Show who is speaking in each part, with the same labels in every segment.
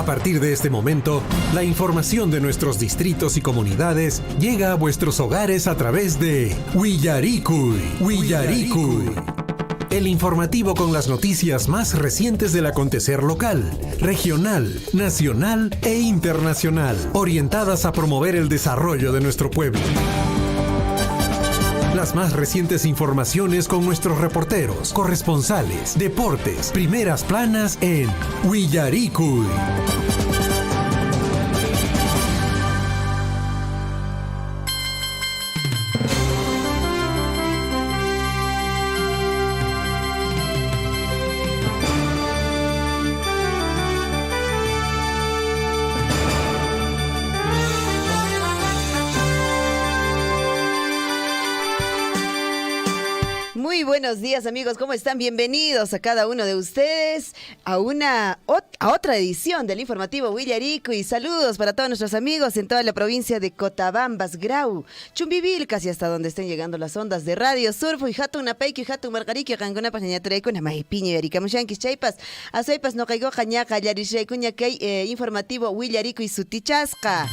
Speaker 1: A partir de este momento, la información de nuestros distritos y comunidades llega a vuestros hogares a través de Willaricui. El informativo con las noticias más recientes del acontecer local, regional, nacional e internacional, orientadas a promover el desarrollo de nuestro pueblo. Las más recientes informaciones con nuestros reporteros, corresponsales, deportes, primeras planas en Willaricui.
Speaker 2: Muy buenos días, amigos, ¿cómo están? Bienvenidos a cada uno de ustedes a otra edición del informativo Willaricui. Saludos para todos nuestros amigos en toda la provincia de Cotabambas, Grau, Chumbivilcas y hasta donde estén llegando las ondas de Radio Surfo y Hatun Apaiqui, Hatun Margariqui, Rangona Pañaturaycuna, Mahipiña y Aricamuyanquis Chaypas, Azoipas no caigo Jañaca, Yarishraycuña, que informativo Willaricui Sutichasca.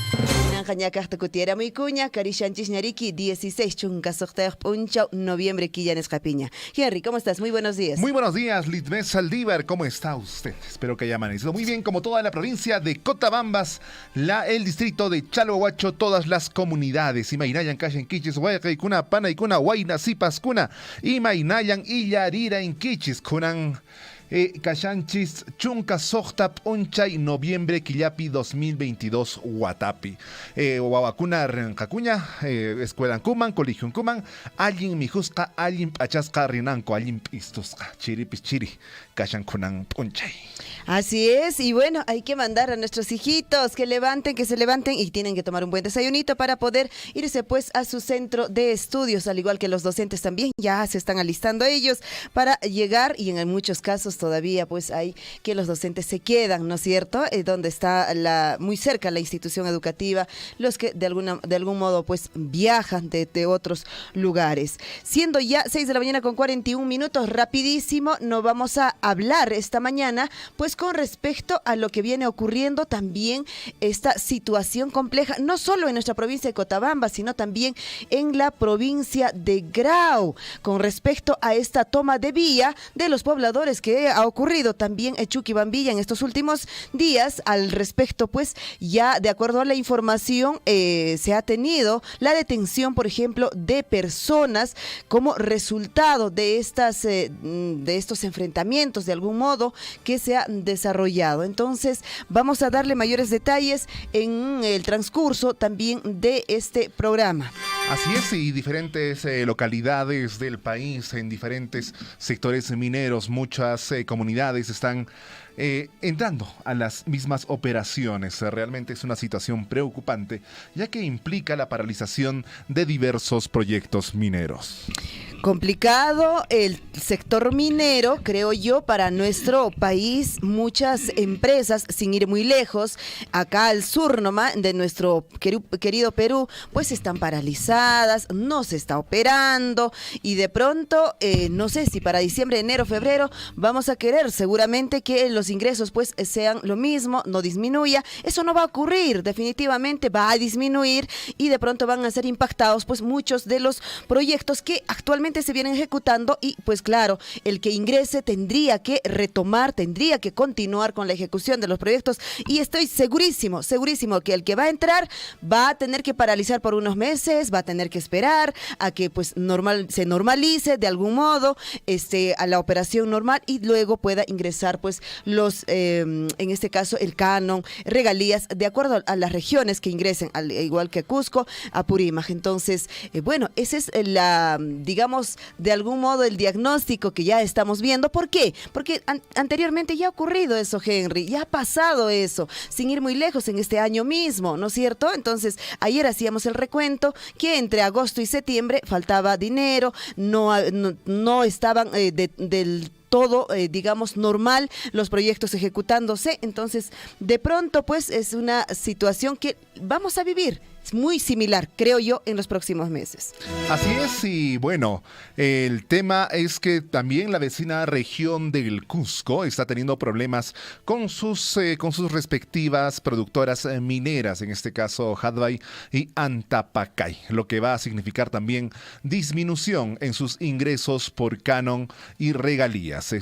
Speaker 2: Jañacajtacutiera muy cuña, Carishanchis Ñariki, 16 Chuncasoteaj Punchau, noviembre Quillanes Japiña. Henry, ¿cómo estás? Muy buenos días.
Speaker 3: Muy buenos días, Litmes Saldívar, ¿cómo está usted? Espero que haya amanecido muy bien, como toda la provincia de Cotabambas, el distrito de Chalhuahuacho, todas las comunidades. Imainayan, Cachen, Quichis, Huayca, Icuna, Pana, Icuna, Huayna, Zipas, Cuna, Imainayan, Illarira, en Quichis, Cunan. Cachanchis, Chunca, Sochtap, Onchay, noviembre, Quillapi, 2022, Huatapi. Huawacuna, Rencacuña, Escuela Cuman, Colegio Cuman, Allin Mijusca, Allin Pachasca, Rinanco, Allin Pistusca, Chiripichiri, Cachancunan, Onchay.
Speaker 2: Así es, y bueno, hay que mandar a nuestros hijitos que se levanten y tienen que tomar un buen desayunito para poder irse pues a su centro de estudios, al igual que los docentes también ya se están alistando ellos para llegar, y en muchos casos todavía pues hay que los docentes se quedan, ¿no es cierto? Donde está muy cerca la institución educativa, los que de algún modo pues viajan de otros lugares. Siendo ya 6 de la mañana con 41 minutos, rapidísimo, nos vamos a hablar esta mañana pues con respecto a lo que viene ocurriendo también esta situación compleja, no solo en nuestra provincia de Cotabamba, sino también en la provincia de Grau, con respecto a esta toma de vía de los pobladores que ha ocurrido también en Chuquibambilla en estos últimos días. Al respecto, pues ya de acuerdo a la información se ha tenido la detención, por ejemplo, de personas como resultado de estos enfrentamientos de algún modo que se han desarrollado. Entonces vamos a darle mayores detalles en el transcurso también de este programa.
Speaker 3: Así es, y diferentes localidades del país, en diferentes sectores mineros, muchas comunidades están entrando a las mismas operaciones. Realmente es una situación preocupante, ya que implica la paralización de diversos proyectos mineros.
Speaker 2: Complicado el sector minero, creo yo, para nuestro país. Muchas empresas, sin ir muy lejos, acá al sur nomás de nuestro querido Perú, pues están paralizadas, no se está operando y de pronto, no sé si para diciembre, enero, febrero, vamos a querer seguramente que los ingresos pues sean lo mismo, no disminuya. Eso no va a ocurrir, definitivamente va a disminuir y de pronto van a ser impactados pues muchos de los proyectos que actualmente se vienen ejecutando y pues claro, el que ingrese tendría que retomar, tendría que continuar con la ejecución de los proyectos y estoy segurísimo que el que va a entrar va a tener que paralizar por unos meses, va a tener que esperar a que pues se normalice de algún modo a la operación normal y luego pueda ingresar pues en este caso el canon, regalías, de acuerdo a las regiones que ingresen, al igual que Cusco, Apurímac. Entonces, bueno, ese es digamos, de algún modo el diagnóstico que ya estamos viendo. ¿Por qué? Porque anteriormente ya ha ocurrido eso, Henry, ya ha pasado eso, sin ir muy lejos en este año mismo, ¿no es cierto? Entonces, ayer hacíamos el recuento que entre agosto y septiembre faltaba dinero, no estaban del todo, digamos, normal, los proyectos ejecutándose. Entonces, de pronto, pues, es una situación que vamos a vivir muy similar, creo yo, en los próximos meses.
Speaker 3: Así es, y bueno, el tema es que también la vecina región del Cusco está teniendo problemas con sus respectivas productoras mineras, en este caso Jadbay y Antapacay, lo que va a significar también disminución en sus ingresos por canon y regalías.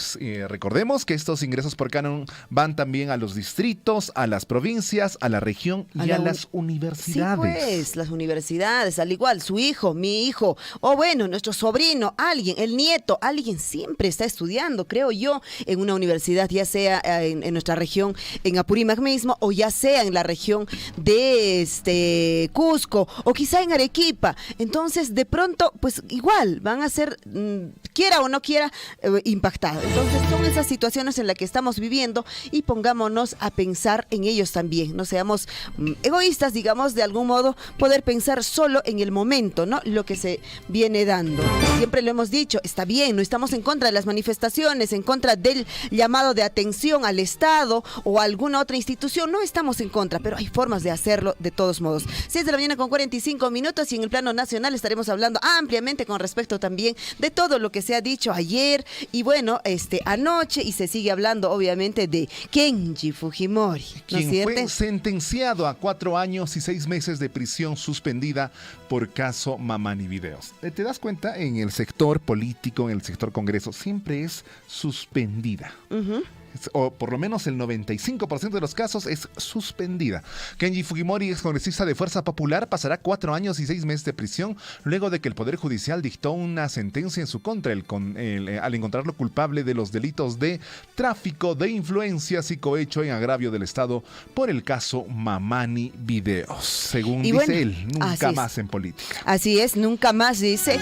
Speaker 3: Recordemos que estos ingresos por canon van también a los distritos, a las provincias, a la región y a las universidades.
Speaker 2: Sí, pues, las universidades, al igual, su hijo, mi hijo, o bueno, nuestro sobrino, alguien, el nieto, alguien siempre está estudiando, creo yo, en una universidad, ya sea en nuestra región, en Apurímac mismo, o ya sea en la región de Cusco, o quizá en Arequipa. Entonces, de pronto, pues igual, van a ser, quiera o no quiera, impactados. Entonces, son esas situaciones en las que estamos viviendo y pongámonos a pensar en ellos también. No seamos egoístas, digamos, de algún modo, poder pensar solo en el momento, ¿no? Lo que se viene dando. Siempre lo hemos dicho, está bien, no estamos en contra de las manifestaciones, en contra del llamado de atención al Estado o a alguna otra institución, no estamos en contra, pero hay formas de hacerlo de todos modos. 6 de la mañana con 45 minutos y en el plano nacional estaremos hablando ampliamente con respecto también de todo lo que se ha dicho ayer y bueno, anoche, y se sigue hablando obviamente de Kenji Fujimori, ¿no es
Speaker 3: quien
Speaker 2: cierto?
Speaker 3: fue sentenciado a 4 años y 6 meses de prisión suspendida por caso Mamani Videos. ¿Te das cuenta? En el sector político, en el sector Congreso, siempre es suspendida. O por lo menos el 95% de los casos es suspendida. Kenji Fujimori, excongresista de Fuerza Popular, pasará 4 años y 6 meses de prisión luego de que el Poder Judicial dictó una sentencia en su contra al encontrarlo culpable de los delitos de tráfico de influencias y cohecho en agravio del Estado por el caso Mamani Videos. Según dice él, nunca más en política.
Speaker 2: Así es, nunca más dice,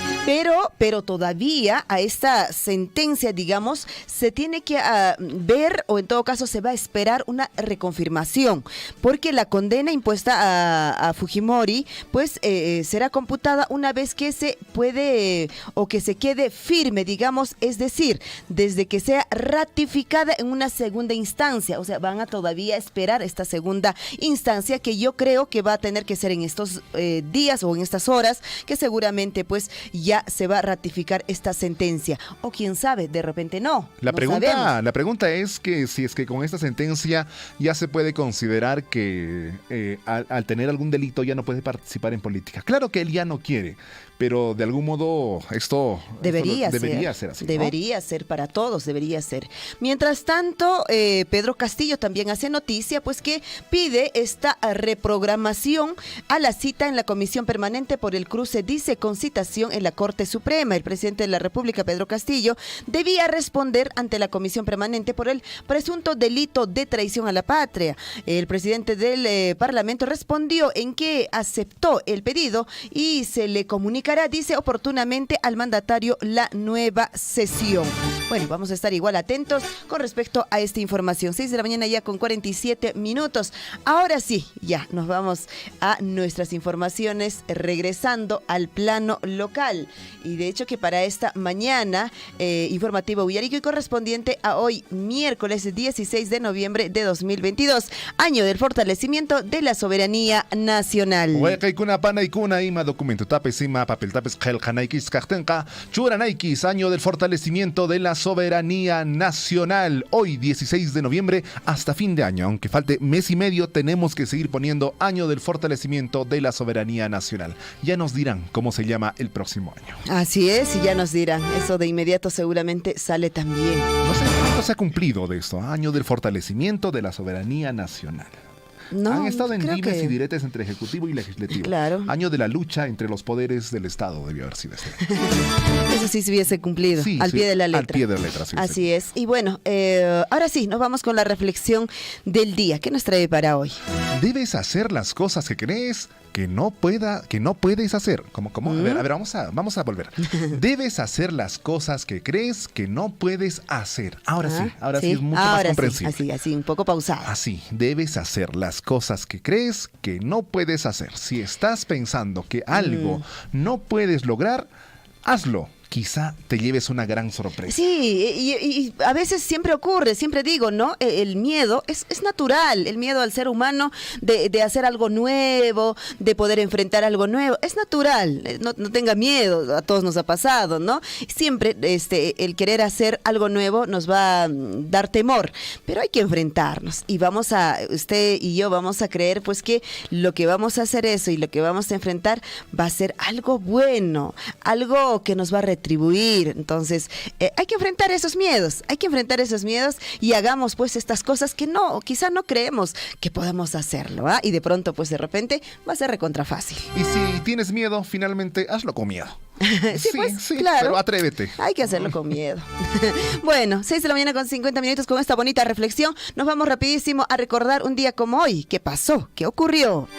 Speaker 2: pero todavía a esta sentencia, digamos, se tiene que ver, o en todo caso se va a esperar una reconfirmación, porque la condena impuesta a Fujimori pues será computada una vez que se puede o que se quede firme, digamos, es decir, desde que sea ratificada en una segunda instancia. O sea, van a todavía esperar esta segunda instancia, que yo creo que va a tener que ser en estos días o en estas horas, que seguramente pues ya se va a ratificar esta sentencia, o quién sabe, de repente no.
Speaker 3: La pregunta es que si es que con esta sentencia ya se puede considerar que al tener algún delito ya no puede participar en política. Claro que él ya no quiere, pero de algún modo esto debería ser así, ¿no?
Speaker 2: Debería ser para todos, debería ser. Mientras tanto, Pedro Castillo también hace noticia, pues que pide esta reprogramación a la cita en la Comisión Permanente por el cruce, dice, con citación en la Corte Suprema. El presidente de la República, Pedro Castillo, debía responder ante la Comisión Permanente por el presunto delito de traición a la patria. El presidente del Parlamento respondió en que aceptó el pedido y se le comunicará, dice, oportunamente al mandatario la nueva sesión. Bueno, vamos a estar igual atentos con respecto a esta información. 6 de la mañana ya con 47 minutos. Ahora sí, ya nos vamos a nuestras informaciones, regresando al plano local. Y de hecho que para esta mañana, informativo Uyarico y correspondiente a hoy, miércoles 16 de noviembre de 2022, año del fortalecimiento de la soberanía nacional.
Speaker 3: Año del fortalecimiento de la soberanía nacional. Hoy, 16 de noviembre, hasta fin de año. Aunque falte mes y medio, tenemos que seguir poniendo año del fortalecimiento de la soberanía nacional. Ya nos dirán cómo se llama el próximo año.
Speaker 2: Así es, y ya nos dirán. Eso de inmediato seguramente sale también.
Speaker 3: No sé cuánto se ha cumplido de esto. Año del fortalecimiento de la soberanía nacional.
Speaker 2: No,
Speaker 3: han estado en dimes
Speaker 2: que...
Speaker 3: y diretes entre ejecutivo y legislativo.
Speaker 2: Claro.
Speaker 3: Año de la lucha entre los poderes del Estado debió haber sido este.
Speaker 2: Eso sí se hubiese cumplido,
Speaker 3: sí,
Speaker 2: al pie de la letra.
Speaker 3: Al pie de la letra, sí.
Speaker 2: Así es. Y bueno, ahora sí, nos vamos con la reflexión del día. ¿Qué nos trae para hoy?
Speaker 3: Debes hacer las cosas que crees que no puedes hacer. ¿Cómo? A ver, vamos a volver. Debes hacer las cosas que crees que no puedes hacer. Ahora sí es mucho más comprensible.
Speaker 2: Sí, así, un poco pausado.
Speaker 3: Así, debes hacer las cosas que crees que no puedes hacer. Si estás pensando que algo no puedes lograr, hazlo. quizá te lleves una gran sorpresa.
Speaker 2: Sí, y a veces siempre ocurre, siempre digo, ¿no? El miedo es natural, el miedo al ser humano de hacer algo nuevo, de poder enfrentar algo nuevo, es natural, no tenga miedo, a todos nos ha pasado, ¿no? Siempre el querer hacer algo nuevo nos va a dar temor, pero hay que enfrentarnos y usted y yo vamos a creer pues que lo que vamos a hacer eso y lo que vamos a enfrentar va a ser algo bueno, algo que nos va a retribuir. Entonces hay que enfrentar esos miedos, y hagamos pues estas cosas que quizá no creemos que podamos hacerlo, ¿ah? Y de pronto pues de repente va a ser recontra fácil.
Speaker 3: Y si tienes miedo, finalmente hazlo con miedo.
Speaker 2: Sí, claro.
Speaker 3: Pero atrévete.
Speaker 2: Hay que hacerlo con miedo. Bueno, 6 de la mañana con 50 minutos con esta bonita reflexión. Nos vamos rapidísimo a recordar un día como hoy. ¿Qué pasó? ¿Qué ocurrió?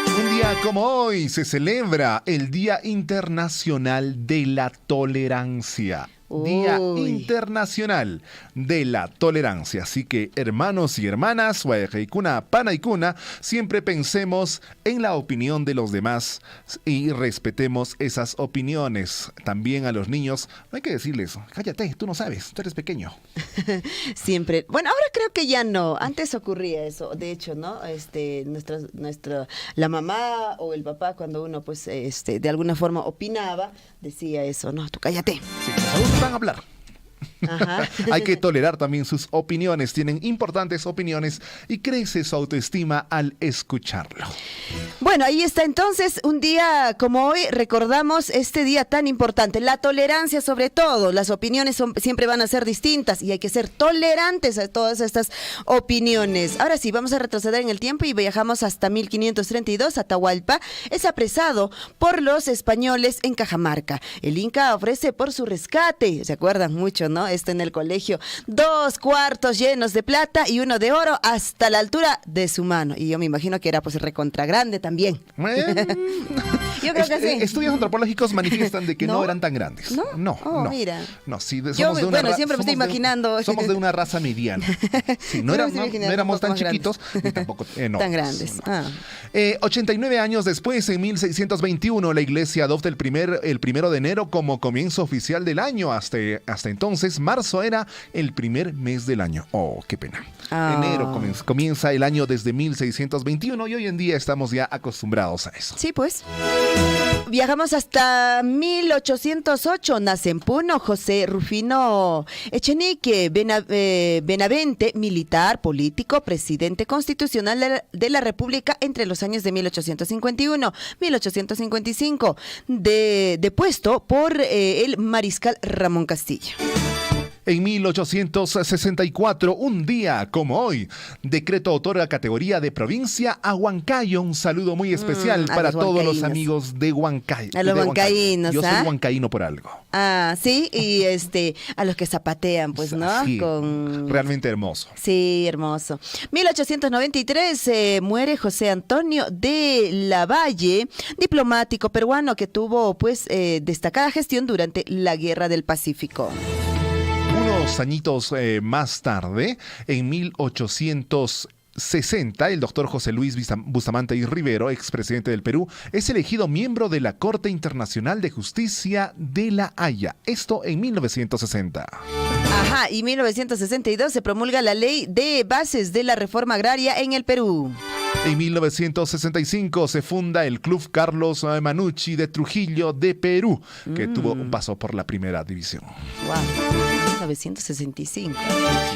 Speaker 3: Un día como hoy se celebra el Día Internacional de la Tolerancia. Día Internacional de la Tolerancia. Así que, hermanos y hermanas, Guayaquaicuna, Panaicuna, siempre pensemos en la opinión de los demás y respetemos esas opiniones. También a los niños, no hay que decirles, cállate, tú no sabes, tú eres pequeño.
Speaker 2: Siempre. Bueno, ahora creo que ya no. Antes ocurría eso. De hecho, ¿no? La mamá o el papá, cuando uno, pues, de alguna forma opinaba, decía eso, no, tú cállate.
Speaker 3: Sí, los adultos van a hablar.
Speaker 2: Ajá.
Speaker 3: Hay que tolerar también sus opiniones. Tienen importantes opiniones y crece su autoestima al escucharlo.
Speaker 2: Bueno, ahí está entonces, un día como hoy recordamos este día tan importante, la tolerancia sobre todo. Las opiniones siempre van a ser distintas y hay que ser tolerantes a todas estas opiniones. Ahora sí, vamos a retroceder en el tiempo y viajamos hasta 1532. Atahualpa es apresado por los españoles en Cajamarca. El Inca ofrece por su rescate, ¿se acuerdan mucho, no? En el colegio, 2 cuartos llenos de plata y 1 de oro hasta la altura de su mano. Y yo me imagino que era pues recontra grande también. Yo creo que sí.
Speaker 3: Estudios antropológicos manifiestan de que no eran tan grandes.
Speaker 2: ¿No?
Speaker 3: No.
Speaker 2: Mira.
Speaker 3: No, sí,
Speaker 2: siempre me estoy imaginando.
Speaker 3: Somos de una raza mediana. Sí, no éramos tan chiquitos ni tampoco
Speaker 2: tan grandes.
Speaker 3: No. 89 años después, en 1621, la iglesia adopta el 1 de enero como comienzo oficial del año. Hasta entonces, marzo era el primer mes del año. Oh, qué pena. Enero comienza el año desde 1621 y hoy en día estamos ya acostumbrados a eso.
Speaker 2: Sí, pues. Viajamos hasta 1808. Nace en Puno José Rufino Echenique Benavente, militar, político, presidente constitucional de la República entre los años de 1851 1855, depuesto por el mariscal Ramón Castilla.
Speaker 3: En 1864, un día como hoy, decreto otorga categoría de provincia a Huancayo. Un saludo muy especial para todos los amigos de Huancayo.
Speaker 2: A los huancaínos,
Speaker 3: Yo soy huancaíno por algo.
Speaker 2: Ah, sí, y a los que zapatean, pues, ¿no?
Speaker 3: Sí, realmente hermoso.
Speaker 2: Sí, hermoso. 1893 muere José Antonio de Lavalle, diplomático peruano que tuvo, pues, destacada gestión durante la Guerra del Pacífico.
Speaker 3: Unos añitos más tarde, en 1860, el doctor José Luis Bustamante y Rivero, expresidente del Perú, es elegido miembro de la Corte Internacional de Justicia de La Haya. Esto en 1960.
Speaker 2: Ajá, y 1962 se promulga la Ley de Bases de la Reforma Agraria en el Perú.
Speaker 3: En 1965 se funda el Club Carlos Manucci de Trujillo de Perú, que tuvo un paso por la primera división.
Speaker 2: Wow. 1965.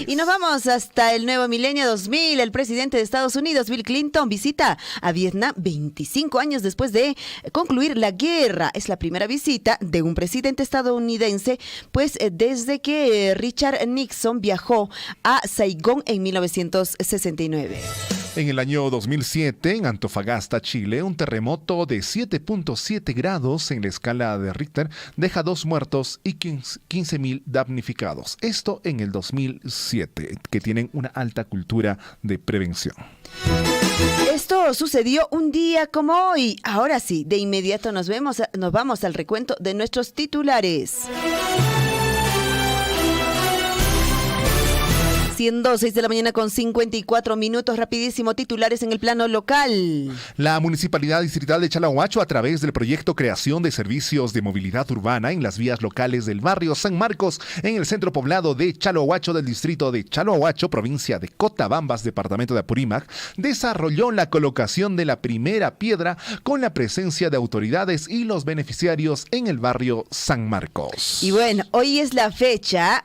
Speaker 2: Y nos vamos hasta el nuevo milenio 2000. El presidente de Estados Unidos, Bill Clinton, visita a Vietnam 25 años después de concluir la guerra. Es la primera visita de un presidente estadounidense, pues desde que Richard Nixon viajó a Saigón en 1969.
Speaker 3: En el año 2007, en Antofagasta, Chile, un terremoto de 7.7 grados en la escala de Richter deja 2 muertos y 15.000 damnificados. Esto en el 2007, que tienen una alta cultura de prevención.
Speaker 2: Esto sucedió un día como hoy. Ahora sí, de inmediato nos vamos al recuento de nuestros titulares. siendo 6 de la mañana con 54 minutos. Rapidísimo, titulares en el plano local.
Speaker 3: La Municipalidad Distrital de Chalahuacho, a través del proyecto Creación de Servicios de Movilidad Urbana en las vías locales del barrio San Marcos, en el centro poblado de Chalahuacho del distrito de Chalahuacho, provincia de Cotabambas, departamento de Apurímac, desarrolló la colocación de la primera piedra con la presencia de autoridades y los beneficiarios en el barrio San Marcos.
Speaker 2: Y bueno, hoy es la fecha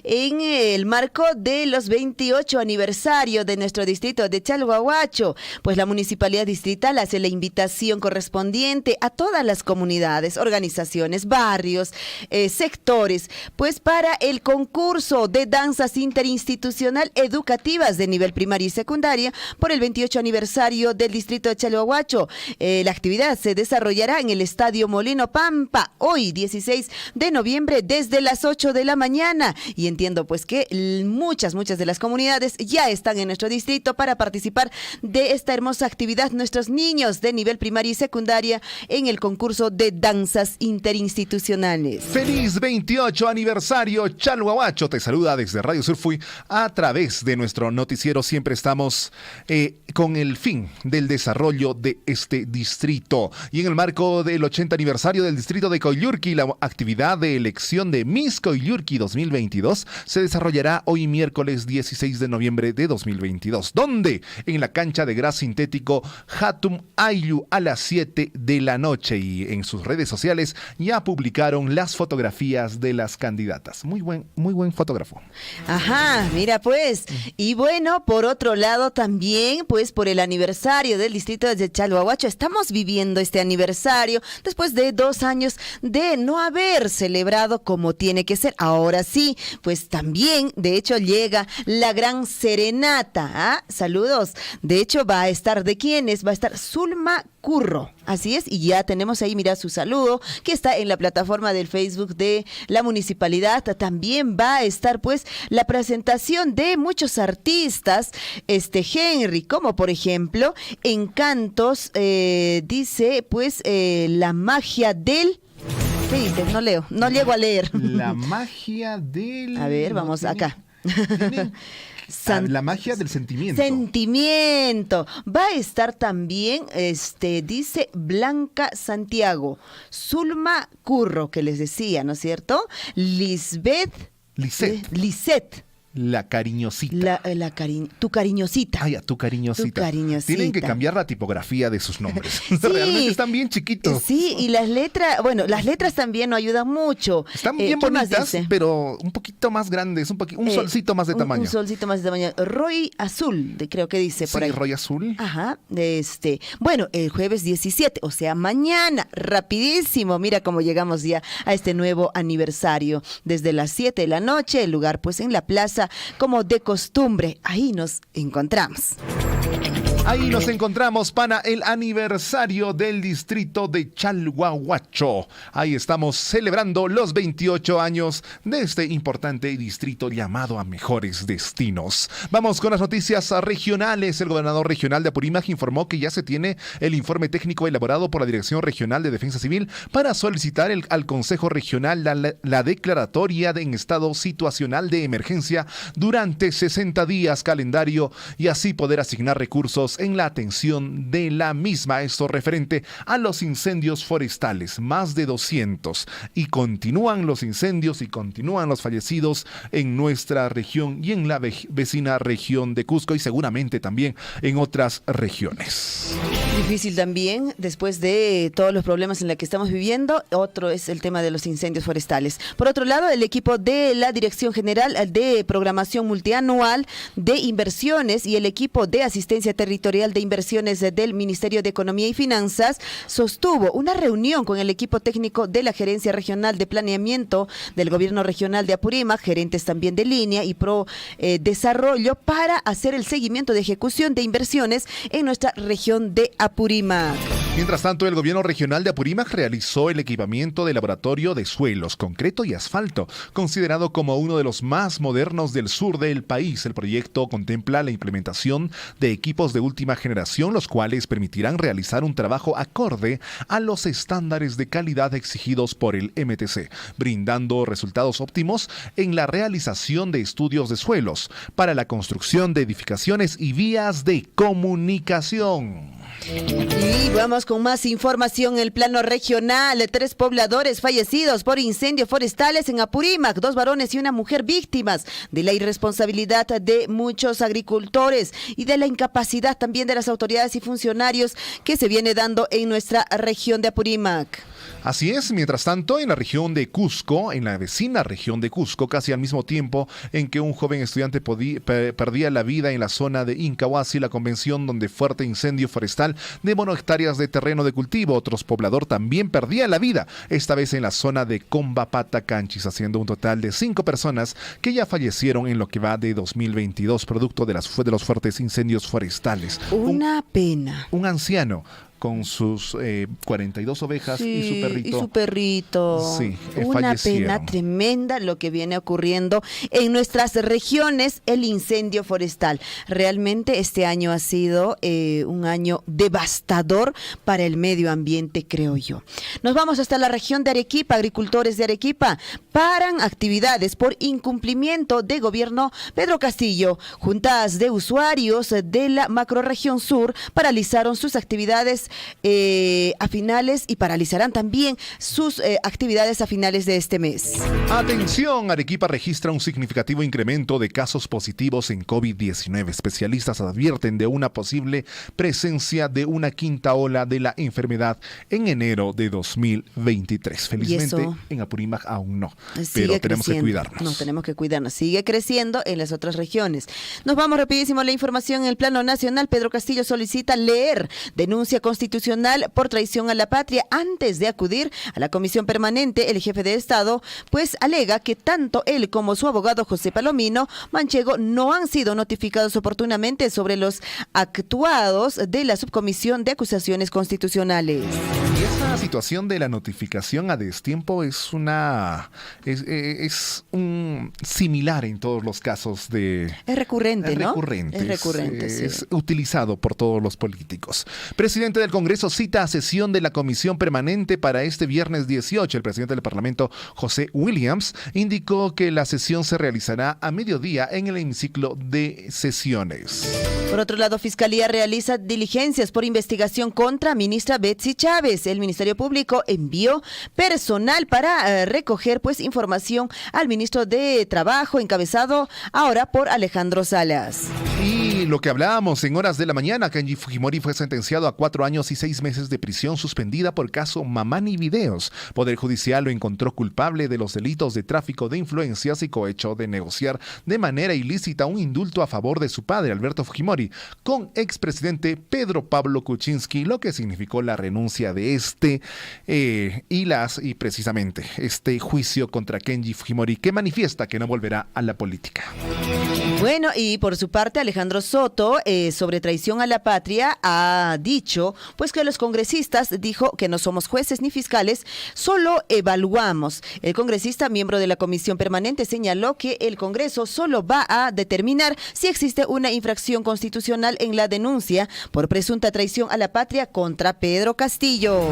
Speaker 2: en el marco de los 28 aniversario de nuestro distrito de Chalhuahuacho, pues la Municipalidad Distrital hace la invitación correspondiente a todas las comunidades, organizaciones, barrios, sectores, pues para el concurso de danzas interinstitucional educativas de nivel primaria y secundaria por el 28 aniversario del distrito de Chalhuahuacho. La actividad se desarrollará en el Estadio Molino Pampa, hoy 16 de noviembre desde las 8 de la mañana. Y entiendo pues que muchas de las comunidades ya están en nuestro distrito para participar de esta hermosa actividad. Nuestros niños de nivel primaria y secundaria en el concurso de danzas interinstitucionales.
Speaker 3: ¡Feliz 28 aniversario Chalhuahuacho! Te saluda desde Radio Surfui a través de nuestro noticiero. Siempre estamos con el fin del desarrollo de este distrito. Y en el marco del 80 aniversario del distrito de Coyurqui, la actividad de elección de Miss Coyurqui 2022 se desarrollará hoy miércoles 16 de noviembre de 2022. ¿Dónde? En la cancha de gras sintético Hatum Ayllu a las 7 de la noche. Y en sus redes sociales ya publicaron las fotografías de las candidatas. Muy buen fotógrafo.
Speaker 2: Ajá, mira pues. Y bueno, por otro lado también, pues por el aniversario del distrito de Chalhuahuacho, estamos viviendo este aniversario después de 2 años de no haber celebrado como tiene que ser. Ahora sí, pues también, de hecho, llega la gran serenata. ¿Ah? Saludos. De hecho, va a estar, ¿de quiénes? Va a estar Zulma Curro. Así es, y ya tenemos ahí, mira, su saludo, que está en la plataforma del Facebook de la municipalidad. También va a estar, pues, la presentación de muchos artistas, Henry, como por ejemplo, Encantos, dice, pues, la magia del... ¿Qué dices? No leo, no llego a leer.
Speaker 3: La magia del...
Speaker 2: A ver, vamos acá.
Speaker 3: La magia del sentimiento.
Speaker 2: Sentimiento. Va a estar también, dice Blanca Santiago, Zulma Curro, que les decía, ¿no es cierto? Lisette.
Speaker 3: La cariñosita.
Speaker 2: Tu cariñosita.
Speaker 3: Ah, ya, tu cariñosita.
Speaker 2: Tu cariñosita.
Speaker 3: Tienen que cambiar la tipografía de sus nombres.
Speaker 2: Sí,
Speaker 3: realmente están bien chiquitos.
Speaker 2: Sí, y las letras también no ayudan mucho.
Speaker 3: Están bien bonitas, pero un poquito más grandes, un solcito más de tamaño.
Speaker 2: Un solcito más de tamaño. Roy Azul, creo que dice por ahí.
Speaker 3: Roy Azul.
Speaker 2: Ajá. Bueno, el jueves 17, o sea, mañana, rapidísimo. Mira cómo llegamos ya a este nuevo aniversario. Desde las 7 de la noche, el lugar pues en la plaza, como de costumbre. Ahí nos encontramos.
Speaker 3: Ahí nos encontramos para el aniversario del distrito de Chalhuahuacho. Ahí estamos celebrando los 28 años de este importante distrito llamado a mejores destinos. Vamos con las noticias regionales. El gobernador regional de Apurímac informó que ya se tiene el informe técnico elaborado por la Dirección Regional de Defensa Civil para solicitar al Consejo Regional la declaratoria en estado situacional de emergencia durante 60 días calendario y así poder asignar recursos en la atención de la misma. Esto referente a los incendios forestales, más de 200. Y continúan los incendios y continúan los fallecidos en nuestra región y en la vecina región de Cusco y seguramente también en otras regiones.
Speaker 2: Difícil también, después de todos los problemas en los que estamos viviendo, otro es el tema de los incendios forestales. Por otro lado, el equipo de la Dirección General de Programación Multianual de Inversiones y el equipo de Asistencia Territorial de Inversiones del Ministerio de Economía y Finanzas sostuvo una reunión con el equipo técnico de la Gerencia Regional de Planeamiento del Gobierno Regional de Apurímac, gerentes también de línea y Pro Desarrollo, para hacer el seguimiento de ejecución de inversiones en nuestra región de Apurímac.
Speaker 3: Mientras tanto, el gobierno regional de Apurímac realizó el equipamiento de laboratorio de suelos, concreto y asfalto, considerado como uno de los más modernos del sur del país. El proyecto contempla la implementación de equipos de última generación, los cuales permitirán realizar un trabajo acorde a los estándares de calidad exigidos por el MTC, brindando resultados óptimos en la realización de estudios de suelos para la construcción de edificaciones y vías de comunicación.
Speaker 2: Y vamos con más información en el plano regional. 3 pobladores fallecidos por incendios forestales en Apurímac, 2 varones y una mujer víctimas de la irresponsabilidad de muchos agricultores y de la incapacidad también de las autoridades y funcionarios que se viene dando en nuestra región de Apurímac.
Speaker 3: Así es, mientras tanto, en la región de Cusco, en la vecina región de Cusco, casi al mismo tiempo en que un joven estudiante perdía la vida en la zona de Incahuasi, la convención donde fuerte incendio forestal de monohectáreas de terreno de cultivo. Otro poblador también perdía la vida, esta vez en la zona de Combapata Canchis, haciendo un total de 5 personas que ya fallecieron en lo que va de 2022, producto de los fuertes incendios forestales.
Speaker 2: Una pena.
Speaker 3: Un anciano con sus 42 ovejas y su perrito.
Speaker 2: Y su perrito.
Speaker 3: Sí,
Speaker 2: una
Speaker 3: fallecieron.
Speaker 2: pena tremenda lo que viene ocurriendo en nuestras regiones, el incendio forestal. Realmente este año ha sido un año devastador para el medio ambiente, creo yo. Nos vamos hasta la región de Arequipa. Agricultores de Arequipa paran actividades por incumplimiento de gobierno Pedro Castillo. Juntas de usuarios de la macrorregión sur paralizaron sus actividades a finales y paralizarán también sus actividades a finales de este mes.
Speaker 3: Atención, Arequipa registra un significativo incremento de casos positivos en COVID-19. Especialistas advierten de una posible presencia de una quinta ola de la enfermedad en enero de 2023. Felizmente en Apurímac aún no, pero tenemos que cuidarnos.
Speaker 2: No, tenemos que cuidarnos. Sigue creciendo en las otras regiones. Nos vamos rapidísimo a la información en el plano nacional. Pedro Castillo solicita leer denuncia constitucional por traición a la patria antes de acudir a la comisión permanente. El jefe de Estado pues alega que tanto él como su abogado José Palomino Manchego no han sido notificados oportunamente sobre los actuados de la subcomisión de acusaciones constitucionales.
Speaker 3: Y esa situación de la notificación a destiempo es un similar en todos los casos de...
Speaker 2: Es recurrente, ¿no?
Speaker 3: Es recurrente,
Speaker 2: sí.
Speaker 3: Es utilizado por todos los políticos. Presidente del Congreso cita a sesión de la comisión permanente para este viernes 18. El presidente del Parlamento, José Williams, indicó que la sesión se realizará a mediodía en el hemiciclo de sesiones.
Speaker 2: Por otro lado, Fiscalía realiza diligencias por investigación contra ministra Betsy Chávez. El Ministerio Público envió personal para recoger pues información al ministro de Trabajo, encabezado ahora por Alejandro Salas.
Speaker 3: Y lo que hablábamos en horas de la mañana, Kenji Fujimori fue sentenciado a 4 años y 6 meses de prisión suspendida por caso Mamani Videos. Poder Judicial lo encontró culpable de los delitos de tráfico de influencias y cohecho de negociar de manera ilícita un indulto a favor de su padre, Alberto Fujimori, con expresidente Pedro Pablo Kuczynski, lo que significó la renuncia de y precisamente este juicio contra Kenji Fujimori, que manifiesta que no volverá a la política.
Speaker 2: Bueno, y por su parte, Alejandro Soto, sobre traición a la patria, ha dicho pues que los congresistas, dijo que no somos jueces ni fiscales, solo evaluamos. El congresista, miembro de la comisión permanente, señaló que el Congreso solo va a determinar si existe una infracción constitucional en la denuncia por presunta traición a la patria contra Pedro Castillo.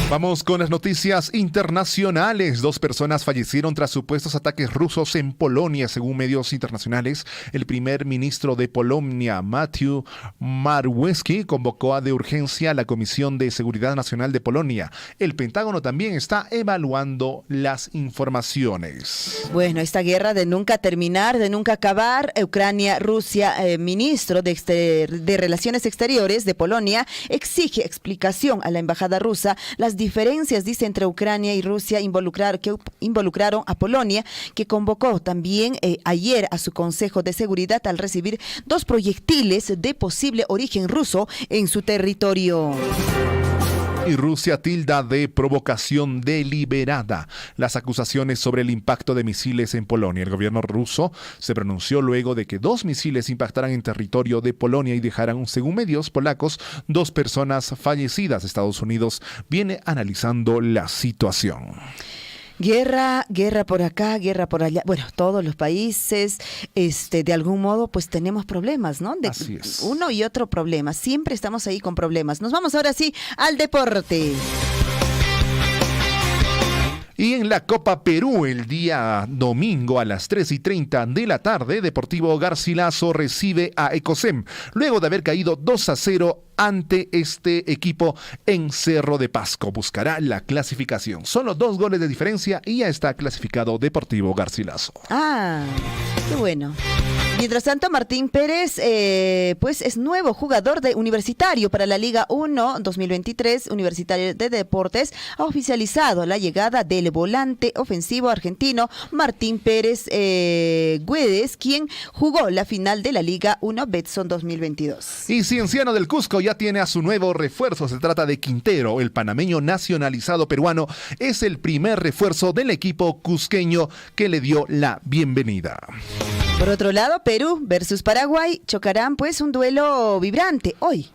Speaker 3: Vamos con las noticias internacionales. 2 personas fallecieron tras supuestos ataques rusos en Polonia, según medios internacionales. El primer ministro de Polonia, Mateusz Morawiecki, convocó de urgencia a la Comisión de Seguridad Nacional de Polonia. El Pentágono también está evaluando las informaciones.
Speaker 2: Bueno, esta guerra de nunca terminar, de nunca acabar. Ucrania, Rusia, ministro de Relaciones Exteriores de Polonia, exige explicación a la embajada rusa. Las diferencias, dice, entre Ucrania y Rusia que involucraron a Polonia, que convocó también ayer a su Consejo de Seguridad al recibir 2 proyectiles de posible origen ruso en su territorio.
Speaker 3: Y Rusia tilda de provocación deliberada las acusaciones sobre el impacto de misiles en Polonia. El gobierno ruso se pronunció luego de que 2 misiles impactaran en territorio de Polonia y dejaran, según medios polacos, 2 personas fallecidas. Estados Unidos viene analizando la situación.
Speaker 2: Guerra por acá, guerra por allá. Bueno, todos los países, de algún modo, pues tenemos problemas, ¿no?
Speaker 3: Así es.
Speaker 2: Uno y otro problema. Siempre estamos ahí con problemas. Nos vamos ahora sí al deporte.
Speaker 3: Y en la Copa Perú, el día domingo a las 3:30 de la tarde, Deportivo Garcilaso recibe a Ecosem, luego de haber caído 2-0 ante este equipo en Cerro de Pasco. Buscará la clasificación. Solo 2 goles de diferencia y ya está clasificado Deportivo Garcilaso.
Speaker 2: Ah, qué bueno. Mientras tanto, Martín Pérez, pues es nuevo jugador de Universitario para la Liga 1 2023. Universitario de Deportes ha oficializado la llegada del volante ofensivo argentino Martín Pérez Güedes, quien jugó la final de la Liga 1 Betson 2022.
Speaker 3: Y Cienciano del Cusco ya tiene a su nuevo refuerzo. Se trata de Quintero, el panameño nacionalizado peruano. Es el primer refuerzo del equipo cusqueño que le dio la bienvenida.
Speaker 2: Por otro lado, Perú versus Paraguay chocarán pues un duelo vibrante hoy,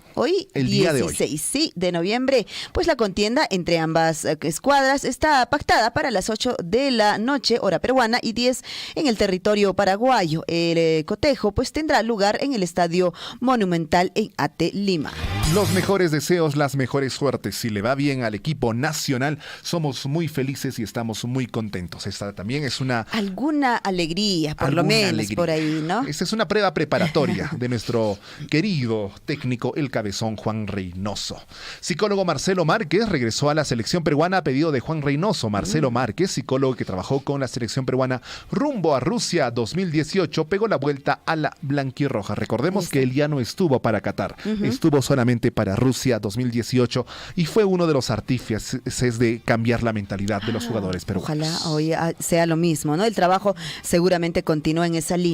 Speaker 3: el
Speaker 2: 16 de noviembre, pues la contienda entre ambas escuadras está pactada para las 8 de la noche, hora peruana, y 10 en el territorio paraguayo. El cotejo pues tendrá lugar en el Estadio Monumental en Ate, Lima.
Speaker 3: Los mejores deseos, las mejores suertes. Si le va bien al equipo nacional, somos muy felices y estamos muy contentos. Esta también es
Speaker 2: alguna alegría, por lo menos, alegría. Por ahí, ¿no?
Speaker 3: Esta es una prueba preparatoria de nuestro querido técnico, el cabezón Juan Reynoso. Psicólogo Marcelo Márquez regresó a la selección peruana a pedido de Juan Reynoso. Marcelo Márquez, psicólogo que trabajó con la selección peruana rumbo a Rusia 2018, pegó la vuelta a la blanquirroja. Recordemos que él ya no estuvo para Qatar, estuvo solamente para Rusia 2018 y fue uno de los artífices de cambiar la mentalidad de los jugadores peruanos.
Speaker 2: Ojalá hoy sea lo mismo, ¿no? El trabajo seguramente continúa en esa línea.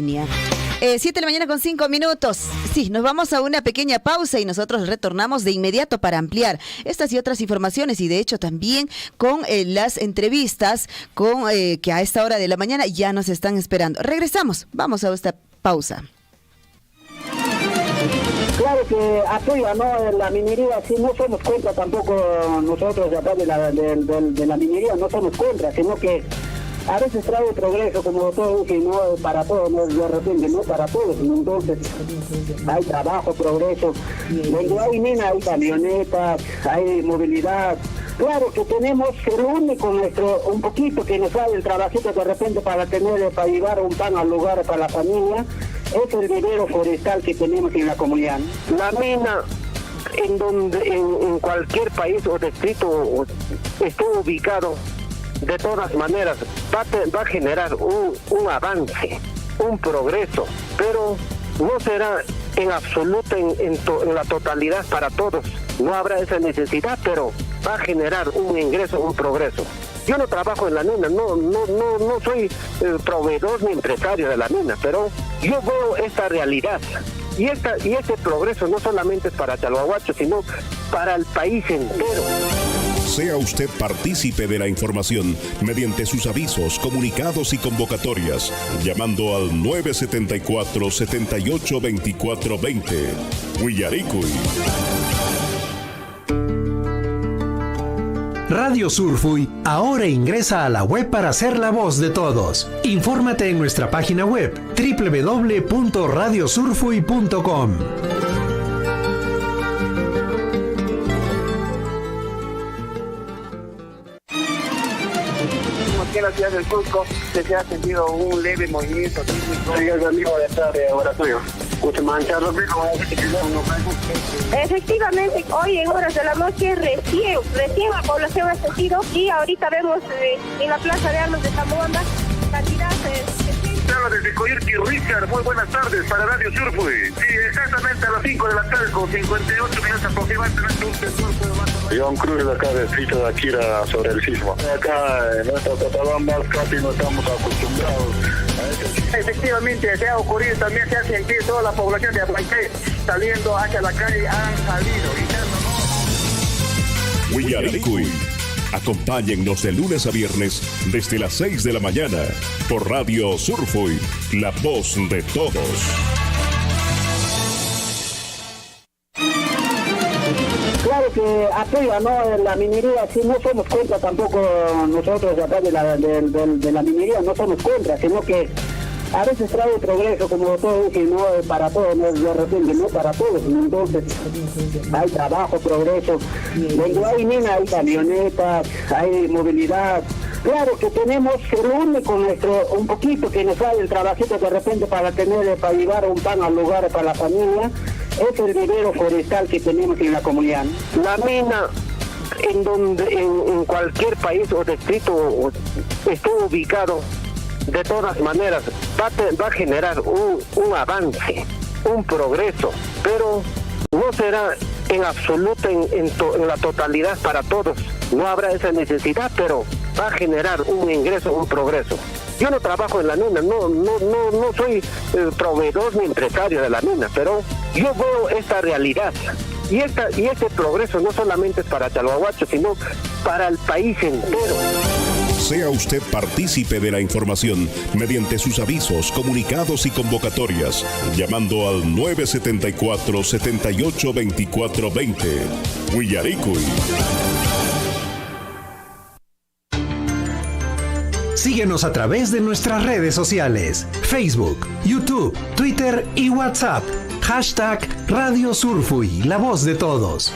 Speaker 2: 7 de la mañana con 5 minutos. Sí, nos vamos a una pequeña pausa y nosotros retornamos de inmediato para ampliar estas y otras informaciones y de hecho también con las entrevistas que a esta hora de la mañana ya nos están esperando. Regresamos, vamos a esta pausa.
Speaker 4: Claro que apoya, ¿no? La minería, sí, no somos contra tampoco nosotros de acá de la minería, no somos contra, sino que a veces trae progreso, como todo dice, no para todos, no de repente, no para todos, entonces hay trabajo, progreso, donde hay mina, hay camionetas, hay movilidad. Claro que tenemos el único un poquito que nos sale el trabajito de repente para llevar un pan al lugar para la familia, es el vivero forestal que tenemos en la comunidad. La mina en cualquier país o distrito esté ubicado, de todas maneras va a generar un avance, un progreso, pero no será en absoluto en la totalidad para todos. No habrá esa necesidad, pero va a generar un ingreso, un progreso. Yo no trabajo en la mina, no soy proveedor ni empresario de la mina, pero yo veo esta realidad. Y este progreso no solamente es para Chalhuahuacho, sino para el país entero.
Speaker 5: Sea usted partícipe de la información mediante sus avisos, comunicados y convocatorias, llamando al 974-782420. Huillaricuy.
Speaker 1: Radio Surfuy ahora ingresa a la web para ser la voz de todos. Infórmate en nuestra página web www.radiosurfuy.com.
Speaker 4: Aquí en la ciudad del Cusco se ha sentido un leve movimiento sísmico. Sí, es amigo de esta oratorio.
Speaker 6: Efectivamente, hoy en horas de la noche recién la población ha sentido y ahorita vemos en la Plaza de Armas de Zamboanga cantidad de...
Speaker 7: Desde Coyurqui, Richard, muy buenas tardes para Radio Surfuy. Sí, exactamente a las 5 de la tarde con 58 minutos aproximadamente.
Speaker 8: Iván Cruz de acá del distrito de Akira sobre el sismo. Acá en nuestras Cotabambas casi no estamos acostumbrados a este sismo.
Speaker 7: Efectivamente, se ha ocurrido, también se ha sentido toda la población de Aguayté saliendo hacia la calle, han salido.
Speaker 5: Willaricui. Acompáñennos de lunes a viernes desde las 6 de la mañana por Radio Surfui, la voz de todos.
Speaker 4: Claro que apoya, ¿no? La minería, sí, no somos contra tampoco nosotros de acá de la minería, no somos contra, sino que a veces trae progreso, como todo dije, no para todos, no de repente, no para todos, entonces hay trabajo, progreso, donde hay mina, hay camionetas, hay movilidad. Claro que tenemos el único un poquito que nos sale el trabajito de repente para llevar un pan al lugar para la familia, es el vivero forestal que tenemos en la comunidad.
Speaker 9: La mina en cualquier país o distrito esté ubicado, de todas maneras va a generar un avance, un progreso, pero no será en absoluto en la totalidad para todos. No habrá esa necesidad, pero va a generar un ingreso, un progreso. Yo no trabajo en la mina, no soy proveedor ni empresario de la mina, pero yo veo esta realidad. Y este progreso no solamente es para Chalhuahuacho, sino para el país entero.
Speaker 5: Sea usted partícipe de la información mediante sus avisos, comunicados y convocatorias, llamando al 974-782420. Willaricui.
Speaker 1: Síguenos a través de nuestras redes sociales, Facebook, YouTube, Twitter y WhatsApp. #Radio Surfui, la voz de todos.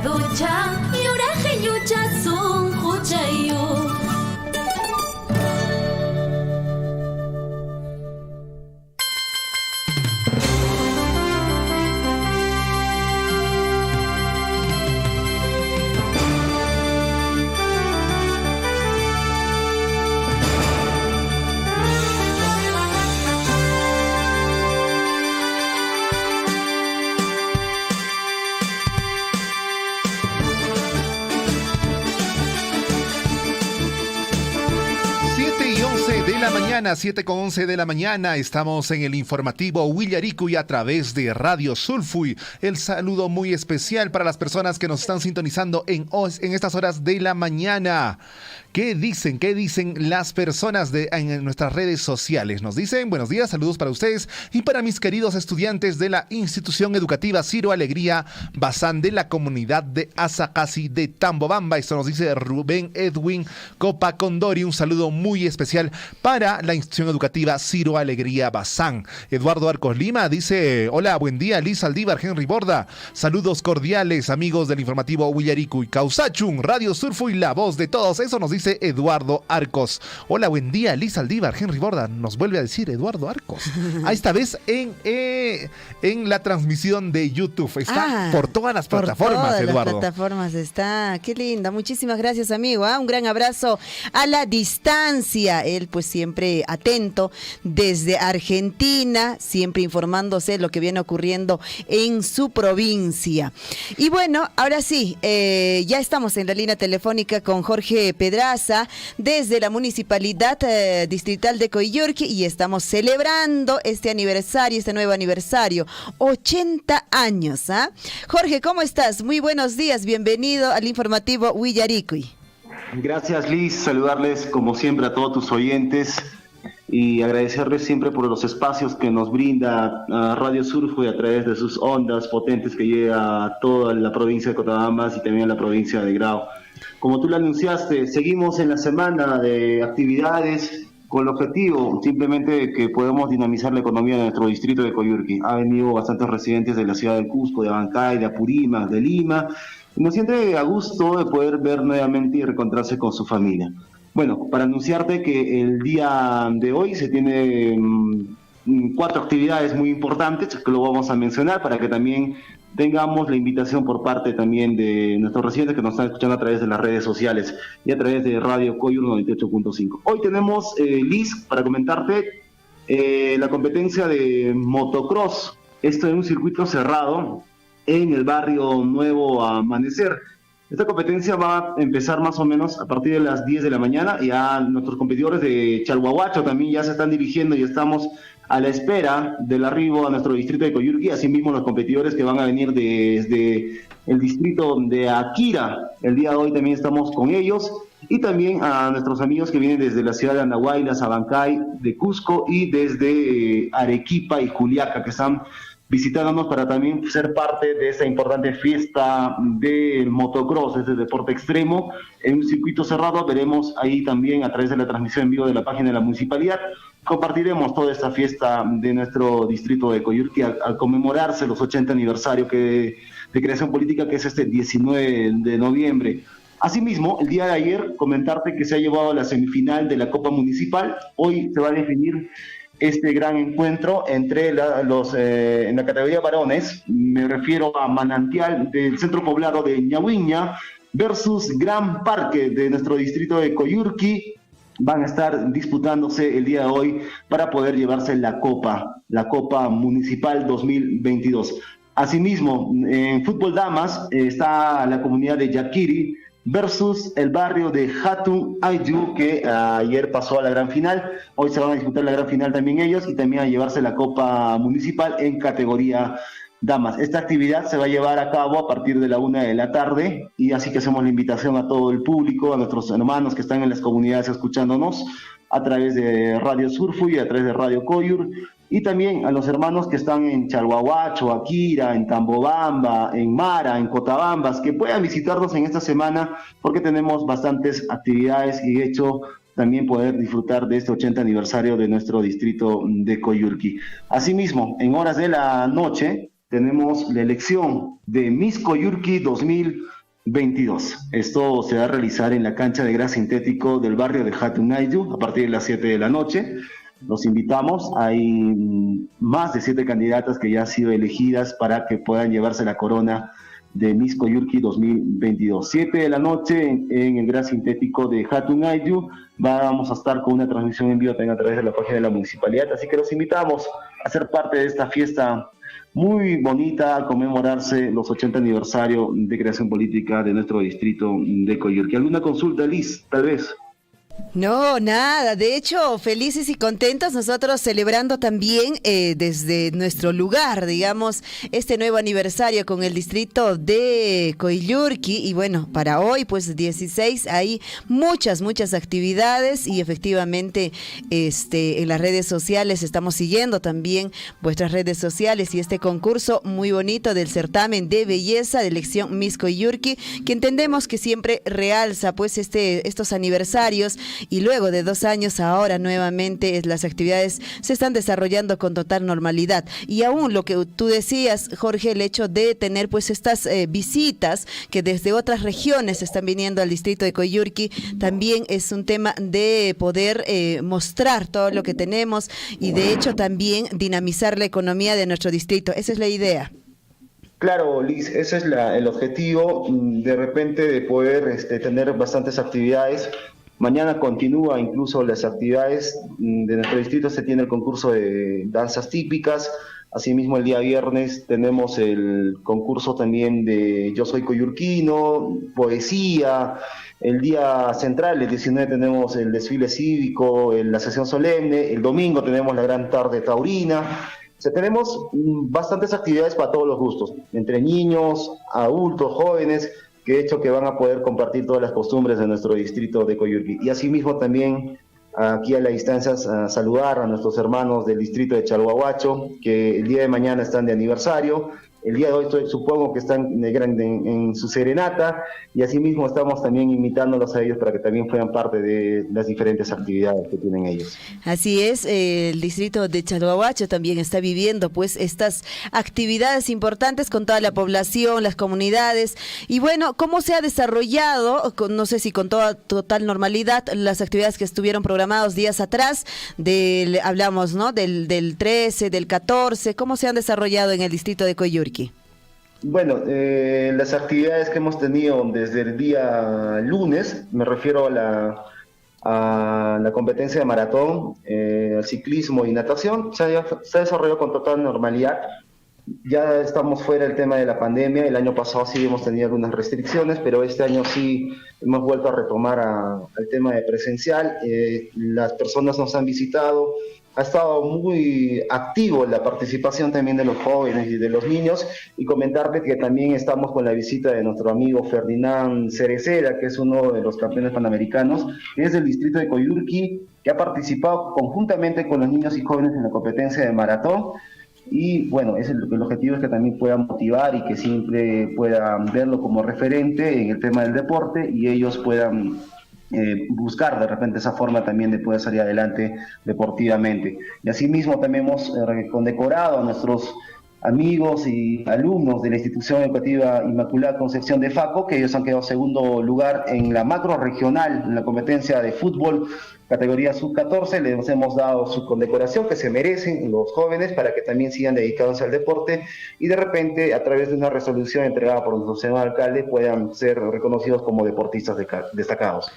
Speaker 10: Ducha, yuraje yucha son huchayo.
Speaker 3: La mañana, 7:11 de la mañana, estamos en el informativo Willaricui a través de Radio Surfui. El saludo muy especial para las personas que nos están sintonizando en estas horas de la mañana. ¿Qué dicen las personas en nuestras redes sociales? Nos dicen, buenos días, saludos para ustedes y para mis queridos estudiantes de la institución educativa Ciro Alegría Bazán de la comunidad de Azacasi de Tambobamba. Esto nos dice Rubén Edwin Copa Condori. Un saludo muy especial para la institución educativa Ciro Alegría Bazán. Eduardo Arcos Lima dice, hola, buen día, Liz Saldívar, Henry Borda. Saludos cordiales, amigos del informativo Willaricui. Causachun, Radio Surfui, la voz de todos. Eso nos dice Eduardo Arcos. Hola, buen día, Liz Saldívar, Henry Borda. Nos vuelve a decir Eduardo Arcos. Esta vez en la transmisión de YouTube. Está por todas las plataformas,
Speaker 2: por todas
Speaker 3: Eduardo.
Speaker 2: Las plataformas está. Qué linda. Muchísimas gracias, amigo. Un gran abrazo a la distancia. Él, pues, siempre atento desde Argentina, siempre informándose lo que viene ocurriendo en su provincia. Y bueno, ahora sí, ya estamos en la línea telefónica con Jorge Pedraza desde la Municipalidad Distrital de Coyurqui y estamos celebrando este nuevo aniversario, 80 años. Jorge, ¿cómo estás? Muy buenos días, bienvenido al informativo Willaricui.
Speaker 11: Gracias, Liz, saludarles como siempre a todos tus oyentes y agradecerles siempre por los espacios que nos brinda Radio Surfui a través de sus ondas potentes que llega a toda la provincia de Cotabambas y también a la provincia de Grau. Como tú lo anunciaste, seguimos en la semana de actividades con el objetivo simplemente de que podamos dinamizar la economía de nuestro distrito de Coyurqui. Ha venido bastantes residentes de la ciudad del Cusco, de Abancay, de Apurímac, de Lima. Nos siente a gusto de poder ver nuevamente y reencontrarse con su familia. Bueno, para anunciarte que el día de hoy se tiene 4 actividades muy importantes que lo vamos a mencionar para que también tengamos la invitación por parte también de nuestros residentes que nos están escuchando a través de las redes sociales y a través de Radio Coyur 98.5. Hoy tenemos, Liz, para comentarte la competencia de motocross. Esto es un circuito cerrado en el barrio Nuevo Amanecer. Esta competencia va a empezar más o menos a partir de las 10 de la mañana. Ya nuestros competidores de Chalhuahuacho también ya se están dirigiendo y estamos a la espera del arribo a nuestro distrito de Coyurqui. Asimismo, los competidores que van a venir desde el distrito de Akira. El día de hoy también estamos con ellos. Y también a nuestros amigos que vienen desde la ciudad de Andahuayla, Sabancay, de Cusco y desde Arequipa y Juliaca, que están visitándonos para también ser parte de esta importante fiesta del motocross, este deporte extremo, en un circuito cerrado. Veremos ahí también a través de la transmisión en vivo de la página de la municipalidad. Compartiremos toda esta fiesta de nuestro distrito de Coyurqui al conmemorarse los 80 aniversarios de creación política, que es este 19 de noviembre. Asimismo, el día de ayer, comentarte que se ha llevado a la semifinal de la Copa Municipal. Hoy se va a definir este gran encuentro entre en la categoría varones. Me refiero a Manantial del centro poblado de Ñahuiña versus Gran Parque de nuestro distrito de Coyurqui. Van a estar disputándose el día de hoy para poder llevarse la Copa Municipal 2022. Asimismo, en fútbol damas está la comunidad de Yaquiri versus el barrio de Hatun Ayu, que ayer pasó a la gran final. Hoy se van a disputar la gran final también ellos y también a llevarse la Copa Municipal en categoría damas. Esta actividad se va a llevar a cabo a partir de la 1 de la tarde y así que hacemos la invitación a todo el público, a nuestros hermanos que están en las comunidades escuchándonos a través de Radio Surfui y a través de Radio Coyur, y también a los hermanos que están en Chalhuahuacho, Akira, en Tambobamba, en Mara, en Cotabambas, que puedan visitarnos en esta semana porque tenemos bastantes actividades y de hecho también poder disfrutar de este 80 aniversario de nuestro distrito de Coyurqui. Asimismo, en horas de la noche tenemos la elección de Miss Coyurqui 2022. Esto se va a realizar en la cancha de gras sintético del barrio de Hatunayyu a partir de las 7 de la noche. Los invitamos, hay más de 7 candidatas que ya han sido elegidas para que puedan llevarse la corona de Miss Coyurqui 2022. 7 de la noche en el gras sintético de Hatunayyu. Vamos a estar con una transmisión en vivo también a través de la página de la municipalidad, así que los invitamos a ser parte de esta fiesta muy bonita, a conmemorarse los 80 aniversario de creación política de nuestro distrito de Coyurqui. ¿Alguna consulta, Liz, tal vez?
Speaker 2: No, nada. De hecho, felices y contentos nosotros celebrando también desde nuestro lugar, digamos, este nuevo aniversario con el distrito de Coyurqui. Y bueno, para hoy, pues 16, hay muchas actividades y efectivamente en las redes sociales estamos siguiendo también vuestras redes sociales y este concurso muy bonito del certamen de belleza de elección Miss Coyurqui, que entendemos que siempre realza pues estos aniversarios. Y luego de 2 años ahora nuevamente las actividades se están desarrollando con total normalidad. Y aún lo que tú decías, Jorge, el hecho de tener pues estas visitas que desde otras regiones están viniendo al distrito de Coyurqui, también es un tema de poder mostrar todo lo que tenemos y de hecho también dinamizar la economía de nuestro distrito. Esa es la idea.
Speaker 11: Claro, Liz, ese es el objetivo, de repente de poder tener bastantes actividades. Mañana continúa incluso las actividades de nuestro distrito, se tiene el concurso de danzas típicas, asimismo el día viernes tenemos el concurso también de Yo Soy Coyurquino, poesía, el día central, el 19 tenemos el desfile cívico, la sesión solemne, el domingo tenemos la gran tarde taurina. O sea, tenemos bastantes actividades para todos los gustos, entre niños, adultos, jóvenes, que de hecho que van a poder compartir todas las costumbres de nuestro distrito de Coyurqui. Y asimismo también aquí a la distancia saludar a nuestros hermanos del distrito de Chalhuahuacho, que el día de mañana están de aniversario. El día de hoy supongo que están en su serenata y asimismo estamos también invitándolos a ellos para que también fueran parte de las diferentes actividades que tienen ellos.
Speaker 2: Así es, el distrito de Chalhuahuacho también está viviendo pues estas actividades importantes con toda la población, las comunidades y bueno, ¿cómo se ha desarrollado? No sé si con toda total normalidad las actividades que estuvieron programadas días atrás, hablamos, ¿no? Del 13, del 14, ¿cómo se han desarrollado en el distrito de Coyurqui?
Speaker 11: Bueno, las actividades que hemos tenido desde el día lunes, me refiero a la competencia de maratón, al ciclismo y natación, se ha desarrollado con total normalidad. Ya estamos fuera del tema de la pandemia. El año pasado sí hemos tenido algunas restricciones, pero este año sí hemos vuelto a retomar al tema de presencial. Las personas nos han visitado, ha estado muy activo la participación también de los jóvenes y de los niños, y comentarles que también estamos con la visita de nuestro amigo Ferdinand Cereceda, que es uno de los campeones panamericanos, que es del distrito de Coyurqui, que ha participado conjuntamente con los niños y jóvenes en la competencia de maratón. Y bueno, el objetivo es que también pueda motivar y que siempre puedan verlo como referente en el tema del deporte, y ellos puedan buscar de repente esa forma también de poder salir adelante deportivamente. Y asimismo también hemos condecorado a nuestros amigos y alumnos de la institución educativa Inmaculada Concepción de Faco, que ellos han quedado segundo lugar en la macro regional, en la competencia de fútbol categoría sub-14. Les hemos dado su condecoración que se merecen los jóvenes para que también sigan dedicándose al deporte, y de repente a través de una resolución entregada por nuestro señor alcalde puedan ser reconocidos como deportistas destacados.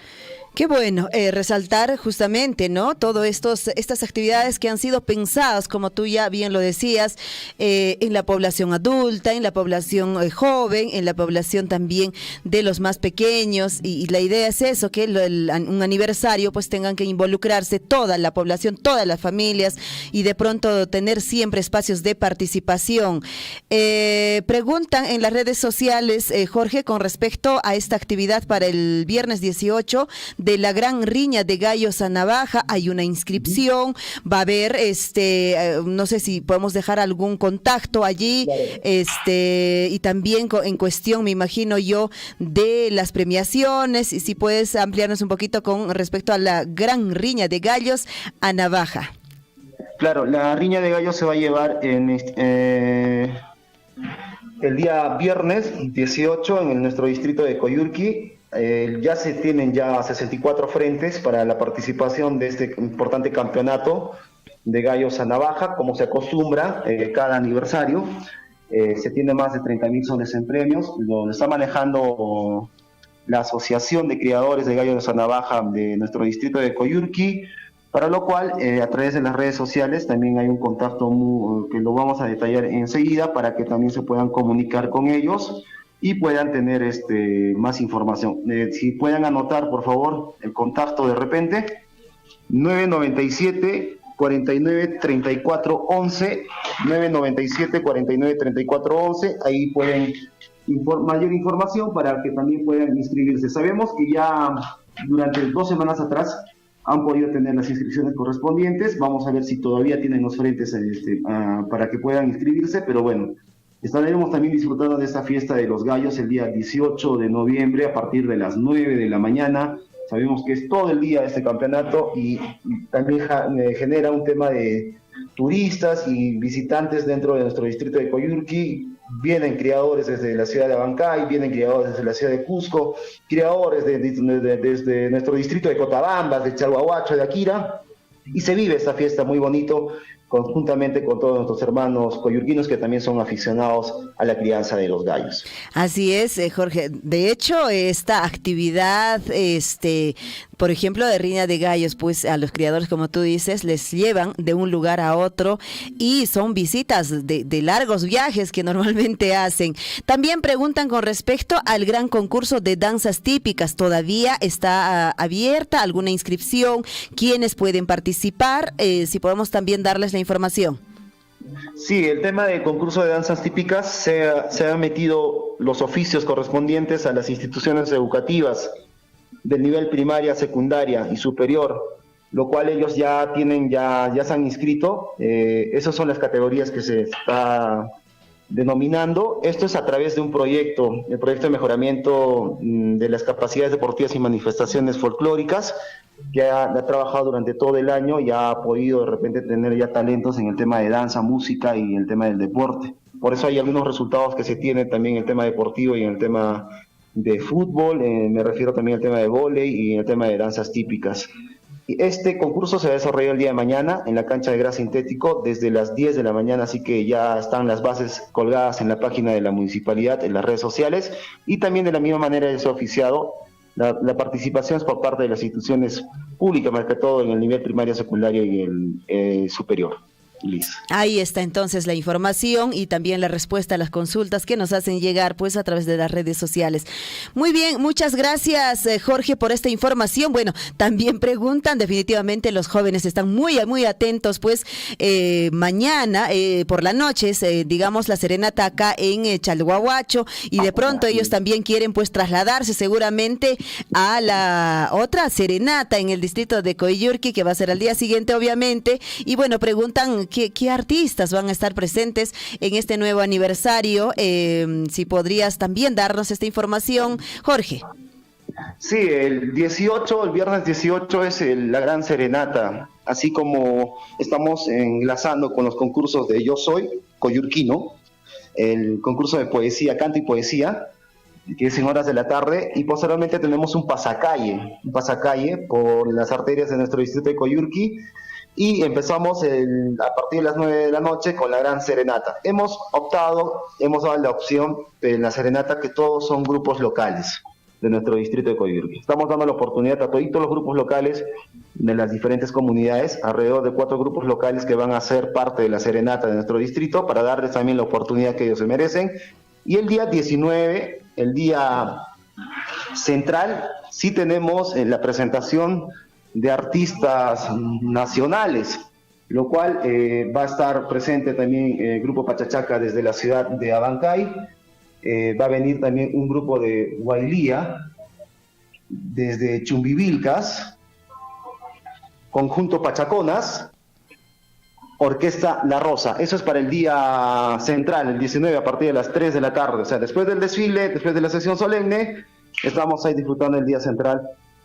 Speaker 2: Qué bueno resaltar justamente, ¿no? Todas estas actividades que han sido pensadas, como tú ya bien lo decías, en la población adulta, en la población joven, en la población también de los más pequeños, y la idea es eso, que un aniversario pues tengan que involucrarse toda la población, todas las familias, y de pronto tener siempre espacios de participación. Preguntan en las redes sociales, Jorge, con respecto a esta actividad para el viernes 18, de la gran riña de gallos a navaja. Hay una inscripción, va a haber, no sé si podemos dejar algún contacto allí, y también en cuestión, me imagino yo, de las premiaciones, y si puedes ampliarnos un poquito con respecto a la gran riña de gallos a navaja.
Speaker 11: Claro, la riña de gallos se va a llevar el día viernes 18 en nuestro distrito de Coyurqui. Ya se tienen 64 frentes para la participación de este importante campeonato de gallos a navaja, como se acostumbra cada aniversario. Se tiene más de 30.000 soles en premios. Lo está manejando la Asociación de Criadores de Gallos a Navaja de nuestro distrito de Coyurqui, para lo cual a través de las redes sociales también hay un contacto que lo vamos a detallar enseguida para que también se puedan comunicar con ellos y puedan tener más información. Si puedan anotar, por favor, el contacto de repente, 997 49 34 11, 997 49 34 11, ahí pueden mayor información para que también puedan inscribirse. Sabemos que ya durante 2 semanas atrás han podido tener las inscripciones correspondientes. Vamos a ver si todavía tienen los frentes para que puedan inscribirse, pero bueno, estaremos también disfrutando de esta fiesta de los gallos el día 18 de noviembre a partir de las 9 de la mañana. Sabemos que es todo el día este campeonato y también genera un tema de turistas y visitantes dentro de nuestro distrito de Coyurqui. Vienen criadores desde la ciudad de Abancay, vienen criadores desde la ciudad de Cusco, criadores desde nuestro distrito de Cotabambas, de Chalhuahuacho, de Akira, y se vive esta fiesta muy bonito conjuntamente con todos nuestros hermanos coyurquinos que también son aficionados a la crianza de los gallos.
Speaker 2: Así es, Jorge. De hecho, esta actividad, por ejemplo, de riña de gallos, pues a los criadores, como tú dices, les llevan de un lugar a otro y son visitas de largos viajes que normalmente hacen. También preguntan con respecto al gran concurso de danzas típicas. ¿Todavía está abierta alguna inscripción? ¿Quiénes pueden participar? Si podemos también darles la información.
Speaker 11: Sí, el tema del concurso de danzas típicas se han metido los oficios correspondientes a las instituciones educativas del nivel primaria, secundaria y superior, lo cual ellos ya se han inscrito. Esas son las categorías que se está denominando. Esto es a través de un proyecto, el proyecto de mejoramiento de las capacidades deportivas y manifestaciones folclóricas, que ha trabajado durante todo el año y ha podido de repente tener ya talentos en el tema de danza, música y en el tema del deporte. Por eso hay algunos resultados que se tienen también en el tema deportivo y en el tema de fútbol, me refiero también al tema de vóley y en el tema de danzas típicas. Este concurso se va a desarrollar el día de mañana en la cancha de gras sintético desde las 10 de la mañana, así que ya están las bases colgadas en la página de la municipalidad, en las redes sociales, y también de la misma manera es oficiado. La participación es por parte de las instituciones públicas, más que todo en el nivel primario, secundario y el superior. Liz.
Speaker 2: Ahí está entonces la información y también la respuesta a las consultas que nos hacen llegar pues a través de las redes sociales. Muy bien, muchas gracias Jorge por esta información. Bueno, también preguntan, definitivamente los jóvenes están muy atentos pues mañana por la noche, digamos la serenata acá en Chalhuahuacho, y de pronto ellos también quieren pues trasladarse seguramente a la otra serenata en el distrito de Coyurqui, que va a ser al día siguiente obviamente, y bueno, preguntan ¿Qué artistas van a estar presentes en este nuevo aniversario? Si podrías también darnos esta información, Jorge.
Speaker 11: Sí, el viernes 18 es la gran serenata, así como estamos enlazando con los concursos de Yo Soy Coyurquino, el concurso de poesía, canto y poesía, que es en horas de la tarde, y posteriormente tenemos un pasacalle por las arterias de nuestro distrito de Coyurqui, y empezamos a partir de las 9 de la noche con la gran serenata. Hemos dado la opción de la serenata que todos son grupos locales de nuestro distrito de Coyurqui. Estamos dando la oportunidad a todos los grupos locales de las diferentes comunidades, alrededor de 4 grupos locales que van a ser parte de la serenata de nuestro distrito, para darles también la oportunidad que ellos se merecen. Y el día 19, el día central, sí tenemos la presentación de artistas nacionales, lo cual va a estar presente también el grupo Pachachaca desde la ciudad de Abancay, va a venir también un grupo de Huaylía desde Chumbivilcas, conjunto Pachaconas, orquesta La Rosa. Eso es para el día central, el 19, a partir de las 3 de la tarde, o sea, después del desfile, después de la sesión solemne, estamos ahí disfrutando el día central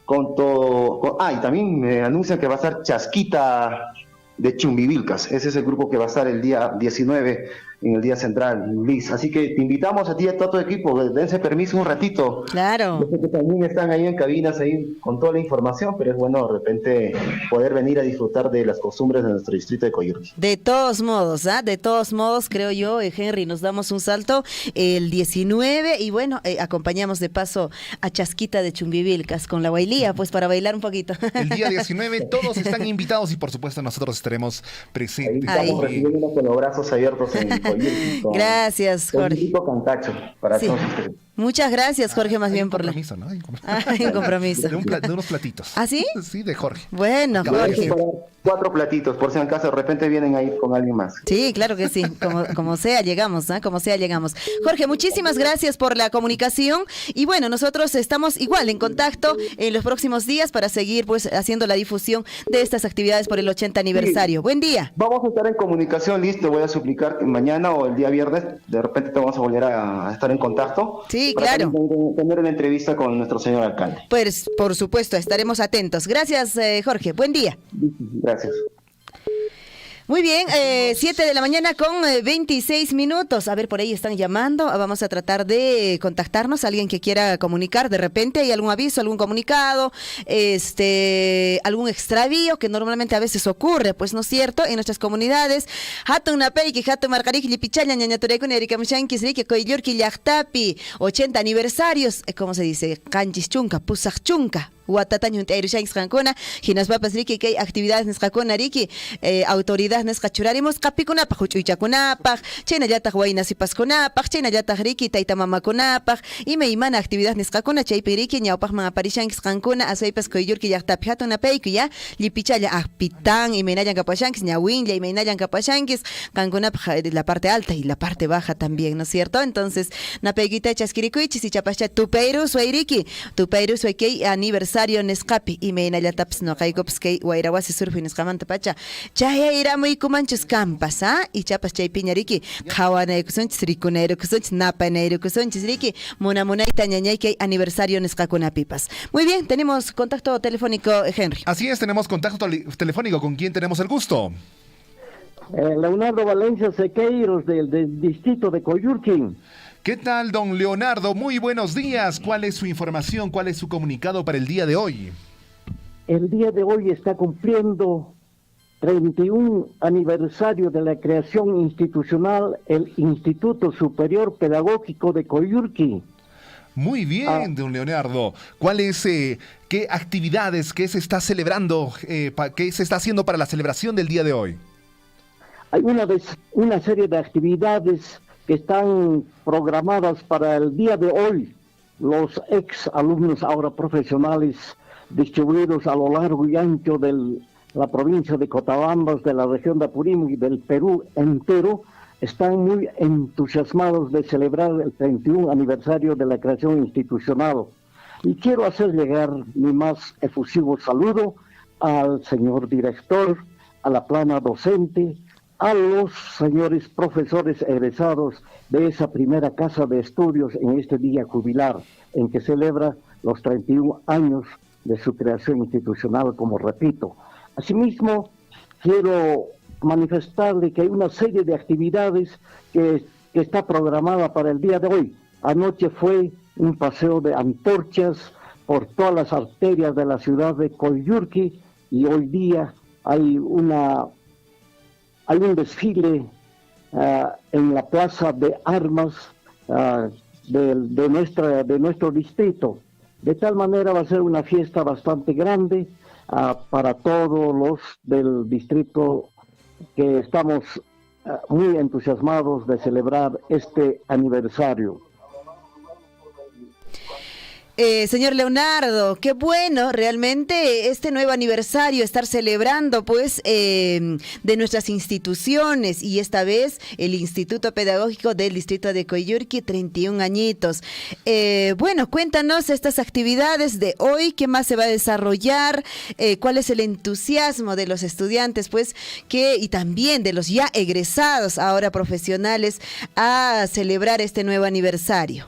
Speaker 11: con todo. Y también me anuncian que va a estar Chasquita de Chumbivilcas. Ese es el grupo que va a estar el día 19 en el día central, Liz. Así que te invitamos a ti y a todo tu equipo, dense permiso un ratito.
Speaker 2: Claro.
Speaker 11: Yo sé que también están ahí en cabinas ahí con toda la información, pero es bueno de repente poder venir a disfrutar de las costumbres de nuestro distrito de Coyurqui.
Speaker 2: De todos modos, creo yo, Henry, nos damos un salto el 19 y bueno, acompañamos de paso a Chasquita de Chumbivilcas con la Huaylía, pues para bailar un poquito.
Speaker 3: El día 19 todos están invitados y por supuesto nosotros estaremos presentes.
Speaker 11: Estamos recibiendo con los brazos abiertos en Coyurqui.
Speaker 2: Gracias, Jorge.
Speaker 11: Cantacho para todos ustedes.
Speaker 2: Muchas gracias, Jorge, más bien por la...
Speaker 3: compromiso, ¿no?
Speaker 2: Hay un compromiso.
Speaker 3: De unos platitos.
Speaker 2: ¿Ah, sí?
Speaker 3: Sí, de Jorge.
Speaker 2: Bueno, Jorge.
Speaker 11: 4 platitos, por si acaso de repente vienen ahí con alguien más.
Speaker 2: Sí, claro que sí. Como sea, llegamos, ¿eh? Como sea, llegamos. Jorge, muchísimas gracias por la comunicación. Y bueno, nosotros estamos igual en contacto en los próximos días para seguir pues haciendo la difusión de estas actividades por el 80 aniversario. Sí. Buen día.
Speaker 11: Vamos a estar en comunicación, listo. Voy a suplicar que mañana o el día viernes, de repente te vamos a volver a estar en contacto.
Speaker 2: Sí, claro.
Speaker 11: Tener una entrevista con nuestro señor alcalde.
Speaker 2: Pues, por supuesto, estaremos atentos. Gracias, Jorge. Buen día.
Speaker 11: Gracias.
Speaker 2: Muy bien, 7 de la mañana con 26 minutos. A ver, por ahí están llamando. Vamos a tratar de contactarnos. Alguien que quiera comunicar. De repente hay algún aviso, algún comunicado, algún extravío que normalmente a veces ocurre, pues, ¿no es cierto? En nuestras comunidades. Hatun Napeiki, Hatun Marcariki, Lipichaya, Ñañaturecun, Erika Mushanquis, Rique, Coyurqui, Llaqtapi. 80 aniversarios. ¿Cómo se dice? Canchis chunca, pusaj chunca. Guatataño Teirushanks Cancuna, Ginas Papas Riki, que hay actividades Nescacona Riki, autoridades Nescachuraremos, Capicunapa, Huchuichacunapa, Chena Yata Huaynas y Pasconapa, Chena Yata Riki, Taitamamaconapa, y Meimana actividades Nescacona, Chaipiriki, Ñaupachman Aparishanks Cancuna, Azaipas Coyurki, Yactapiatuna Peiku, ya, Lipichaya, Apitán, y Meinayan Capachanks, Ñawinja, y Meinayan Capachanks, Cancunapa, la parte alta y la parte baja también, ¿no es cierto? Entonces, Napeguita Chaskirikuichis y Chapacha, Tupeiru, Suairiki, Tupeiru, Suaikei, aniversario. Nescapi y me inayataps no caigops que guairawasi surfi nescamanta pacha chaya ira muy kumanchus campas y chapas chay piñariki kawana kusunchis rikunero kusunchis napanero kusunchis riki monamonaita ñañay que aniversario nescacuna pipas. Muy bien, tenemos contacto telefónico, Henry.
Speaker 3: Así es, tenemos contacto telefónico. ¿Con quién tenemos el gusto?
Speaker 12: Leonardo Valencia Sequeiros del distrito de Coyurqui.
Speaker 3: ¿Qué tal, don Leonardo? Muy buenos días. ¿Cuál es su información? ¿Cuál es su comunicado para el día de hoy?
Speaker 12: el día de hoy está cumpliendo 31 aniversario de la creación institucional el Instituto Superior Pedagógico de Coyurqui.
Speaker 3: Muy bien, don Leonardo. ¿Cuáles, qué actividades, qué se está celebrando, qué se está haciendo para la celebración del día de hoy?
Speaker 12: Hay una serie de actividades que están programadas para el día de hoy. Los ex alumnos ahora profesionales distribuidos a lo largo y ancho de la provincia de Cotabambas, de la región de Apurímac y del Perú entero, están muy entusiasmados de celebrar el 31 aniversario de la creación institucional. Y quiero hacer llegar mi más efusivo saludo al señor director, a la plana docente, a los señores profesores egresados de esa primera casa de estudios en este día jubilar, en que celebra los 31 años de su creación institucional, como repito. Asimismo, quiero manifestarle que hay una serie de actividades que está programada para el día de hoy. Anoche fue un paseo de antorchas por todas las arterias de la ciudad de Coyurqui y hoy día hay un desfile en la plaza de armas de nuestro distrito. De tal manera va a ser una fiesta bastante grande para todos los del distrito, que estamos muy entusiasmados de celebrar este aniversario.
Speaker 2: Señor Leonardo, qué bueno realmente este nuevo aniversario, estar celebrando pues de nuestras instituciones, y esta vez el Instituto Pedagógico del Distrito de Coyurqui, 31 añitos. Bueno, cuéntanos estas actividades de hoy, qué más se va a desarrollar, cuál es el entusiasmo de los estudiantes pues y también de los ya egresados ahora profesionales a celebrar este nuevo aniversario.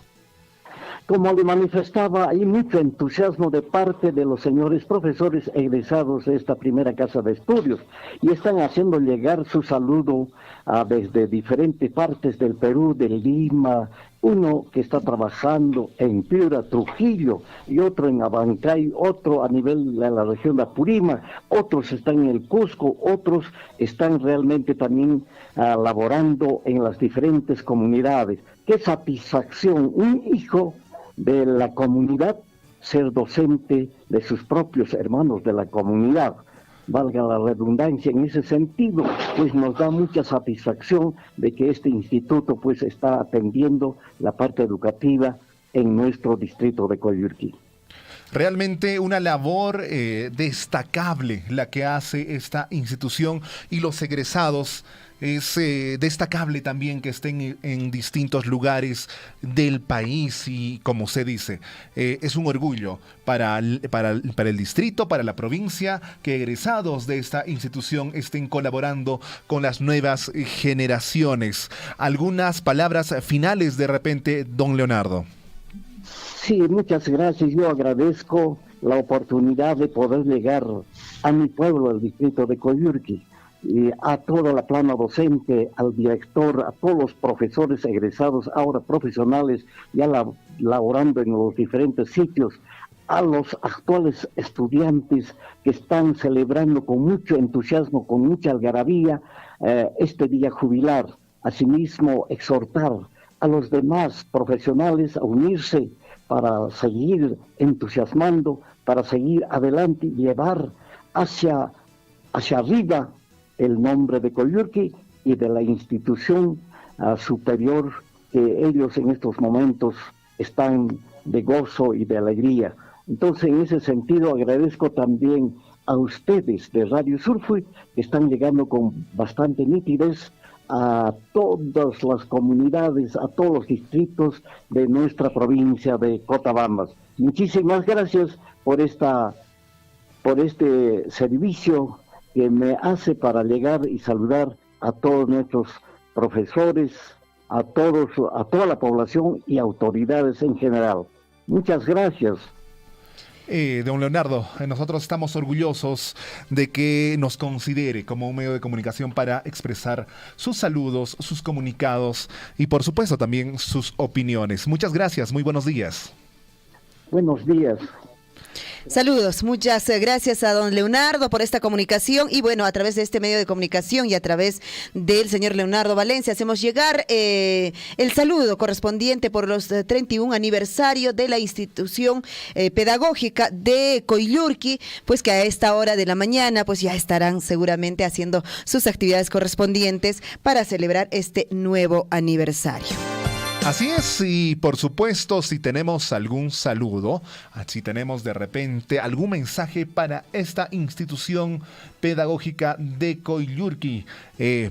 Speaker 12: Como le manifestaba, hay mucho entusiasmo de parte de los señores profesores egresados de esta primera casa de estudios y están haciendo llegar su saludo desde diferentes partes del Perú, de Lima, uno que está trabajando en Piura, Trujillo, y otro en Abancay, otro a nivel de la región de Apurímac, otros están en el Cusco, otros están realmente también laborando en las diferentes comunidades. ¡Qué satisfacción! Un hijo de la comunidad ser docente de sus propios hermanos de la comunidad, valga la redundancia en ese sentido, pues nos da mucha satisfacción de que este instituto pues está atendiendo la parte educativa en nuestro distrito de Coyurqui.
Speaker 3: Realmente una labor destacable la que hace esta institución, y los egresados es destacable también que estén en distintos lugares del país, y como se dice, es un orgullo para el distrito, para la provincia, que egresados de esta institución estén colaborando con las nuevas generaciones. ¿Algunas palabras finales de repente, don Leonardo?
Speaker 12: Sí, muchas gracias. Yo agradezco la oportunidad de poder llegar a mi pueblo, al distrito de Coyurqui, y a toda la plana docente, al director, a todos los profesores egresados, ahora profesionales, ya laborando en los diferentes sitios, a los actuales estudiantes que están celebrando con mucho entusiasmo, con mucha algarabía, este día jubilar. Asimismo, exhortar a los demás profesionales a unirse para seguir entusiasmando, para seguir adelante y llevar hacia arriba el nombre de Coyurqui y de la institución superior que ellos en estos momentos están de gozo y de alegría. Entonces, en ese sentido, agradezco también a ustedes de Radio Surfui, que están llegando con bastante nitidez a todas las comunidades, a todos los distritos de nuestra provincia de Cotabambas. Muchísimas gracias por este servicio que me hace para llegar y saludar a todos nuestros profesores, a toda la población y autoridades en general. Muchas gracias.
Speaker 3: Don Leonardo, nosotros estamos orgullosos de que nos considere como un medio de comunicación para expresar sus saludos, sus comunicados y por supuesto también sus opiniones. Muchas gracias, muy buenos días.
Speaker 12: Buenos días.
Speaker 2: Saludos, muchas gracias a don Leonardo por esta comunicación y bueno, a través de este medio de comunicación y a través del señor Leonardo Valencia hacemos llegar el saludo correspondiente por los 31 aniversario de la institución pedagógica de Coyllurqui, pues que a esta hora de la mañana pues ya estarán seguramente haciendo sus actividades correspondientes para celebrar este nuevo aniversario.
Speaker 3: Así es, y por supuesto, si tenemos algún saludo, si tenemos de repente algún mensaje para esta institución pedagógica de Coyllurqui,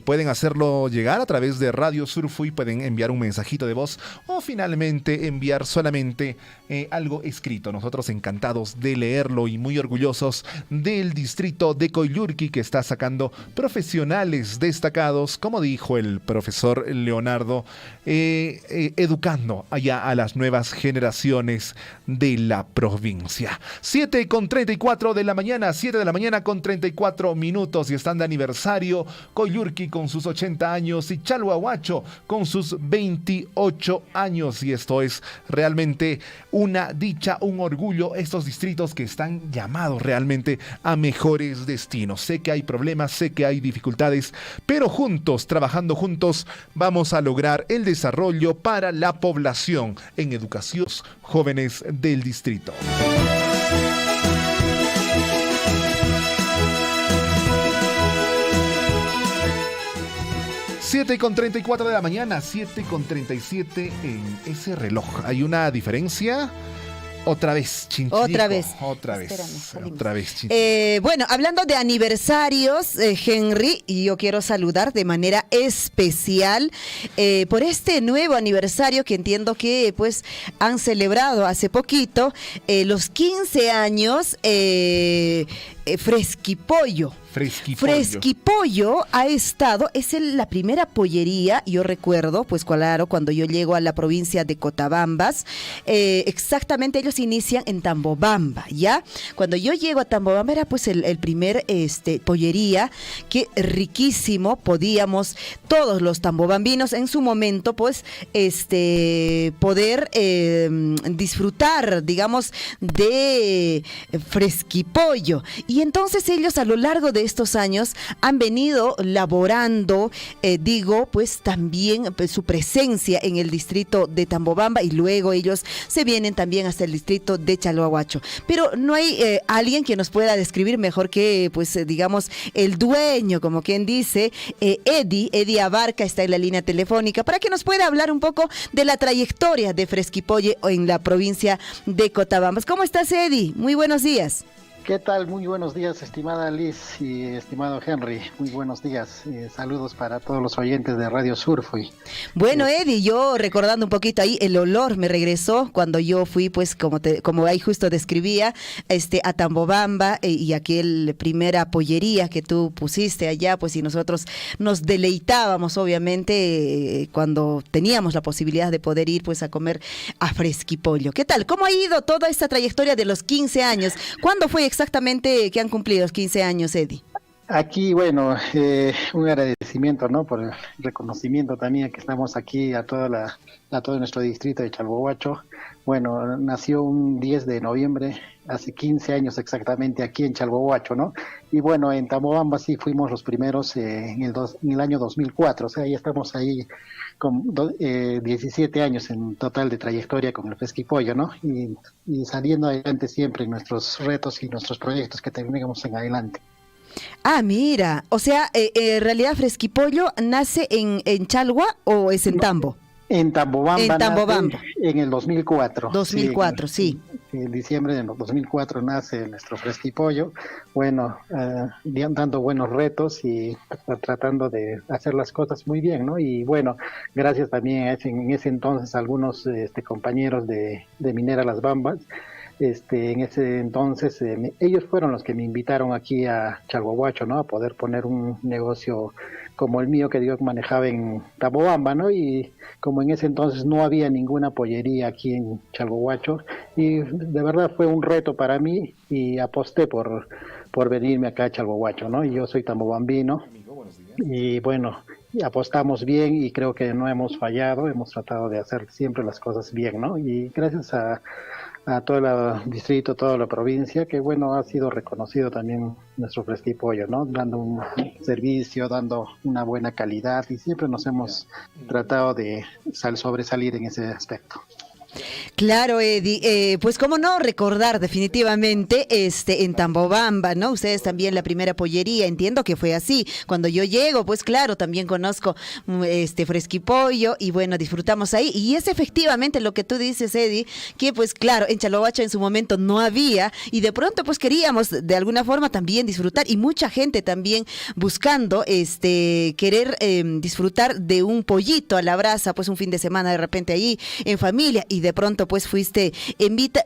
Speaker 3: pueden hacerlo llegar a través de Radio Surfui, pueden enviar un mensajito de voz o finalmente enviar solamente algo escrito. Nosotros encantados de leerlo y muy orgullosos del distrito de Coyllurqui que está sacando profesionales destacados, como dijo el profesor Leonardo, educando allá a las nuevas generaciones de la provincia. 7:34 de la mañana, 7 de la mañana con 34 minutos y están de aniversario Coyllurqui con sus 80 años y Chalhuahuacho con sus 28 años y esto es realmente una dicha, un orgullo, estos distritos que están llamados realmente a mejores destinos. Sé que hay problemas, sé que hay dificultades, pero juntos, trabajando juntos, vamos a lograr el desarrollo para la población en educación jóvenes del distrito. Siete con 34 de la mañana, 7:37 en ese reloj. ¿Hay una diferencia? Otra vez, Chinchinico. Otra vez.
Speaker 2: Espérame,
Speaker 3: otra vez, Chinchinico.
Speaker 2: Bueno, hablando de aniversarios, Henry, y yo quiero saludar de manera especial por este nuevo aniversario que entiendo que pues han celebrado hace poquito, los 15 años Fresquipollo. Fresquipollo ha estado, es la primera pollería, yo recuerdo, pues claro, cuando yo llego a la provincia de Cotabambas, exactamente ellos inician en Tambobamba, ¿ya? Cuando yo llego a Tambobamba era pues el primer pollería, que riquísimo, podíamos todos los tambobambinos en su momento pues poder disfrutar, digamos, de Fresquipollo. Y entonces ellos a lo largo de estos años han venido laborando, pues también pues, su presencia en el distrito de Tambobamba y luego ellos se vienen también hasta el distrito de Chalhuahuacho. Pero no hay alguien que nos pueda describir mejor que, pues digamos, el dueño, como quien dice, Eddie Abarca está en la línea telefónica para que nos pueda hablar un poco de la trayectoria de Fresquipollo en la provincia de Cotabambas. ¿Cómo estás, Eddie? Muy buenos días.
Speaker 13: ¿Qué tal? Muy buenos días, estimada Liz y estimado Henry. Muy buenos días. Saludos para todos los oyentes de Radio Surfui.
Speaker 2: Bueno, Eddie, yo recordando un poquito ahí, el olor me regresó cuando yo fui, pues, como ahí justo describía, a Tambobamba y aquel primera pollería que tú pusiste allá, pues, y nosotros nos deleitábamos, obviamente, cuando teníamos la posibilidad de poder ir, pues, a comer a Fresquipollo. ¿Qué tal? ¿Cómo ha ido toda esta trayectoria de los 15 años? ¿Cuándo fue exactamente que han cumplido los 15 años, Eddie?
Speaker 13: Aquí, bueno, un agradecimiento, ¿no? Por el reconocimiento también que estamos aquí a todo nuestro distrito de Chalhuahuacho. Bueno, nació un 10 de noviembre, hace 15 años exactamente aquí en Chalhuahuacho, ¿no? Y bueno, en Tambobamba sí fuimos los primeros en el año 2004, o sea, ya estamos ahí con 17 años en total de trayectoria con el Fresquipollo, ¿no? Y saliendo adelante siempre en nuestros retos y nuestros proyectos que tengamos en adelante.
Speaker 2: Ah, mira, o sea, en realidad Fresquipollo nace en Chalhua o es en Tambo.
Speaker 13: En Tambobamba.
Speaker 2: En Tambobamba.
Speaker 13: En el 2004.
Speaker 2: 2004, sí.
Speaker 13: En diciembre de 2004 nace nuestro Fresquipollo. Bueno, dando buenos retos y tratando de hacer las cosas muy bien, ¿no? Y bueno, gracias también en ese entonces a algunos compañeros de Minera Las Bambas. En ese entonces ellos fueron los que me invitaron aquí a Chalhuahuacho, ¿no? A poder poner un negocio como el mío que yo manejaba en Tambobamba, ¿no? Y como en ese entonces no había ninguna pollería aquí en Chalhuahuacho, y de verdad fue un reto para mí y aposté por venirme acá a Chalhuahuacho, ¿no? Y yo soy tambobambino y bueno, apostamos bien y creo que no hemos fallado, hemos tratado de hacer siempre las cosas bien, ¿no? Y gracias a a todo el distrito, toda la provincia, que bueno, ha sido reconocido también nuestro Fresquipollo, ¿no? Dando un servicio, dando una buena calidad, y siempre nos hemos tratado de sobresalir en ese aspecto.
Speaker 2: Claro, Eddie, pues cómo no recordar definitivamente en Tambobamba, ¿no? Ustedes también la primera pollería, entiendo que fue así. Cuando yo llego, pues claro, también conozco Fresquipollo y bueno, disfrutamos ahí. Y es efectivamente lo que tú dices, Eddie, que pues claro, en Chalo Huacho en su momento no había y de pronto pues queríamos de alguna forma también disfrutar y mucha gente también buscando querer disfrutar de un pollito a la brasa, pues un fin de semana de repente ahí en familia y de pronto pues fuiste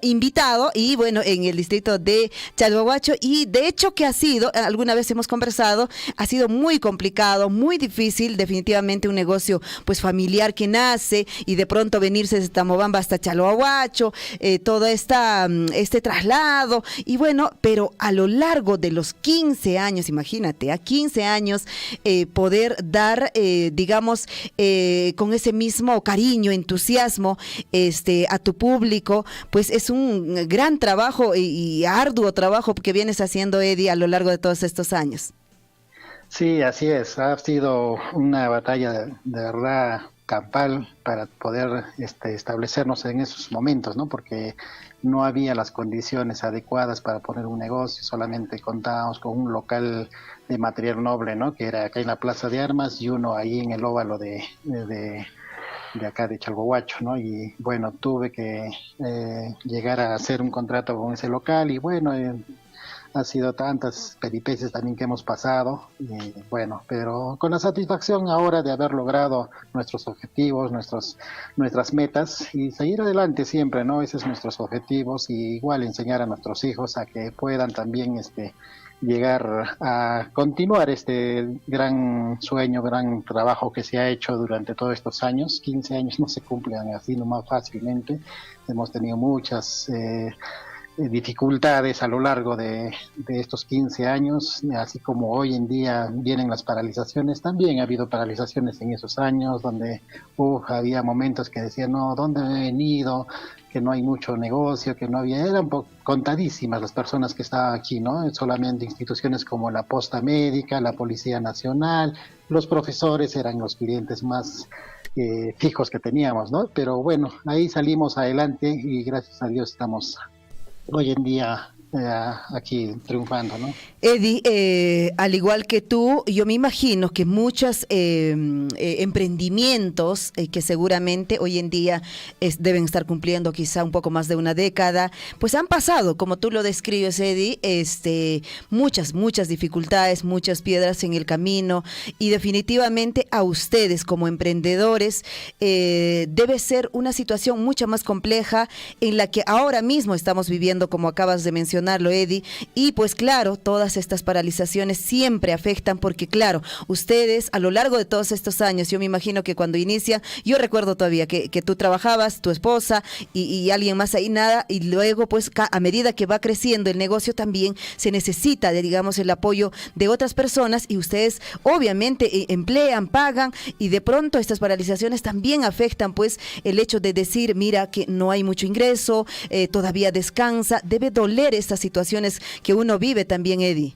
Speaker 2: invitado y bueno, en el distrito de Chalhuahuacho y de hecho que ha sido, alguna vez hemos conversado, ha sido muy complicado, muy difícil, definitivamente un negocio pues familiar que nace y de pronto venirse desde Tambobamba hasta Chalhuahuacho, todo este traslado y bueno, pero a lo largo de los 15 años, imagínate, a 15 años poder dar, digamos, con ese mismo cariño, entusiasmo, a tu público, pues es un gran trabajo y arduo trabajo que vienes haciendo, Eddie, a lo largo de todos estos años.
Speaker 13: Sí, así es. Ha sido una batalla de verdad campal para poder establecernos en esos momentos, ¿no? Porque no había las condiciones adecuadas para poner un negocio, solamente contábamos con un local de material noble, ¿no? Que era acá en la Plaza de Armas y uno ahí en el óvalo de acá de Chalhuahuacho, ¿no? Y bueno, tuve que llegar a hacer un contrato con ese local y bueno, ha sido tantas peripecias también que hemos pasado y bueno, pero con la satisfacción ahora de haber logrado nuestros objetivos, nuestras metas y seguir adelante siempre, ¿no? Esos son nuestros objetivos y igual enseñar a nuestros hijos a que puedan también llegar a continuar este gran sueño, gran trabajo que se ha hecho durante todos estos años. 15 años no se cumplen así nomás fácilmente. Hemos tenido muchas dificultades a lo largo de estos 15 años, así como hoy en día vienen las paralizaciones, también ha habido paralizaciones en esos años donde había momentos que decían, no, ¿dónde he venido? Que no hay mucho negocio, que no había, eran contadísimas las personas que estaban aquí, ¿no? Solamente instituciones como la Posta Médica, la Policía Nacional, los profesores eran los clientes más fijos que teníamos, ¿no? Pero bueno, ahí salimos adelante y gracias a Dios estamos hoy en día aquí triunfando, ¿no?
Speaker 2: Eddie, al igual que tú, yo me imagino que muchos emprendimientos que seguramente hoy en día deben estar cumpliendo quizá un poco más de una década, pues han pasado, como tú lo describes, Eddie, muchas dificultades, muchas piedras en el camino y definitivamente a ustedes como emprendedores debe ser una situación mucho más compleja en la que ahora mismo estamos viviendo, como acabas de mencionarlo, Eddie, y pues claro, todas estas paralizaciones siempre afectan porque claro, ustedes a lo largo de todos estos años, yo me imagino que cuando inician, yo recuerdo todavía que tú trabajabas, tu esposa y alguien más ahí, nada, y luego pues a medida que va creciendo el negocio también se necesita digamos el apoyo de otras personas y ustedes obviamente emplean, pagan y de pronto estas paralizaciones también afectan pues el hecho de decir, mira que no hay mucho ingreso, todavía descansa, debe doler estas situaciones que uno vive también, Eddie.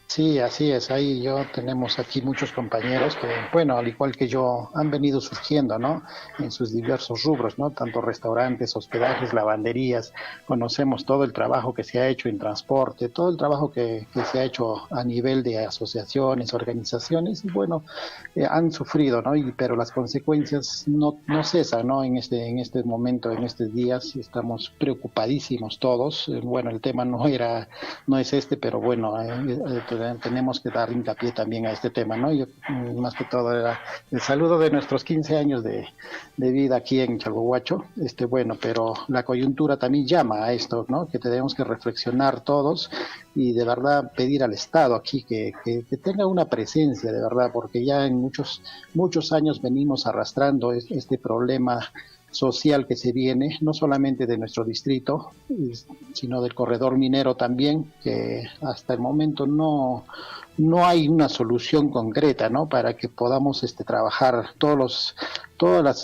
Speaker 13: Sí, así es. Ahí tenemos aquí muchos compañeros que, bueno, al igual que yo, han venido surgiendo, ¿no? En sus diversos rubros, ¿no? Tanto restaurantes, hospedajes, lavanderías. Conocemos todo el trabajo que se ha hecho en transporte, todo el trabajo que se ha hecho a nivel de asociaciones, organizaciones, y bueno, han sufrido, ¿no? Pero las consecuencias no cesan, ¿no? En este momento, en estos días, estamos preocupadísimos todos. Bueno, el tema no es pero bueno, tenemos que dar hincapié también a este tema, ¿no? Yo, más que todo era el saludo de nuestros 15 años de vida aquí en Chalhuahuacho, bueno, pero la coyuntura también llama a esto, ¿no? Que tenemos que reflexionar todos y de verdad pedir al Estado aquí que tenga una presencia de verdad, porque ya en muchos años venimos arrastrando este problema social que se viene, no solamente de nuestro distrito, sino del corredor minero también, que hasta el momento no no hay una solución concreta, ¿no? Para que podamos trabajar todas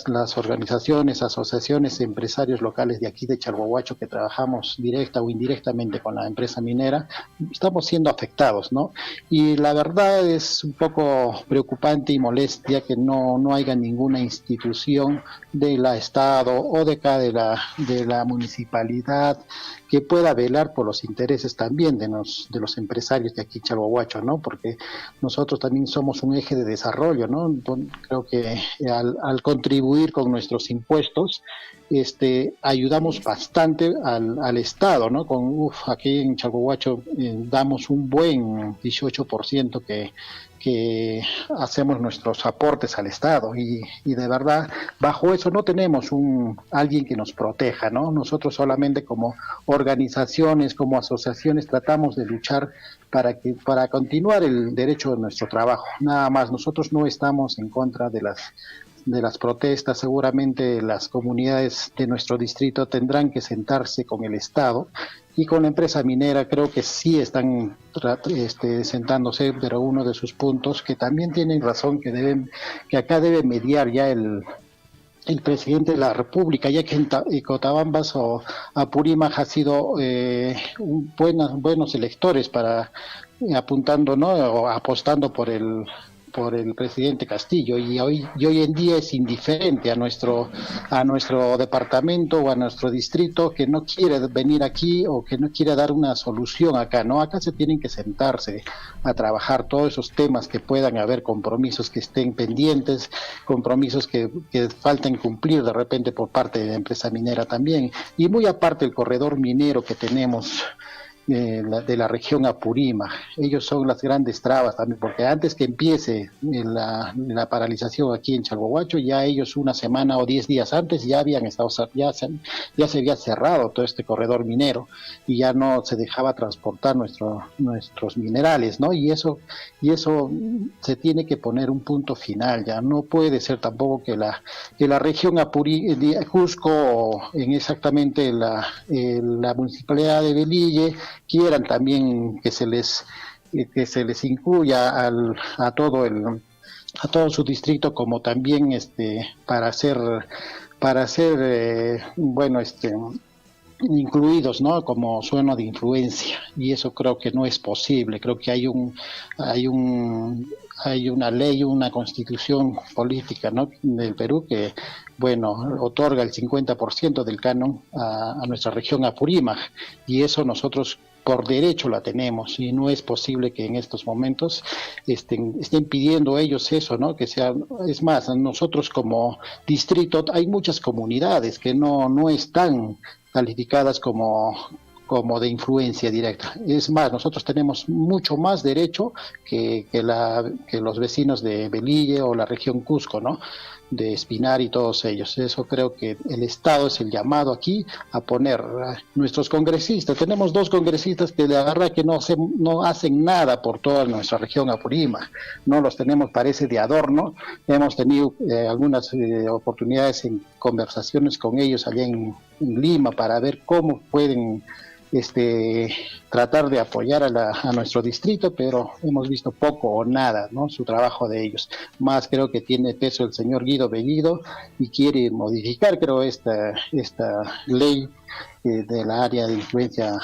Speaker 13: las organizaciones, asociaciones, empresarios locales de aquí de Chalhuahuacho que trabajamos directa o indirectamente con la empresa minera, estamos siendo afectados, ¿no? Y la verdad es un poco preocupante y molestia que no haya ninguna institución del Estado o de acá de la municipalidad que pueda velar por los intereses también de los empresarios de aquí Chalhuahuacho, ¿no? Porque nosotros también somos un eje de desarrollo, ¿no? Creo que al contribuir con nuestros impuestos, ayudamos bastante al Estado, ¿no? Aquí en Chalhuahuacho damos un buen 18% que hacemos nuestros aportes al Estado y de verdad bajo eso no tenemos alguien que nos proteja, ¿no? Nosotros solamente como organizaciones, como asociaciones tratamos de luchar para continuar el derecho de nuestro trabajo, nada más. Nosotros no estamos en contra de las protestas. Seguramente las comunidades de nuestro distrito tendrán que sentarse con el Estado y con la empresa minera. Creo que sí están sentándose, pero uno de sus puntos que también tienen razón que acá debe mediar ya el presidente de la República, ya que en Cotabambas o Apurímac ha sido buenos electores para apuntando, ¿no? O apostando por el presidente Castillo y hoy en día es indiferente a nuestro departamento o a nuestro distrito, que no quiere venir aquí o que no quiere dar una solución acá, ¿no? Acá se tienen que sentarse a trabajar todos esos temas que puedan haber, compromisos que estén pendientes, compromisos que falten cumplir de repente por parte de la empresa minera también, y muy aparte el corredor minero que tenemos de la región Apurímac. Ellos son las grandes trabas también, porque antes que empiece la paralización aquí en Chalhuahuacho, ya ellos una semana o 10 días antes ya se había cerrado todo este corredor minero y ya no se dejaba transportar nuestros minerales, ¿no? Y eso se tiene que poner un punto final. Ya no puede ser tampoco que la región Cusco o en exactamente la municipalidad de Velille quieran también que se les incluya a todo su distrito como también para ser incluidos, ¿no? Como sueno de influencia, y eso creo que no es posible. Creo que hay una ley, una constitución política, ¿no? del Perú que otorga el 50% del canon a nuestra región Apurímac, y eso nosotros por derecho la tenemos, y no es posible que en estos momentos estén pidiendo ellos eso, ¿no? Es más, nosotros como distrito hay muchas comunidades que no están calificadas como de influencia directa. Es más, nosotros tenemos mucho más derecho que los vecinos de Velille o la región Cusco, ¿no? De Espinar y todos ellos. Eso creo que el Estado es el llamado aquí a poner nuestros congresistas. Tenemos 2 congresistas que de verdad que no hacen nada por toda nuestra región Apurímac. No los tenemos, parece, de adorno. Hemos tenido algunas oportunidades en conversaciones con ellos allá en Lima para ver cómo pueden tratar de apoyar a nuestro distrito, pero hemos visto poco o nada, ¿no? Su trabajo de ellos. Más creo que tiene peso el señor Guido Bellido y quiere modificar, creo, esta ley de la área de influencia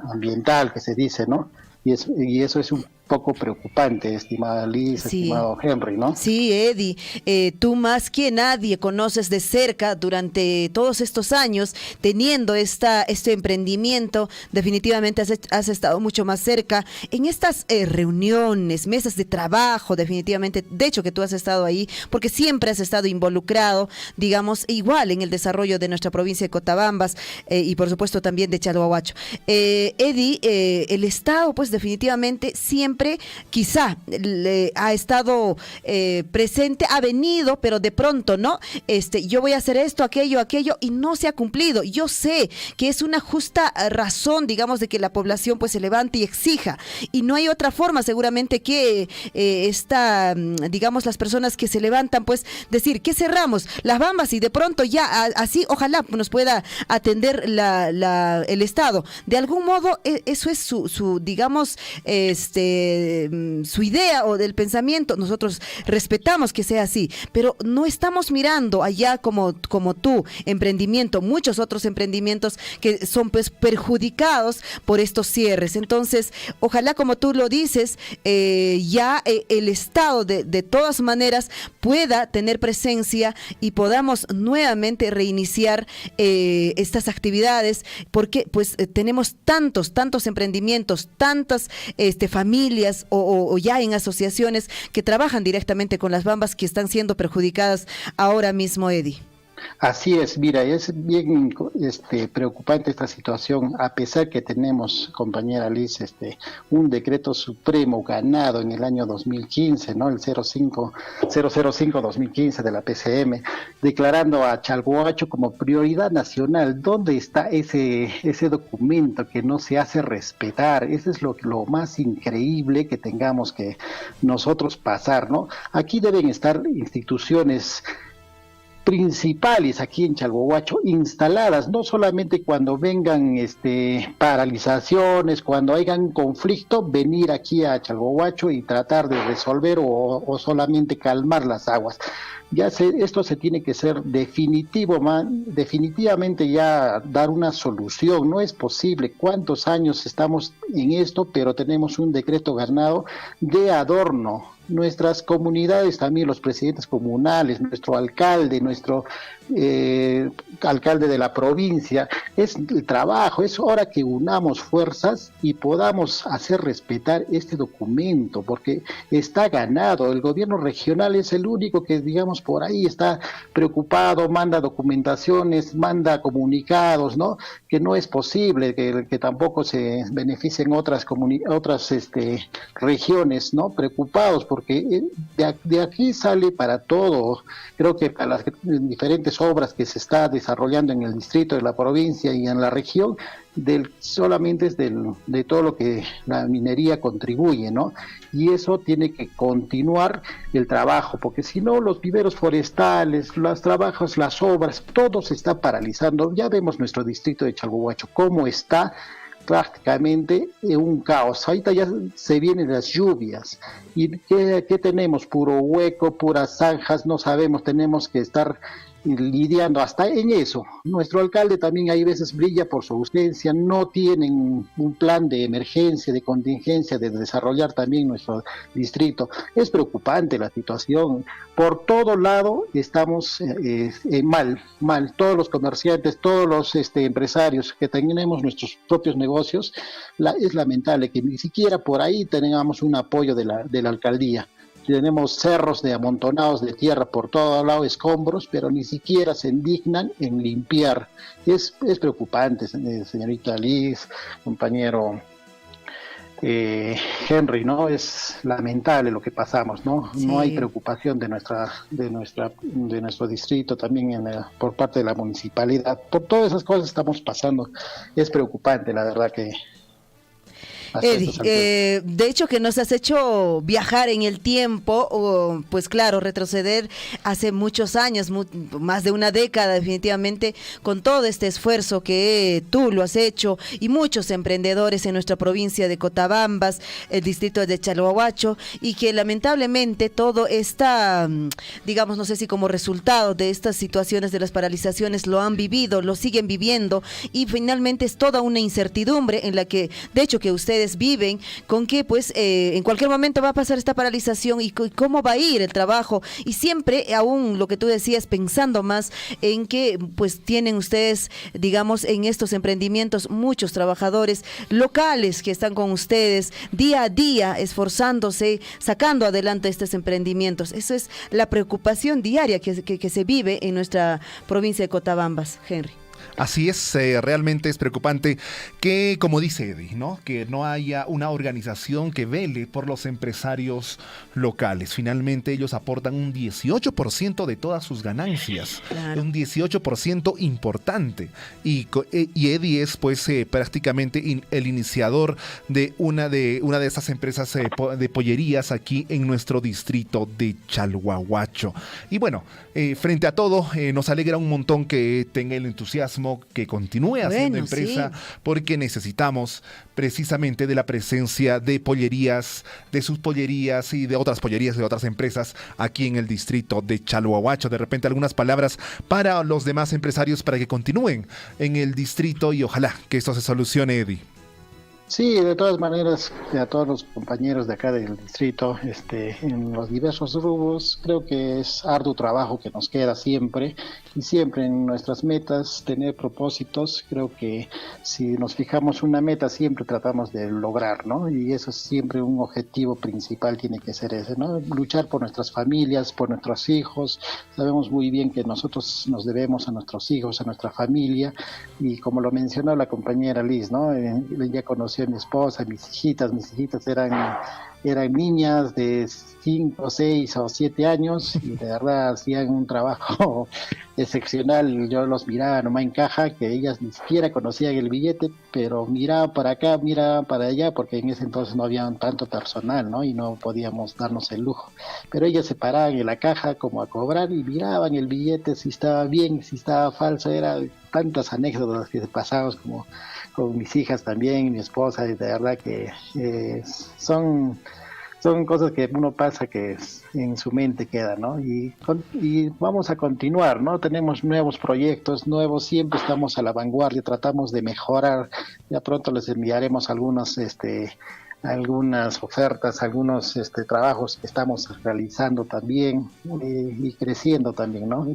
Speaker 13: ambiental que se dice, ¿no? Y eso es un poco preocupante, estimada Liz, sí. Estimado Henry, ¿no?
Speaker 2: Sí, Eddie, tú más que nadie conoces de cerca durante todos estos años teniendo este emprendimiento. Definitivamente has estado mucho más cerca en estas reuniones, mesas de trabajo, definitivamente. De hecho que tú has estado ahí porque siempre has estado involucrado, digamos, igual en el desarrollo de nuestra provincia de Cotabambas y por supuesto también de Chalhuahuacho. Eddie, el Estado pues definitivamente siempre quizá ha estado presente, ha venido, pero de pronto, ¿no? Yo voy a hacer esto, aquello, y no se ha cumplido. Yo sé que es una justa razón, digamos, de que la población pues se levante y exija, y no hay otra forma seguramente que digamos, las personas que se levantan pues decir que cerramos las bambas y de pronto ya así ojalá nos pueda atender el Estado. De algún modo eso es su digamos, su idea o del pensamiento, nosotros respetamos que sea así, pero no estamos mirando allá como tú, emprendimiento, muchos otros emprendimientos que son pues perjudicados por estos cierres. Entonces, ojalá, como tú lo dices, ya el Estado de todas maneras pueda tener presencia y podamos nuevamente reiniciar estas actividades, porque pues tenemos tantos emprendimientos, tantas familias o ya en asociaciones que trabajan directamente con las bambas que están siendo perjudicadas ahora mismo, Eddie.
Speaker 13: Así es, mira, es bien preocupante esta situación, a pesar que tenemos, compañera Liz, un decreto supremo ganado en el año 2015, ¿no? El 005-2015 de la PCM, declarando a Chalhuacho como prioridad nacional. ¿Dónde está ese documento que no se hace respetar? Eso es lo más increíble que tengamos que nosotros pasar, ¿no? Aquí deben estar instituciones principales aquí en Chalhuacho instaladas, no solamente cuando vengan paralizaciones, cuando hayan conflicto, venir aquí a Chalhuacho y tratar de resolver o solamente calmar las aguas. Esto se tiene que ser definitivamente ya dar una solución. No es posible, cuántos años estamos en esto, pero tenemos un decreto ganado de adorno. Nuestras comunidades también, los presidentes comunales, nuestro alcalde, nuestro alcalde de la provincia, es el trabajo, es hora que unamos fuerzas y podamos hacer respetar este documento, porque está ganado. El gobierno regional es el único que, digamos, por ahí está preocupado, manda documentaciones, manda comunicados, ¿no? Que no es posible que tampoco se beneficien otras regiones, ¿no? Preocupados, porque de aquí sale para todo. Creo que para las diferentes obras que se está desarrollando en el distrito, de la provincia y en la región, solamente es de todo lo que la minería contribuye, ¿no? Y eso tiene que continuar el trabajo, porque si no, los viveros forestales, los trabajos, las obras, todo se está paralizando. Ya vemos nuestro distrito de Chalhuacho, cómo está prácticamente un caos. Ahorita ya se vienen las lluvias. ¿Y qué tenemos? Puro hueco, puras zanjas, no sabemos, tenemos que estar lidiando hasta en eso. Nuestro alcalde también hay veces brilla por su ausencia, no tienen un plan de emergencia, de contingencia, de desarrollar también nuestro distrito. Es preocupante la situación. Por todo lado estamos mal. Todos los comerciantes, todos los empresarios que tenemos nuestros propios negocios, es lamentable que ni siquiera por ahí tengamos un apoyo de la alcaldía. Tenemos cerros amontonados de tierra por todo lado, escombros, pero ni siquiera se indignan en limpiar. Es preocupante, señorita Liz, compañero Henry, ¿no? Es lamentable lo que pasamos, ¿no? Sí. No hay preocupación de nuestro distrito, también por parte de la municipalidad. Por todas esas cosas estamos pasando. Es preocupante, la verdad que...
Speaker 2: Eddie, de hecho que nos has hecho viajar en el tiempo, pues claro, retroceder hace muchos años, más de una década definitivamente, con todo este esfuerzo que tú lo has hecho y muchos emprendedores en nuestra provincia de Cotabambas, el distrito de Chalhuacho, y que lamentablemente todo está, digamos, no sé si como resultado de estas situaciones de las paralizaciones lo han vivido, lo siguen viviendo, y finalmente es toda una incertidumbre en la que, de hecho, que ustedes viven con que pues en cualquier momento va a pasar esta paralización y cómo va a ir el trabajo, y siempre aún lo que tú decías, pensando más en que pues tienen ustedes, digamos, en estos emprendimientos muchos trabajadores locales que están con ustedes día a día esforzándose, sacando adelante estos emprendimientos. Eso es la preocupación diaria que se vive en nuestra provincia de Cotabambas, Henry.
Speaker 3: Así es, realmente es preocupante que, como dice Eddie, ¿no? Que no haya una organización que vele por los empresarios locales. Finalmente ellos aportan un 18% de todas sus ganancias, claro. Un 18% importante. Y Eddie es pues prácticamente el iniciador de una de esas empresas de pollerías aquí en nuestro distrito de Chalhuacho. Y bueno, frente a todo, nos alegra un montón que tenga el entusiasmo turismo que continúe haciendo empresa, porque necesitamos precisamente de la presencia de pollerías, de sus pollerías y de otras pollerías de otras empresas aquí en el distrito de Chalhuahuacho. De repente algunas palabras para los demás empresarios para que continúen en el distrito y ojalá que esto se solucione, Eddie.
Speaker 13: Sí, de todas maneras, a todos los compañeros de acá del distrito, en los diversos rubros, creo que es arduo trabajo que nos queda siempre, y siempre en nuestras metas tener propósitos. Creo que si nos fijamos una meta, siempre tratamos de lograr, ¿no? Y eso es siempre un objetivo principal, tiene que ser ese, ¿no? Luchar por nuestras familias, por nuestros hijos. Sabemos muy bien que nosotros nos debemos a nuestros hijos, a nuestra familia, y como lo mencionó la compañera Liz, ¿no? Ya conocí a mi esposa, mis hijitas eran niñas de 5, 6 o 7 años y de verdad hacían un trabajo excepcional. Yo los miraba nomás en caja, que ellas ni siquiera conocían el billete, pero miraban para acá, miraban para allá, porque en ese entonces no había tanto personal, ¿no? Y no podíamos darnos el lujo. Pero ellas se paraban en la caja como a cobrar y miraban el billete, si estaba bien, si estaba falso. Eran tantas anécdotas que pasamos como con mis hijas también, mi esposa, y de verdad que son cosas que uno pasa que en su mente queda, ¿no? Y vamos a continuar, ¿no? Tenemos nuevos proyectos, siempre estamos a la vanguardia, tratamos de mejorar. Ya pronto les enviaremos algunas ofertas, algunos trabajos que estamos realizando también y creciendo también, ¿no?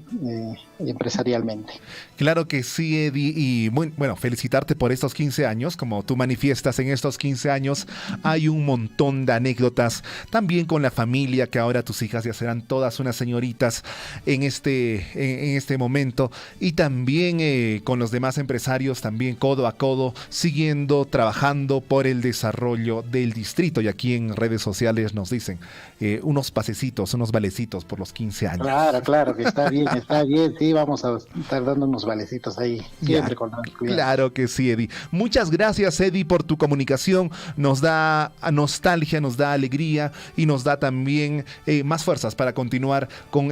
Speaker 13: Empresarialmente.
Speaker 3: Claro que sí, Eddie, y bueno, felicitarte por estos 15 años. Como tú manifiestas, en estos 15 años hay un montón de anécdotas, también con la familia, que ahora tus hijas ya serán todas unas señoritas en este momento, y también con los demás empresarios, también codo a codo, siguiendo trabajando por el desarrollo del distrito. Y aquí en redes sociales nos dicen unos pasecitos, unos valecitos por los 15 años.
Speaker 13: Claro, que está bien, sí, vamos a estar dando unos valecitos ahí, siempre con cuidado.
Speaker 3: Claro que sí, Eddie. Muchas gracias, Eddie, por tu comunicación. Nos da nostalgia, nos da alegría y nos da también más fuerzas para continuar con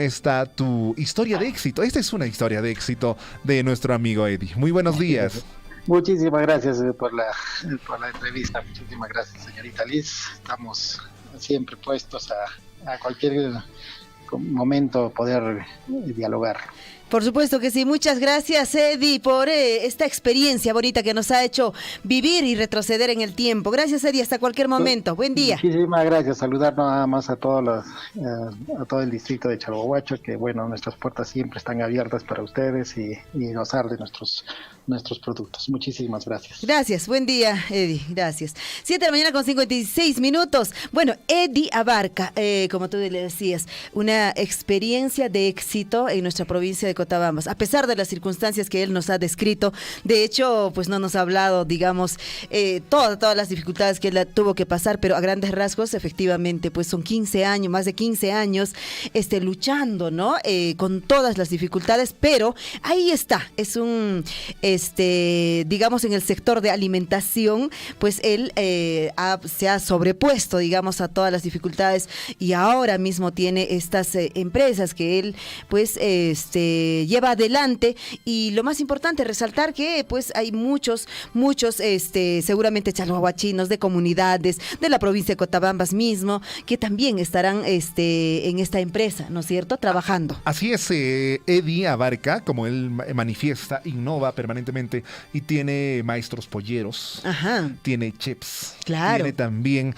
Speaker 3: tu historia de éxito. Esta es una historia de éxito de nuestro amigo Eddie. Muy buenos días.
Speaker 13: Muchísimas gracias por la entrevista. Muchísimas gracias, señorita Liz. Estamos siempre puestos a cualquier momento poder dialogar.
Speaker 2: Por supuesto que sí. Muchas gracias, Eddie, por esta experiencia bonita que nos ha hecho vivir y retroceder en el tiempo. Gracias, Eddie. Hasta cualquier momento. Buen día.
Speaker 13: Muchísimas gracias. Saludar nada más a todo el distrito de Chalhuahuacho, que bueno, nuestras puertas siempre están abiertas para ustedes y gozar de nuestros productos. Muchísimas gracias.
Speaker 2: Gracias. Buen día, Eddie. Gracias. 7:56 a.m. Bueno, Eddie abarca, como tú le decías, una experiencia de éxito en nuestra provincia de Cotabambas, a pesar de las circunstancias que él nos ha descrito. De hecho, pues no nos ha hablado, digamos, todas las dificultades que él tuvo que pasar, pero a grandes rasgos, efectivamente, pues son 15 años, más de 15 años, luchando, ¿no? Con todas las dificultades, pero ahí está, es un, digamos, en el sector de alimentación, pues él se ha sobrepuesto, digamos, a todas las dificultades, y ahora mismo tiene estas empresas que él, pues, lleva adelante. Y lo más importante, resaltar que pues hay muchos seguramente chalhuahuachinos de comunidades de la provincia de Cotabambas mismo que también estarán en esta empresa, ¿no es cierto?, trabajando.
Speaker 3: Así es. Eddie abarca, como él manifiesta, innova permanentemente y tiene maestros polleros. Ajá. Tiene chefs. Claro. Tiene también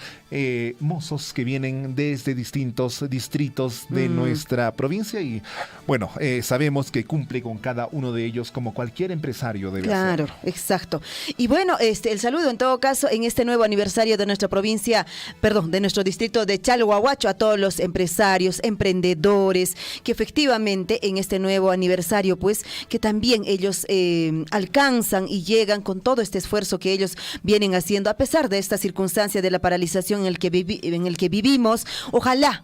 Speaker 3: mozos que vienen desde distintos distritos de nuestra provincia, y bueno, sabemos que cumple con cada uno de ellos como cualquier empresario debe hacer. Claro,
Speaker 2: exacto. Y bueno, el saludo en todo caso en este nuevo aniversario de nuestra provincia, de nuestro distrito de Chalhuahuacho, a todos los empresarios, emprendedores, que efectivamente en este nuevo aniversario, pues, que también ellos alcanzan y llegan con todo este esfuerzo que ellos vienen haciendo, a pesar de esta circunstancia de la paralización en el que vivimos. Ojalá,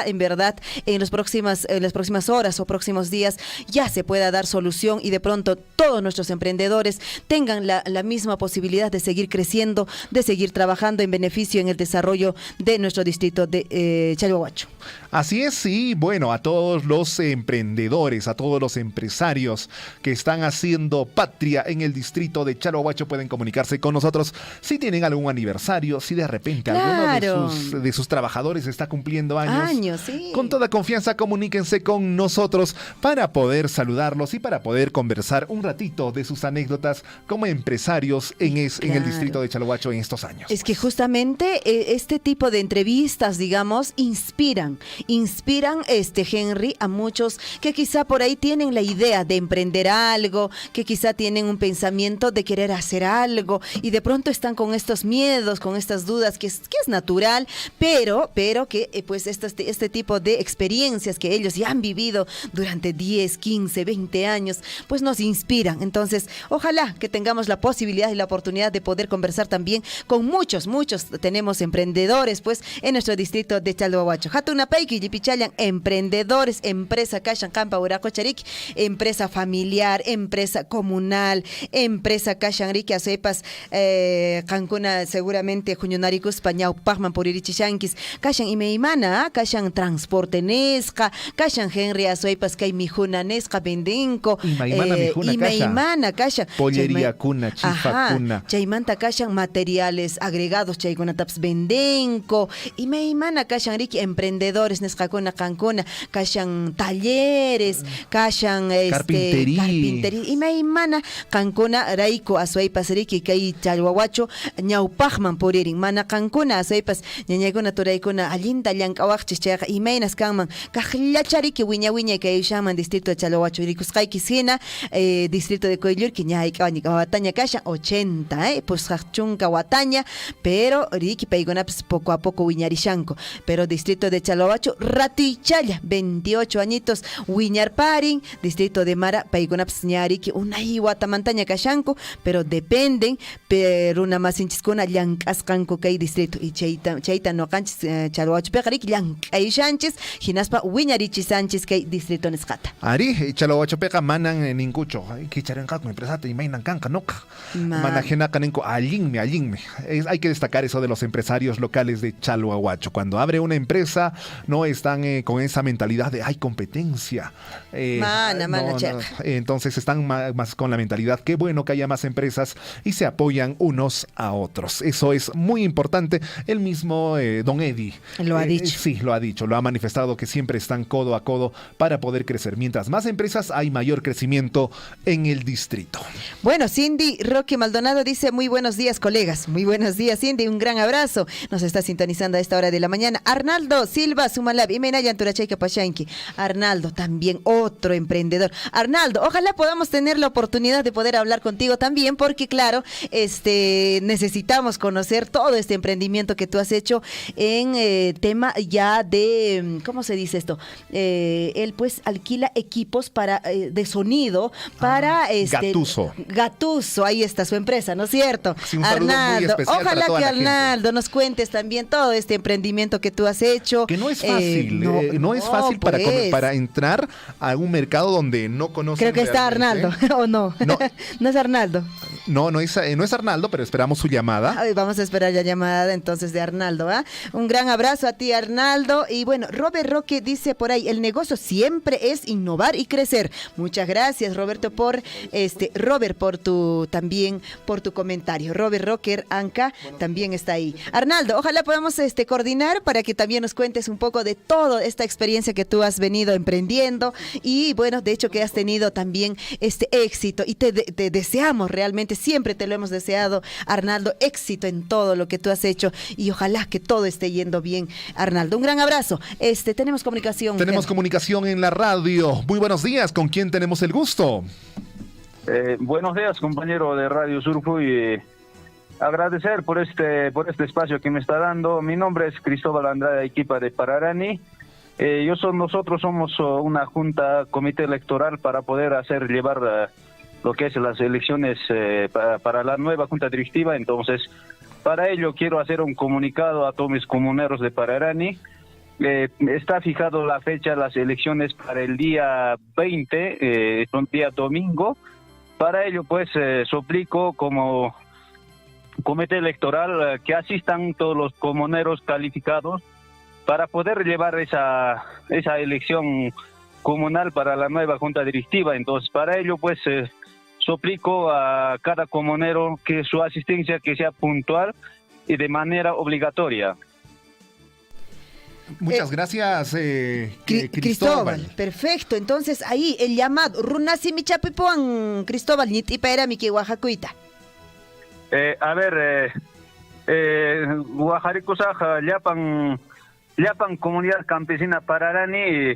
Speaker 2: en verdad, en las próximas horas o próximos días ya se pueda dar solución y de pronto todos nuestros emprendedores tengan la misma posibilidad de seguir creciendo, de seguir trabajando en beneficio en el desarrollo de nuestro distrito de Chalhuahuacho.
Speaker 3: Así es, y bueno, a todos los emprendedores, a todos los empresarios que están haciendo patria en el distrito de Chalhuahuacho pueden comunicarse con nosotros si tienen algún aniversario, si de repente alguno de sus trabajadores está cumpliendo años.
Speaker 2: Sí.
Speaker 3: Con toda confianza comuníquense con nosotros para poder saludarlos y para poder conversar un ratito de sus anécdotas como empresarios en el distrito de Chalhuahuacho en estos años.
Speaker 2: Es que justamente este tipo de entrevistas, digamos, inspiran, Henry, a muchos que quizá por ahí tienen la idea de emprender algo, que quizá tienen un pensamiento de querer hacer algo y de pronto están con estos miedos, con estas dudas, que es natural, pero que pues este tipo de experiencias que ellos ya han vivido durante 10, 15, 20 años, pues nos inspiran. Entonces, ojalá que tengamos la posibilidad y la oportunidad de poder conversar también con muchos tenemos emprendedores pues en nuestro distrito de Chalhuahuacho. Hatuna Paiki, Yipichayan, emprendedores, empresa Kashan Campa Uraco Charik, empresa familiar, empresa comunal, empresa Kashan Riki Asepas, Cancuna seguramente Juñunaricus Pañau Pachman por Irichishankis, Kashan Imeimana, Kashan Transporte Nesca, Kashan Henry Asoepas Kai Mijuna Nesca Bendenco, Imeimana Kashan
Speaker 3: Pollería Cuna, Chifa Cuna,
Speaker 2: Chaimanta Kashan materiales agregados Chaiguna Taps Bendenco, Imeimana Kashan Riki emprendedores Nescacuna Cancuna, Kashan talleres, Kashan carpintería, Imeimana Cancuna Raiko Asoepas Riki Kai Chalhuahuacho Ñaupachman por Irin, Mana Cancuna Asoepas Ñañaguna Turaikuna Alinta Llankawachis Chaga Imeinas Kanman Kajlachariki Wiña que llaman distrito de Chalhuahuacho Iricuscay Kisina, distrito de Coyllurki Ñaikawani Wataña Kasha 80, pues Hachunca Wataña, pero Riki Paigonaps poco a poco Wiñarishanco, pero distrito de Chalhuahuacho Ratichaya 28 añitos Wiñar Parin, distrito de Mara Paigonaps Ñariki una Iwatamantaña Kashanco, pero dependen, pero una más inchiscona Llankascanco Kay distrito y Cheita no canchis Chalhuahuacho Pegarik Llankay Sánchez Jinaspa Wiñarichi Sánchez Kay distrito Nescata.
Speaker 3: Ari Chalhuahuacho Pega manan en Nincucho, que charencaco empresa te imainan canca noca. Manajena canenco alinme. Hay que destacar eso de los empresarios locales de Chalhuahuacho. Cuando abre una empresa no están con esa mentalidad de hay competencia. Entonces están más con la mentalidad qué bueno que haya más empresas y se apoyan unos a otros. Eso es muy importante. El mismo Don Eddie
Speaker 2: lo ha dicho.
Speaker 3: Sí, lo ha dicho, lo ha manifestado que siempre están codo a codo para poder crecer. Mientras más empresas hay mayor crecimiento en el distrito.
Speaker 2: Bueno, Cindy Roque Maldonado dice muy buenos días colegas, muy buenos días Cindy, un gran abrazo, nos está sintonizando a esta hora de la mañana. Arnaldo Silva Sumalab, Imenayan Turachayca Pachanqui, Arnaldo también otro emprendedor. Arnaldo, ojalá podamos tener la oportunidad de poder hablar contigo también porque claro, necesitamos conocer todo este emprendimiento que tú has hecho en tema ya de, ¿cómo se dice esto? Él pues alquila equipos para de sonido para Gatuso, ahí está su empresa, ¿no es cierto?
Speaker 3: Sí,
Speaker 2: Arnaldo, ojalá que Arnaldo nos cuentes también todo este emprendimiento que tú has hecho.
Speaker 3: Que no es fácil, no es fácil para entrar a un mercado donde no conocen.
Speaker 2: Creo que está Arnaldo, ¿o no? No es Arnaldo.
Speaker 3: No es Arnaldo, pero esperamos su llamada.
Speaker 2: Ay, vamos a esperar la llamada entonces de Arnaldo, ¿ah? Un gran abrazo a ti, Arnaldo. Y bueno, Robert Roque dice por ahí, el negocio siempre es innovar y crecer. Muchas gracias, Roberto, Robert, por tu comentario. Robert Rocker Anca también está ahí. Arnaldo, ojalá podamos coordinar para que también nos cuentes un poco de toda esta experiencia que tú has venido emprendiendo y bueno, de hecho que has tenido también este éxito y te deseamos realmente, siempre te lo hemos deseado, Arnaldo, éxito en todo lo que tú has hecho y ojalá que todo esté yendo bien, Arnaldo. Un gran abrazo. Tenemos comunicación.
Speaker 3: Tenemos comunicación en la radio. Muy buenos días. ¿Con quién tenemos el gusto?
Speaker 14: Buenos días, compañero de Radio Surfui. Agradecer por este espacio que me está dando. Mi nombre es Cristóbal Andrade, equipa de Pararani. Nosotros somos una junta, comité electoral para poder llevar lo que es las elecciones para la nueva junta directiva. Entonces, para ello quiero hacer un comunicado a todos mis comuneros de Pararani está fijado la fecha, las elecciones para el día 20, un día domingo. Para ello, pues, suplico como comité electoral que asistan todos los comuneros calificados para poder llevar esa elección comunal para la nueva junta directiva. Entonces, para ello, pues, suplico a cada comunero que su asistencia que sea puntual y de manera obligatoria.
Speaker 3: Muchas gracias,
Speaker 2: Cristóbal. Perfecto. Entonces, ahí el llamado. Runasi mi chapipuan, Cristóbal, ni tipera mi que Oaxacuita.
Speaker 14: A ver, Oaxaca, Llapan Comunidad Campesina Pararani,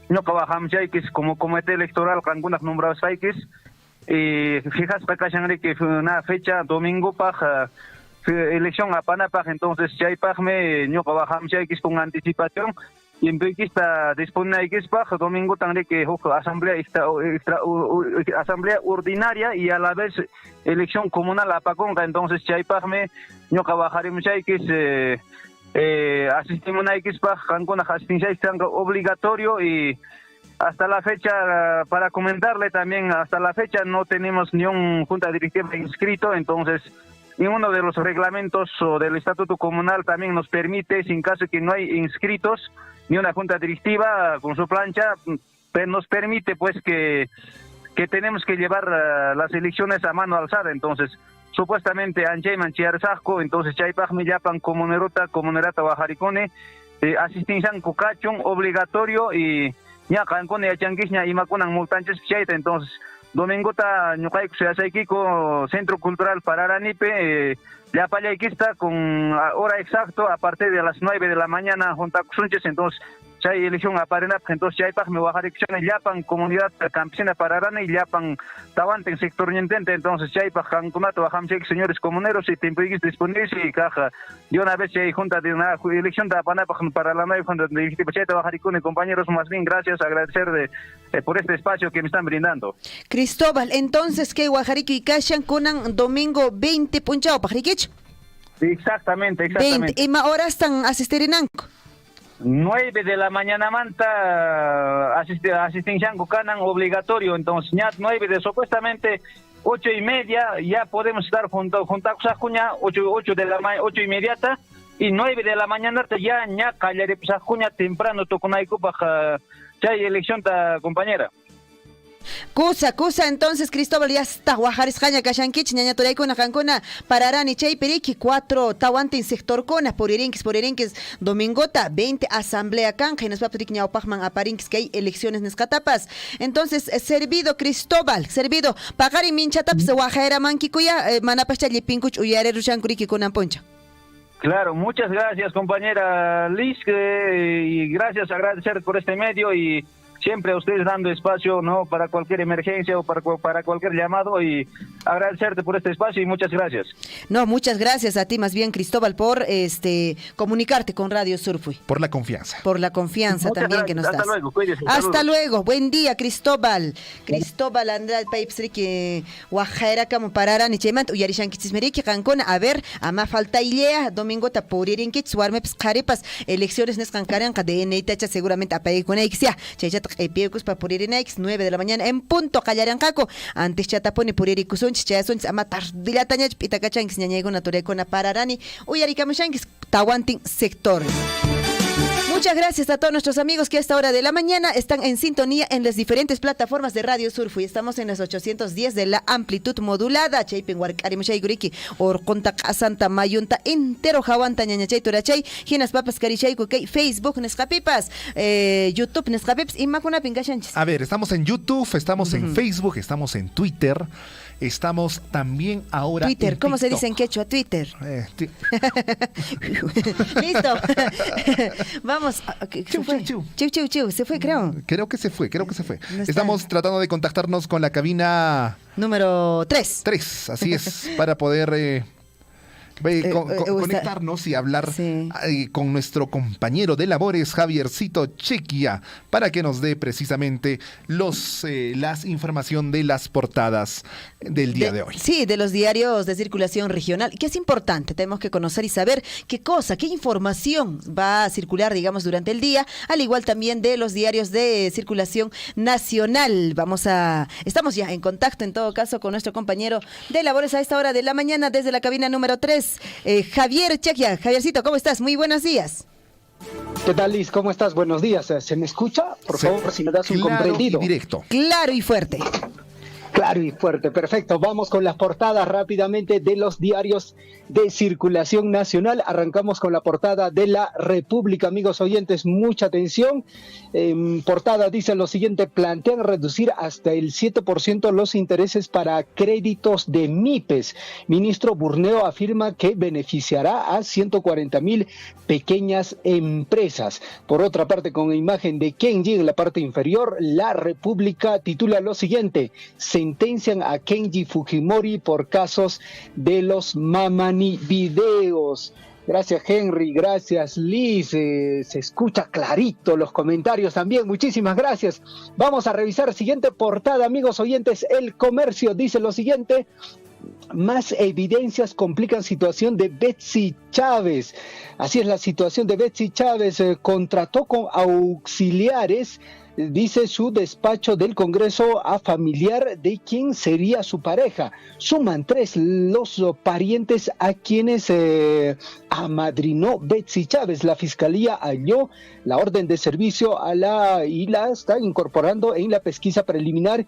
Speaker 14: no Kawahamchaikis como comité electoral, algunas nombrados Saikis, y fijas para que fue una fecha domingo para elección a Panapaj, entonces ya hay pagme no Kawahamchaikis con anticipación. Y en vez está disponible para domingo también que asamblea ordinaria y a la vez elección comunal a Paconga, entonces ya hay pagme no Kawaharim Chaikis asistimos a X para alguna asistencia obligatorio y hasta la fecha, para comentarle también, hasta la fecha no tenemos ni un junta directiva inscrito, entonces ni uno de los reglamentos o del estatuto comunal también nos permite, sin caso que no hay inscritos, ni una junta directiva con su plancha, nos permite pues que tenemos que llevar las elecciones a mano alzada, entonces supuestamente Anjayman Chiarzasco, entonces Chaypajmi Yapan Comunerata Bajaricone, asistencia en Cucachón obligatorio y ya Cancone Yachanguisña y Macunan Multanches Chaita, entonces Domingota Ñucaico se hace aquí con Centro Cultural Pararanipe, ya para aquí está con hora exacto a partir de las 9 de la mañana junto a Sunches, entonces ya hay elección a Parenap, entonces ya hay para me bajar elecciones Yapan Comunidad Campesina Pararani y Yapan Tawante en sector nientente, entonces ya hay para Cancunato bajamos señores comuneros y temporales disponibles y caja de una vez ya hay junta de una elección de Panap para la nueva junta de Chayta Bajaricune, compañeros, más bien gracias, agradecer por este espacio que me están brindando.
Speaker 2: Cristóbal, entonces que Guajarico y Cashan conan domingo 20 punchao Pajriquich.
Speaker 14: Exactamente.
Speaker 2: 20, ¿y ma hora están asisterinanco?
Speaker 14: 9 de la mañana manta asistencia canan obligatorio, entonces ya 9 de supuestamente 8:30 ya podemos estar junto a Sacuña 8:30 y 9 de la mañana ya callaré Sacuña temprano toconaico para ya hay elección ta compañera.
Speaker 2: Cusa, entonces Cristóbal ya está Guajares Jaña Cashanquich, ñaña Toraicona Cancona, Pararani Chay Periqui, 4 Tawante en sector Cona, por Irinquis, Domingota, 20 Asamblea Canja, y nos va a pedir Pajman a Parinquis que hay elecciones Nescatapas. Entonces, servido Cristóbal, pagar y minchataps, Guajera Manquikuya, Manapacha Lipincuch, Uyare Rushankuriki con Amponcha.
Speaker 14: Claro, muchas gracias compañera Liz, y gracias, agradecer por este medio y siempre a ustedes dando espacio, ¿no?, para cualquier emergencia o para cualquier llamado, y agradecerte por este espacio y muchas gracias.
Speaker 2: No, muchas gracias a ti más bien, Cristóbal, por comunicarte con Radio Surfui.
Speaker 3: Por la confianza.
Speaker 2: Por la confianza
Speaker 14: muchas
Speaker 2: también
Speaker 14: gracias.
Speaker 2: que nos
Speaker 14: Hasta
Speaker 2: das.
Speaker 14: Luego, cuídese,
Speaker 2: hasta luego, buen día, Cristóbal. Cristóbal Andrade Paipsri que Guajera como Pararani Chemant Uyarishan Kitzmeriki Cancona, a ver, ama falta ilea, domingo tapuririn kits, warme pscarepas, elecciones nescancaranca de Neitacha seguramente a país con Aixia, Chayat Epiecus para Puririnex, 9 de la mañana en punto, Callarancaco, antes Chatapone Puriricusunch, Chayasунch, Amatar, Dilatañach, Pitacachanx, Ñañego, Naturecona, Pararani, Uyaricamushanx, Tawantin, sector. Muchas gracias a todos nuestros amigos que a esta hora de la mañana están en sintonía en las diferentes plataformas de Radio Surfui. Estamos en las 810 de la amplitud modulada. Chaypenguarcarimushayguriki, Orconta Santa Mayunta, entero Jawanta Ñañachay Turachay, Ginas Papas Carichay, Facebook, Nescapipas, YouTube, Nescapips y Macuna Pincachanchis.
Speaker 3: A ver, estamos en YouTube, estamos en Facebook, estamos en Twitter. Estamos también ahora
Speaker 2: Twitter,
Speaker 3: en
Speaker 2: ¿cómo
Speaker 3: TikTok.
Speaker 2: se dice en quechua? Twitter. Listo. Vamos. Chiu. Se fue, creo.
Speaker 3: Creo que se fue.
Speaker 2: No
Speaker 3: Estamos tratando de contactarnos con la cabina...
Speaker 2: Número 3.
Speaker 3: 3, así es, para poder conectarnos y hablar con nuestro compañero de labores, Javiercito Chequia, para que nos dé precisamente las información de las portadas del día de hoy.
Speaker 2: Sí, de los diarios de circulación regional, que es importante, tenemos que conocer y saber qué información va a circular, digamos, durante el día, al igual también de los diarios de circulación nacional. Estamos ya en contacto, en todo caso, con nuestro compañero de labores a esta hora de la mañana desde la cabina número 3, Javier Chequia. Javiercito, ¿cómo estás? Muy buenos días.
Speaker 15: ¿Qué tal, Liz? ¿Cómo estás? Buenos días. ¿Se me escucha? Por favor, si me das un comprendido.
Speaker 3: Directo.
Speaker 2: Claro y fuerte.
Speaker 15: Claro y fuerte, perfecto. Vamos con las portadas rápidamente de los diarios de circulación nacional. Arrancamos con la portada de La República, amigos oyentes, mucha atención. Portada dice lo siguiente: plantean reducir hasta el 7% los intereses para créditos de MIPES. Ministro Burneo afirma que beneficiará a 140,000 pequeñas empresas. Por otra parte, con imagen de Kenji en la parte inferior, La República titula lo siguiente: sentencian a Kenji Fujimori por casos de los Mamani videos. Gracias, Henry, gracias, Liz, se escucha clarito los comentarios también, muchísimas gracias. Vamos a revisar siguiente portada, amigos oyentes. El Comercio dice lo siguiente: más evidencias complican situación de Betsy Chávez. Así es la situación de Betsy Chávez, contrató con auxiliares, dice su despacho del Congreso, a familiar de quien sería su pareja. Suman 3 los parientes a quienes amadrinó Betsy Chávez. La Fiscalía halló la orden de servicio y la está incorporando en la pesquisa preliminar.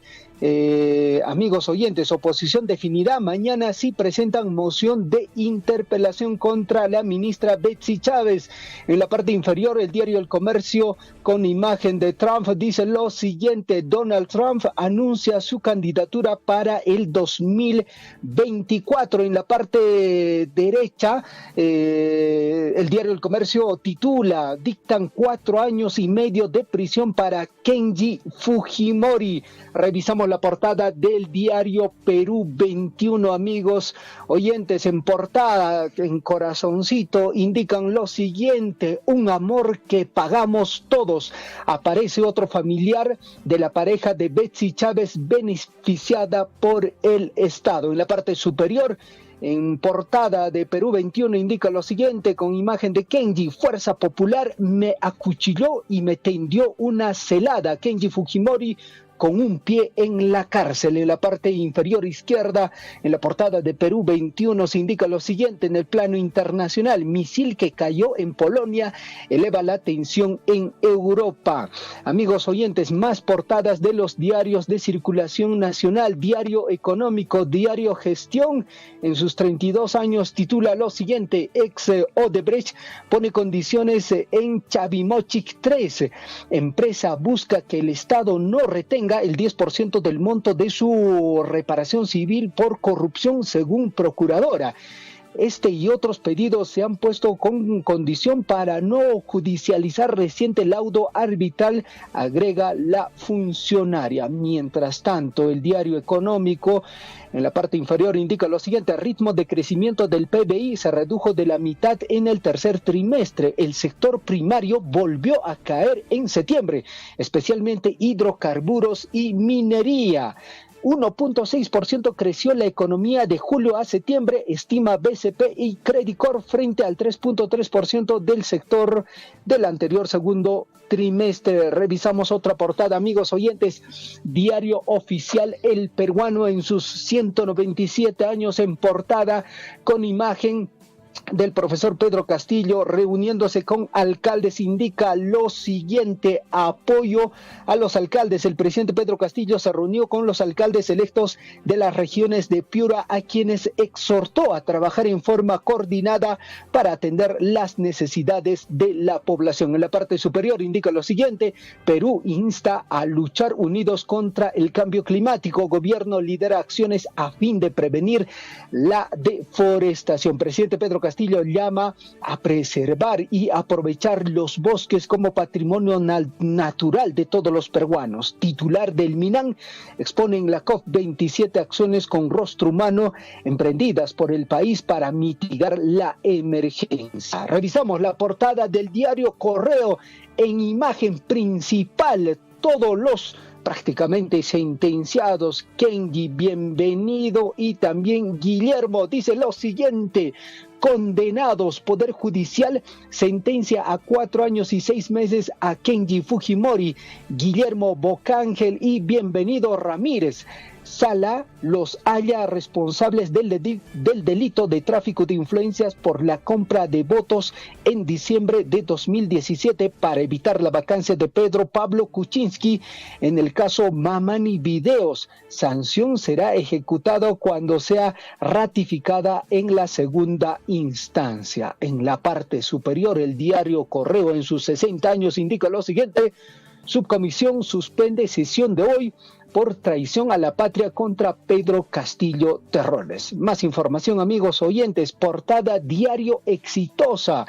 Speaker 15: Amigos oyentes, oposición definirá mañana si presentan moción de interpelación contra la ministra Betsy Chávez. En la parte inferior, el diario El Comercio, con imagen de Trump, dice lo siguiente: Donald Trump anuncia su candidatura para el 2024. En la parte derecha, el diario El Comercio titula: dictan 4 años y medio de prisión para Kenji Fujimori. Revisamos la portada del diario Perú 21, amigos oyentes. En portada, en corazoncito, indican lo siguiente: un amor que pagamos todos. Aparece otro familiar de la pareja de Betsy Chávez beneficiada por el Estado. En la parte superior, en portada de Perú 21, indica lo siguiente, con imagen de Kenji: Fuerza Popular me acuchilló y me tendió una celada. Kenji Fujimori con un pie en la cárcel. En la parte inferior izquierda, en la portada de Perú 21, se indica lo siguiente: en el plano internacional, misil que cayó en Polonia eleva la tensión en Europa. Amigos oyentes, más portadas de los diarios de circulación nacional. Diario Económico, Diario Gestión, en sus 32 años, titula lo siguiente: ex Odebrecht pone condiciones en Chavimochic 3. Empresa busca que el Estado no retenga el 10% del monto de su reparación civil por corrupción, según procuradora. Este y otros pedidos se han puesto con condición para no judicializar reciente laudo arbitral, agrega la funcionaria. Mientras tanto, el diario Económico, en la parte inferior, indica lo siguiente: ritmo de crecimiento del PBI se redujo de la mitad en el tercer trimestre. El sector primario volvió a caer en septiembre, especialmente hidrocarburos y minería. 1.6% creció la economía de julio a septiembre, estima BCP y Credit Corp, frente al 3.3% del sector del anterior segundo trimestre. Revisamos otra portada, amigos oyentes. Diario Oficial El Peruano, en sus 197 años, en portada con imagen del profesor Pedro Castillo reuniéndose con alcaldes, indica lo siguiente: apoyo a los alcaldes. El presidente Pedro Castillo se reunió con los alcaldes electos de las regiones de Piura, a quienes exhortó a trabajar en forma coordinada para atender las necesidades de la población. En la parte superior indica lo siguiente: Perú insta a luchar unidos contra el cambio climático. Gobierno lidera acciones a fin de prevenir la deforestación. Presidente Pedro Castillo llama a preservar y aprovechar los bosques como patrimonio natural de todos los peruanos. Titular del MINAN expone en la COP27 acciones con rostro humano emprendidas por el país para mitigar la emergencia. Revisamos la portada del diario Correo. En imagen principal, todos los prácticamente sentenciados. Kenji, bienvenido, y también Guillermo dice lo siguiente: condenados. Poder Judicial sentencia a 4 años y 6 meses a Kenji Fujimori, Guillermo Bocángel y Bienvenido Ramírez. Sala los halla responsables del delito de tráfico de influencias por la compra de votos en diciembre de 2017 para evitar la vacancia de Pedro Pablo Kuczynski en el caso Mamani Videos. Sanción será ejecutada cuando sea ratificada en la segunda instancia. En la parte superior, el diario Correo en sus 60 años indica lo siguiente: subcomisión suspende sesión de hoy por traición a la patria contra Pedro Castillo Terrones. Más información, amigos oyentes, portada diario Exitosa.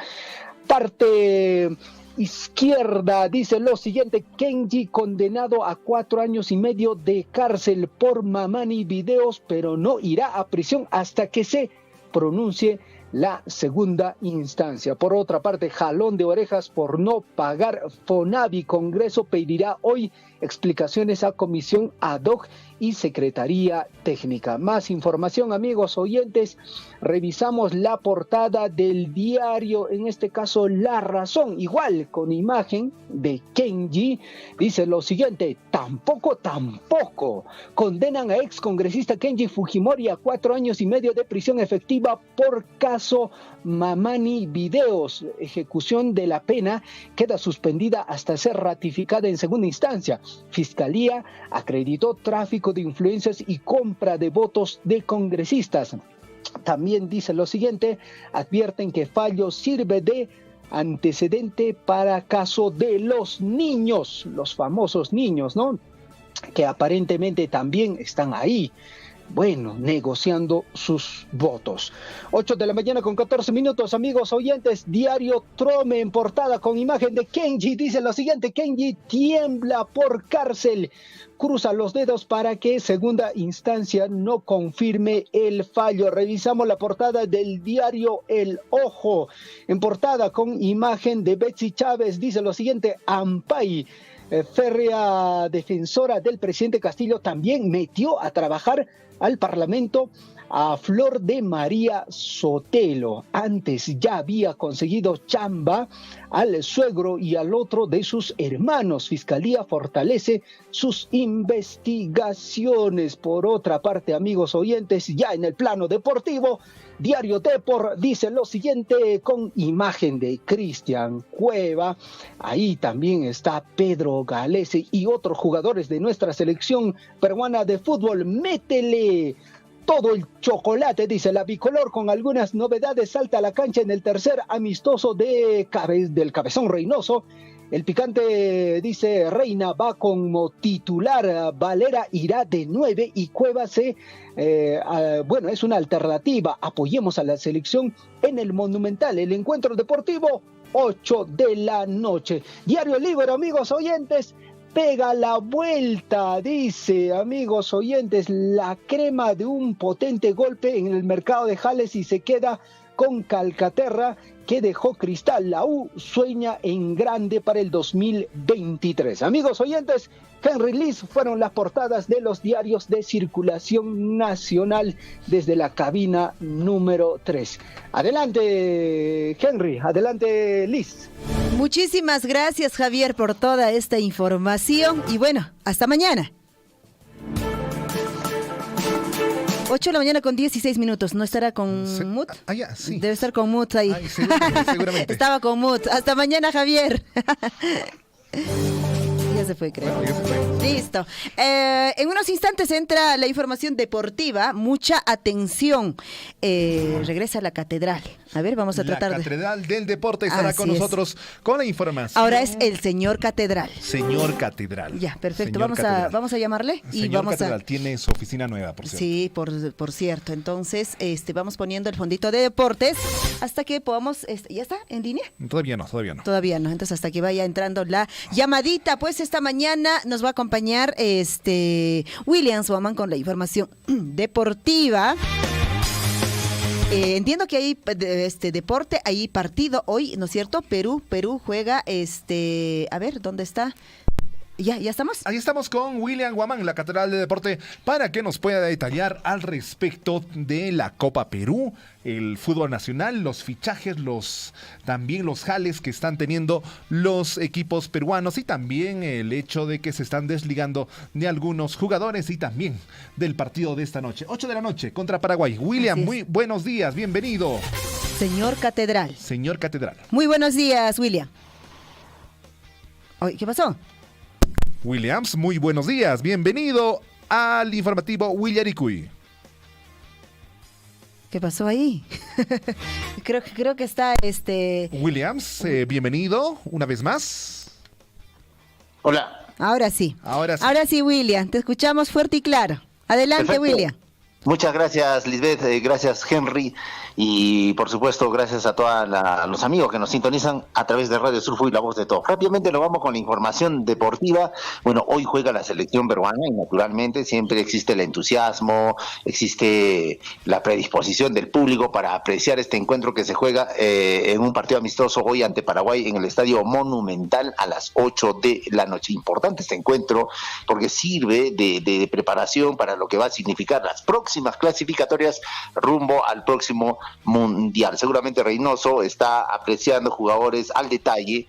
Speaker 15: Parte izquierda dice lo siguiente: Kenji condenado a 4 años y medio de cárcel por Mamani Videos, pero no irá a prisión hasta que se pronuncie la segunda instancia. Por otra parte, jalón de orejas por no pagar FONAVI. Congreso pedirá hoy explicaciones a Comisión Ad Hoc y Secretaría Técnica. Más información, amigos oyentes. Revisamos la portada del diario, en este caso La Razón, igual con imagen de Kenji. Dice lo siguiente: tampoco. Condenan a excongresista Kenji Fujimori a 4 años y medio de prisión efectiva por caso Mamani Videos. Ejecución de la pena queda suspendida hasta ser ratificada en segunda instancia. Fiscalía acreditó tráfico de influencias y compra de votos de congresistas. También dice lo siguiente: advierten que fallo sirve de antecedente para caso de los niños, los famosos niños, ¿no? Que aparentemente también están ahí, bueno, negociando sus votos. 8 de la mañana con 14 minutos, amigos oyentes. Diario Trome en portada con imagen de Kenji. Dice lo siguiente: Kenji tiembla por cárcel. Cruza los dedos para que segunda instancia no confirme el fallo. Revisamos la portada del diario El Ojo. En portada con imagen de Betsy Chávez. Dice lo siguiente: Ampay, férrea defensora del presidente Castillo, también metió a trabajar al Parlamento a Flor de María Sotelo. Antes ya había conseguido chamba al suegro y al otro de sus hermanos. Fiscalía fortalece sus investigaciones. Por otra parte, amigos oyentes, ya en el plano deportivo, Diario Depor dice lo siguiente con imagen de Cristian Cueva. Ahí también está Pedro Galese y otros jugadores de nuestra selección peruana de fútbol. Métele todo el chocolate, dice la bicolor, con algunas novedades. Salta a la cancha en el tercer amistoso del Cabezón Reynoso. El picante, dice Reina, va como titular. Valera irá de 9 y Cueva es una alternativa. Apoyemos a la selección en el Monumental. El encuentro deportivo, 8 de la noche. Diario Libre, amigos oyentes, pega la vuelta, dice, amigos oyentes, la crema de un potente golpe en el mercado de Jales y se queda con Calcaterra, que dejó Cristal. La U sueña en grande para el 2023. Amigos oyentes, Henry Liz fueron las portadas de los diarios de circulación nacional desde la cabina número 3. Adelante, Henry, adelante, Liz.
Speaker 2: Muchísimas gracias, Javier, por toda esta información y bueno, hasta mañana. 8 de la mañana con 16 minutos. ¿No estará con Mut?
Speaker 3: Sí.
Speaker 2: Debe estar con Mut ahí.
Speaker 3: Ay, seguramente.
Speaker 2: Estaba con Mut. Hasta mañana, Javier. Ya se fue, creo.
Speaker 3: Bueno, ya se fue.
Speaker 2: Listo. En unos instantes entra la información deportiva. Mucha atención. Regresa a la catedral. A ver, vamos a tratar
Speaker 3: La
Speaker 2: de...
Speaker 3: Catedral del Deporte estará
Speaker 2: Así
Speaker 3: con
Speaker 2: es.
Speaker 3: nosotros con la información.
Speaker 2: Ahora es el señor Catedral.
Speaker 3: Señor Catedral.
Speaker 2: Ya, perfecto.
Speaker 3: Señor Catedral.
Speaker 2: Vamos a llamarle y
Speaker 3: Señor
Speaker 2: vamos
Speaker 3: Catedral tiene su oficina nueva, por cierto.
Speaker 2: Sí, por cierto. Entonces, vamos poniendo el fondito de deportes hasta que podamos... ¿Ya está en línea?
Speaker 3: Todavía no.
Speaker 2: Todavía no. Entonces, hasta que vaya entrando la llamadita, pues esta mañana nos va a acompañar William Suaman con la información deportiva. Entiendo que hay deporte, hay partido hoy, ¿no es cierto? Perú juega, a ver, ¿dónde está? ¿Ya estamos?
Speaker 3: Ahí estamos con William Guamán, la Catedral de Deporte, para que nos pueda detallar al respecto de la Copa Perú, el fútbol nacional, los fichajes, también los jales que están teniendo los equipos peruanos y también el hecho de que se están desligando de algunos jugadores y también del partido de esta noche, 8 de la noche contra Paraguay. William, muy buenos días, bienvenido.
Speaker 2: Señor Catedral.
Speaker 3: Señor Catedral.
Speaker 2: Muy buenos días, William. ¿Qué pasó?
Speaker 3: Williams, muy buenos días. Bienvenido al informativo Willaricuy.
Speaker 2: ¿Qué pasó ahí? creo que está
Speaker 3: Williams, bienvenido una vez más.
Speaker 16: Hola.
Speaker 2: Ahora sí.
Speaker 3: Ahora
Speaker 2: sí, William. Te escuchamos fuerte y claro. Adelante, perfecto. William.
Speaker 16: Muchas gracias, Lisbeth. Gracias, Henry. Y, por supuesto, gracias a todos los amigos que nos sintonizan a través de Radio Surfo y La Voz de Todos. Rápidamente nos vamos con la información deportiva. Bueno, hoy juega la selección peruana y, naturalmente, siempre existe el entusiasmo, existe la predisposición del público para apreciar este encuentro que se juega en un partido amistoso hoy ante Paraguay en el Estadio Monumental a las 8 de la noche. Importante este encuentro porque sirve de preparación para lo que va a significar las próximas clasificatorias rumbo al próximo Mundial. Seguramente Reynoso está apreciando jugadores al detalle,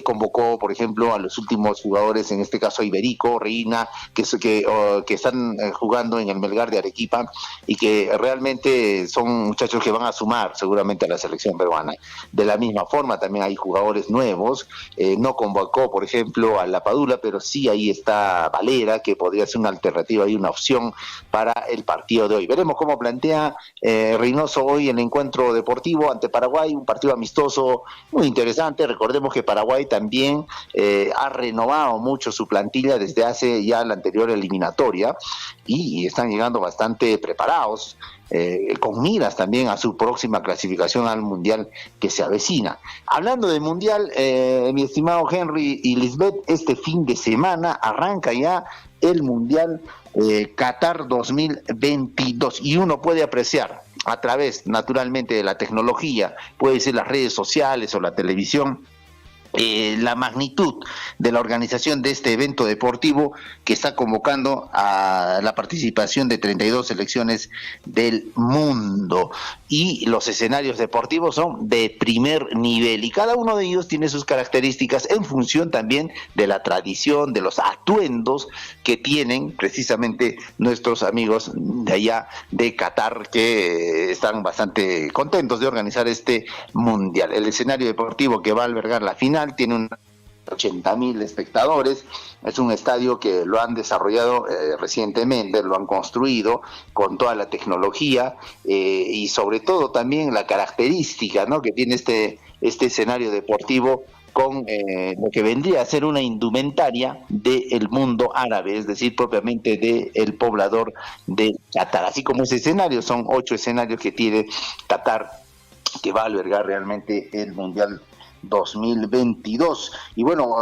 Speaker 16: convocó por ejemplo a los últimos jugadores, en este caso a Iberico, Reina, que están jugando en el Melgar de Arequipa y que realmente son muchachos que van a sumar seguramente a la selección peruana. De la misma forma también hay jugadores nuevos, no convocó por ejemplo a La Padula, pero sí ahí está Valera, que podría ser una alternativa y una opción para el partido de hoy. Veremos cómo plantea Reynoso hoy el encuentro deportivo ante Paraguay, un partido amistoso muy interesante. Recordemos que Paraguay también ha renovado mucho su plantilla desde hace ya la anterior eliminatoria y están llegando bastante preparados, con miras también a su próxima clasificación al Mundial que se avecina. Hablando del Mundial, mi estimado Henry y Lisbeth, este fin de semana arranca ya el Mundial Qatar 2022 y uno puede apreciar a través naturalmente de la tecnología, puede ser las redes sociales o la televisión, la magnitud de la organización de este evento deportivo que está convocando a la participación de 32 selecciones del mundo, y los escenarios deportivos son de primer nivel y cada uno de ellos tiene sus características en función también de la tradición, de los atuendos que tienen precisamente nuestros amigos de allá de Qatar, que están bastante contentos de organizar este mundial. El escenario deportivo que va a albergar la final tiene un 80,000 espectadores, es un estadio que lo han desarrollado recientemente, lo han construido con toda la tecnología y sobre todo también la característica, ¿no?, que tiene este escenario deportivo con lo que vendría a ser una indumentaria del mundo árabe, es decir, propiamente del poblador de Qatar. Así como ese escenario, son 8 escenarios que tiene Qatar, que va a albergar realmente el Mundial 2022. Y bueno,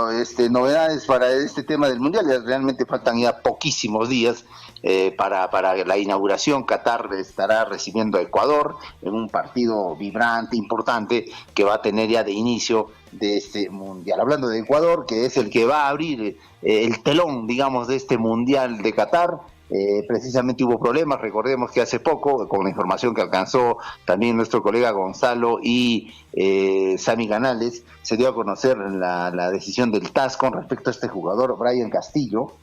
Speaker 16: novedades para este tema del Mundial, ya realmente faltan ya poquísimos días para la inauguración. Qatar estará recibiendo a Ecuador en un partido vibrante, importante, que va a tener ya de inicio de este Mundial. Hablando de Ecuador, que es el que va a abrir el telón, digamos, de este Mundial de Qatar, precisamente hubo problemas. Recordemos que hace poco, con la información que alcanzó también nuestro colega Gonzalo y Sami Canales, se dio a conocer la decisión del TAS con respecto a este jugador, Brian Castillo,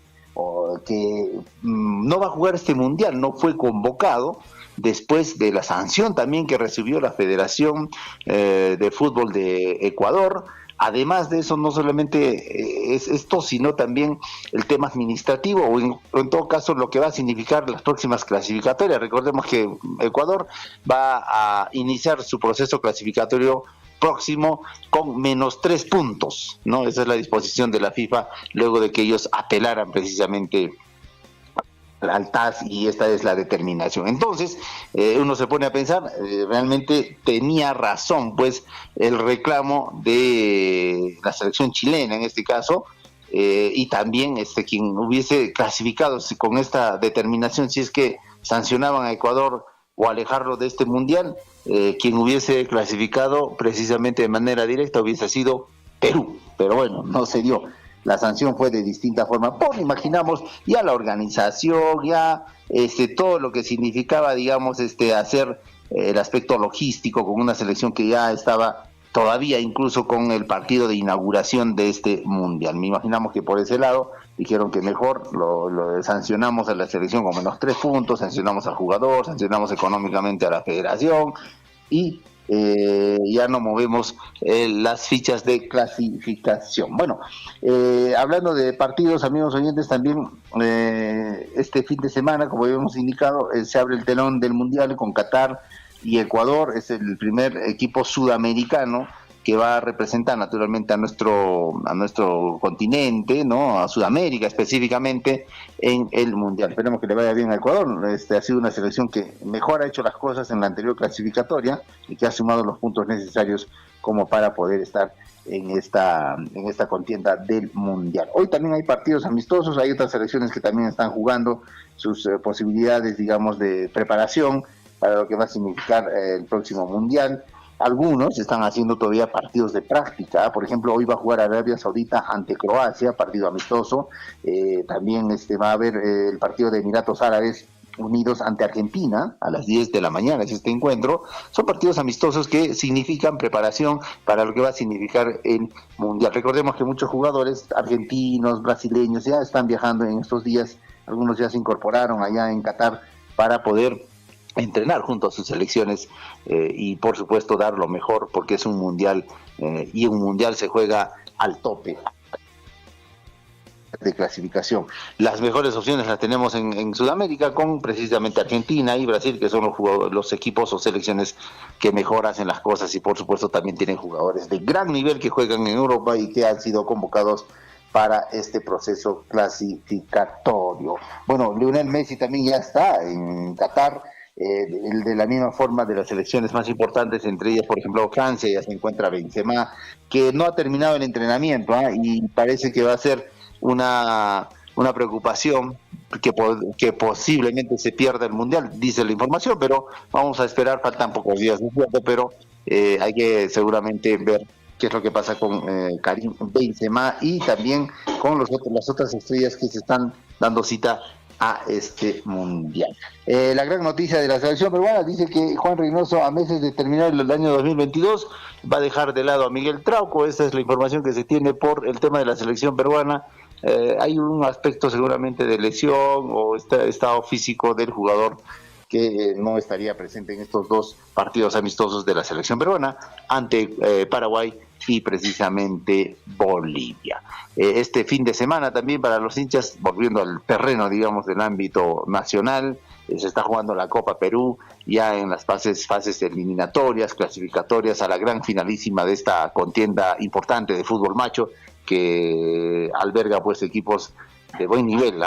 Speaker 16: que no va a jugar este Mundial, no fue convocado después de la sanción también que recibió la Federación de Fútbol de Ecuador Además de eso, no solamente es esto, sino también el tema administrativo, o en todo caso lo que va a significar las próximas clasificatorias. Recordemos que Ecuador va a iniciar su proceso clasificatorio próximo con -3 puntos, ¿no? Esa es la disposición de la FIFA, luego de que ellos apelaran precisamente al TAS, y esta es la determinación. Entonces, uno se pone a pensar, realmente tenía razón, pues, el reclamo de la selección chilena, en este caso, y también quien hubiese clasificado con esta determinación, si es que sancionaban a Ecuador o alejarlo de este mundial, quien hubiese clasificado precisamente de manera directa hubiese sido Perú, pero bueno, no se dio. La sanción fue de distinta forma, imaginamos ya la organización, ya todo lo que significaba, digamos, hacer el aspecto logístico con una selección que ya estaba todavía incluso con el partido de inauguración de este mundial. Me imaginamos que por ese lado dijeron que mejor lo sancionamos a la selección con -3 puntos, sancionamos al jugador, sancionamos económicamente a la federación y ya no movemos las fichas de clasificación. Bueno, hablando de partidos, amigos oyentes, también este fin de semana, como habíamos indicado, se abre el telón del Mundial con Qatar y Ecuador. Es el primer equipo sudamericano que va a representar naturalmente a nuestro continente, ¿no? A Sudamérica específicamente en el Mundial. Esperemos que le vaya bien a Ecuador. Ha sido una selección que mejor ha hecho las cosas en la anterior clasificatoria y que ha sumado los puntos necesarios como para poder estar en esta contienda del Mundial. Hoy también hay partidos amistosos, hay otras selecciones que también están jugando sus posibilidades, digamos, de preparación para lo que va a significar el próximo Mundial. Algunos están haciendo todavía partidos de práctica. Por ejemplo, hoy va a jugar Arabia Saudita ante Croacia, partido amistoso. También va a haber el partido de Emiratos Árabes Unidos ante Argentina a las 10 de la mañana. Es este encuentro. Son partidos amistosos que significan preparación para lo que va a significar el Mundial. Recordemos que muchos jugadores argentinos, brasileños ya están viajando en estos días. Algunos ya se incorporaron allá en Qatar para poder entrenar junto a sus selecciones y por supuesto dar lo mejor, porque es un mundial y un mundial se juega al tope de clasificación. Las mejores opciones las tenemos en Sudamérica con precisamente Argentina y Brasil, que son los equipos o selecciones que mejor hacen las cosas, y por supuesto también tienen jugadores de gran nivel que juegan en Europa y que han sido convocados para este proceso clasificatorio. Bueno, Lionel Messi también ya está en Qatar. De la misma forma de las selecciones más importantes, entre ellas, por ejemplo, Francia, ya se encuentra Benzema, que no ha terminado el entrenamiento, y parece que va a ser una preocupación que posiblemente se pierda el Mundial, dice la información, pero vamos a esperar, faltan pocos días, ¿no es cierto? Pero hay que seguramente ver qué es lo que pasa con Karim Benzema y también con las otras estrellas que se están dando cita a este mundial. La gran noticia de la selección peruana dice que Juan Reynoso, a meses de terminar el año 2022, va a dejar de lado a Miguel Trauco. Esta es la información que se tiene por el tema de la selección peruana. Hay un aspecto seguramente de lesión o estado físico del jugador que no estaría presente en estos dos partidos amistosos de la selección peruana ante Paraguay y precisamente Bolivia. Este fin de semana también para los hinchas, volviendo al terreno, digamos, del ámbito nacional, se está jugando la Copa Perú, ya en las fases eliminatorias, clasificatorias a la gran finalísima de esta contienda importante de fútbol macho, que alberga pues equipos de buen nivel.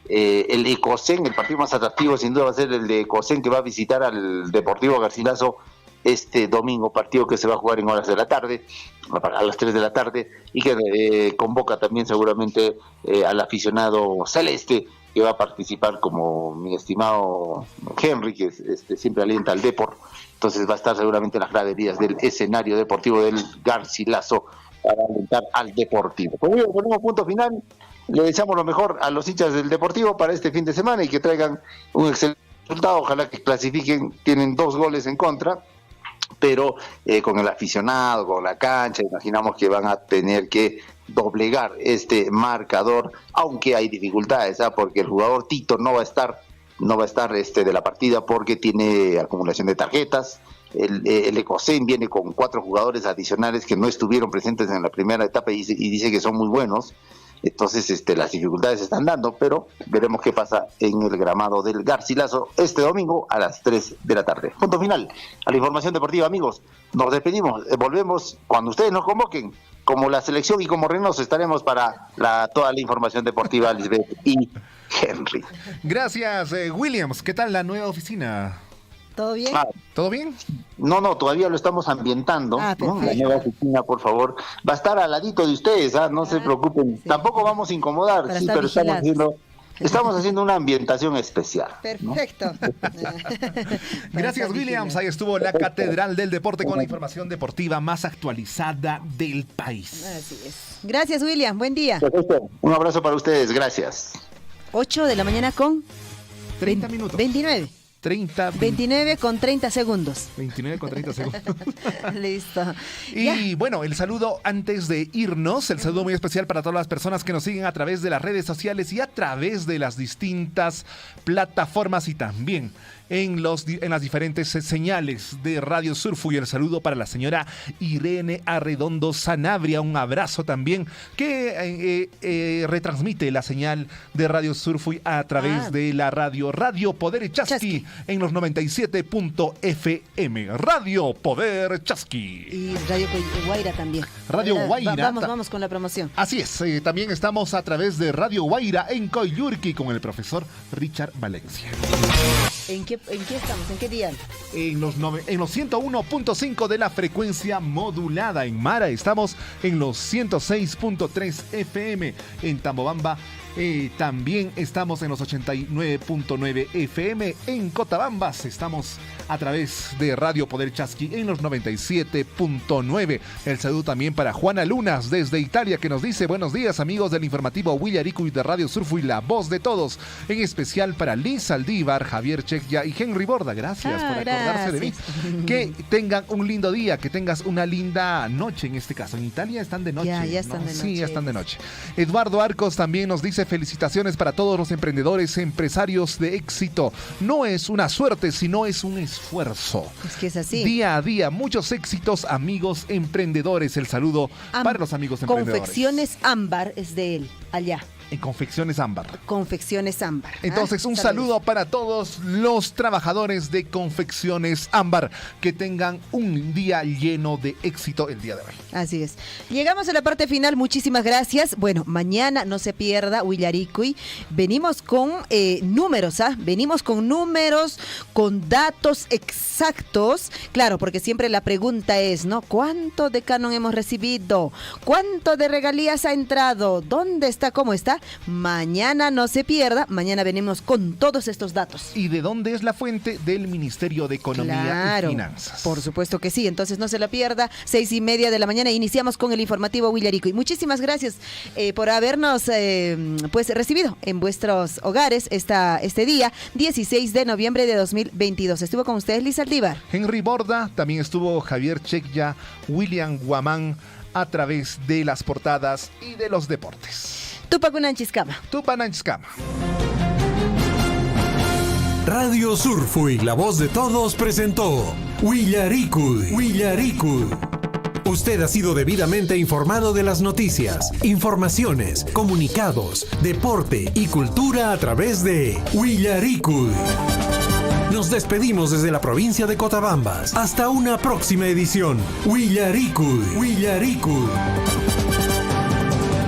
Speaker 16: El Ecocen, el partido más atractivo sin duda va a ser el de Ecocen, que va a visitar al Deportivo Garcilaso este domingo, partido que se va a jugar en horas de la tarde, a las 3 de la tarde, y que convoca también seguramente al aficionado celeste, que va a participar como mi estimado Henry, que siempre alienta al Depor. Entonces va a estar seguramente en las graderías del escenario deportivo del Garcilaso para alentar al Deportivo. Conmigo ponemos punto final. Le deseamos lo mejor a los hinchas del Deportivo para este fin de semana y que traigan un excelente resultado. Ojalá que clasifiquen. Tienen 2 goles en contra, pero con el aficionado, con la cancha, imaginamos que van a tener que doblegar este marcador, aunque hay dificultades, porque el jugador Tito no va a estar no va a estar de la partida porque tiene acumulación de tarjetas. El Ecosén viene con 4 jugadores adicionales que no estuvieron presentes en la primera etapa y dice que son muy buenos. Entonces las dificultades se están dando, pero veremos qué pasa en el gramado del Garcilaso este domingo a las 3 de la tarde. Punto final a la información deportiva, amigos. Nos despedimos, volvemos cuando ustedes nos convoquen. Como la selección y como Reynoso estaremos para toda la información deportiva, Lisbeth y Henry.
Speaker 3: Gracias, Williams. ¿Qué tal la nueva oficina?
Speaker 2: ¿Todo bien?
Speaker 3: ¿Todo bien?
Speaker 16: No, todavía lo estamos ambientando, ¿no? La nueva oficina, por favor. Va a estar al ladito de ustedes, no se preocupen. Sí. Tampoco vamos a incomodar, sí, pero estamos haciendo una ambientación especial.
Speaker 2: Perfecto. ¿No?
Speaker 3: Gracias, Williams. Ahí estuvo la Catedral del Deporte con la información deportiva más actualizada del país.
Speaker 2: Así es. Gracias, William. Buen día.
Speaker 16: Perfecto. Un abrazo para ustedes. Gracias.
Speaker 2: 8 de la mañana con
Speaker 3: 30 minutos.
Speaker 2: 29 con 30 segundos.
Speaker 3: 29 con 30 segundos.
Speaker 2: Listo.
Speaker 3: Y bueno, el saludo antes de irnos, el saludo muy especial para todas las personas que nos siguen a través de las redes sociales y a través de las distintas plataformas y también en las diferentes señales de Radio Surfui. El saludo para la señora Irene Arredondo Sanabria, un abrazo también, que retransmite la señal de Radio Surfui a través de la Radio Poder Chasqui en los 97.fm. Radio Poder Chasqui.
Speaker 2: Y Radio Guaira también.
Speaker 3: Radio Guaira.
Speaker 2: Vamos con la promoción.
Speaker 3: Así es, también estamos a través de Radio Guaira en Coyurqui con el profesor Richard Valencia.
Speaker 2: ¿En qué estamos? ¿En qué día?
Speaker 3: En los 101.5 de la frecuencia modulada. En Mara estamos en los 106.3 FM. En Tambobamba también estamos en los 89.9 FM. En Cotabambas estamos a través de Radio Poder Chasqui en los 97.9. El saludo también para Juana Lunas desde Italia, que nos dice: buenos días, amigos del informativo Willarico y de Radio Surfui, la voz de todos. En especial para Liz Saldívar, Javier Checya y Henry Borda. Gracias por acordarse de mí. Que tengan un lindo día, que tengas una linda noche en este caso. En Italia están de noche.
Speaker 2: Ya están de noche.
Speaker 3: Sí, ya están de noche. Eduardo Arcos también nos dice: felicitaciones para todos los emprendedores, empresarios de éxito. No es una suerte, sino es un esfuerzo.
Speaker 2: Es que es así.
Speaker 3: Día a día, muchos éxitos, amigos emprendedores. El saludo para los amigos emprendedores.
Speaker 2: Confecciones Ámbar es de él, allá.
Speaker 3: En Confecciones Ámbar.
Speaker 2: Confecciones Ámbar.
Speaker 3: Entonces, un saludo para todos los trabajadores de Confecciones Ámbar. Que tengan un día lleno de éxito el día de hoy.
Speaker 2: Así es. Llegamos a la parte final. Muchísimas gracias. Bueno, mañana no se pierda Willaricui. Venimos con números, Venimos con números, con datos exactos. Claro, porque siempre la pregunta es, ¿no? ¿Cuánto de canon hemos recibido? ¿Cuánto de regalías ha entrado? ¿Dónde está? ¿Cómo está? Mañana no se pierda, mañana venimos con todos estos datos.
Speaker 3: ¿Y de dónde es la fuente? Del Ministerio de Economía y Finanzas.
Speaker 2: Por supuesto que sí, entonces no se la pierda, 6:30 de la mañana iniciamos con el informativo Willarico. Y muchísimas gracias por habernos recibido en vuestros hogares este día, 16 de noviembre de 2022. Estuvo con ustedes Liz Saldívar,
Speaker 3: Henry Borda, también estuvo Javier Checya, William Guamán, a través de las portadas y de los deportes.
Speaker 2: Tupacunanchiscama.
Speaker 1: Radio Surfui, la voz de todos, presentó Willaricuy. Usted ha sido debidamente informado de las noticias, informaciones, comunicados, deporte y cultura a través de Willaricuy. Nos despedimos desde la provincia de Cotabambas. Hasta una próxima edición. Willaricuy.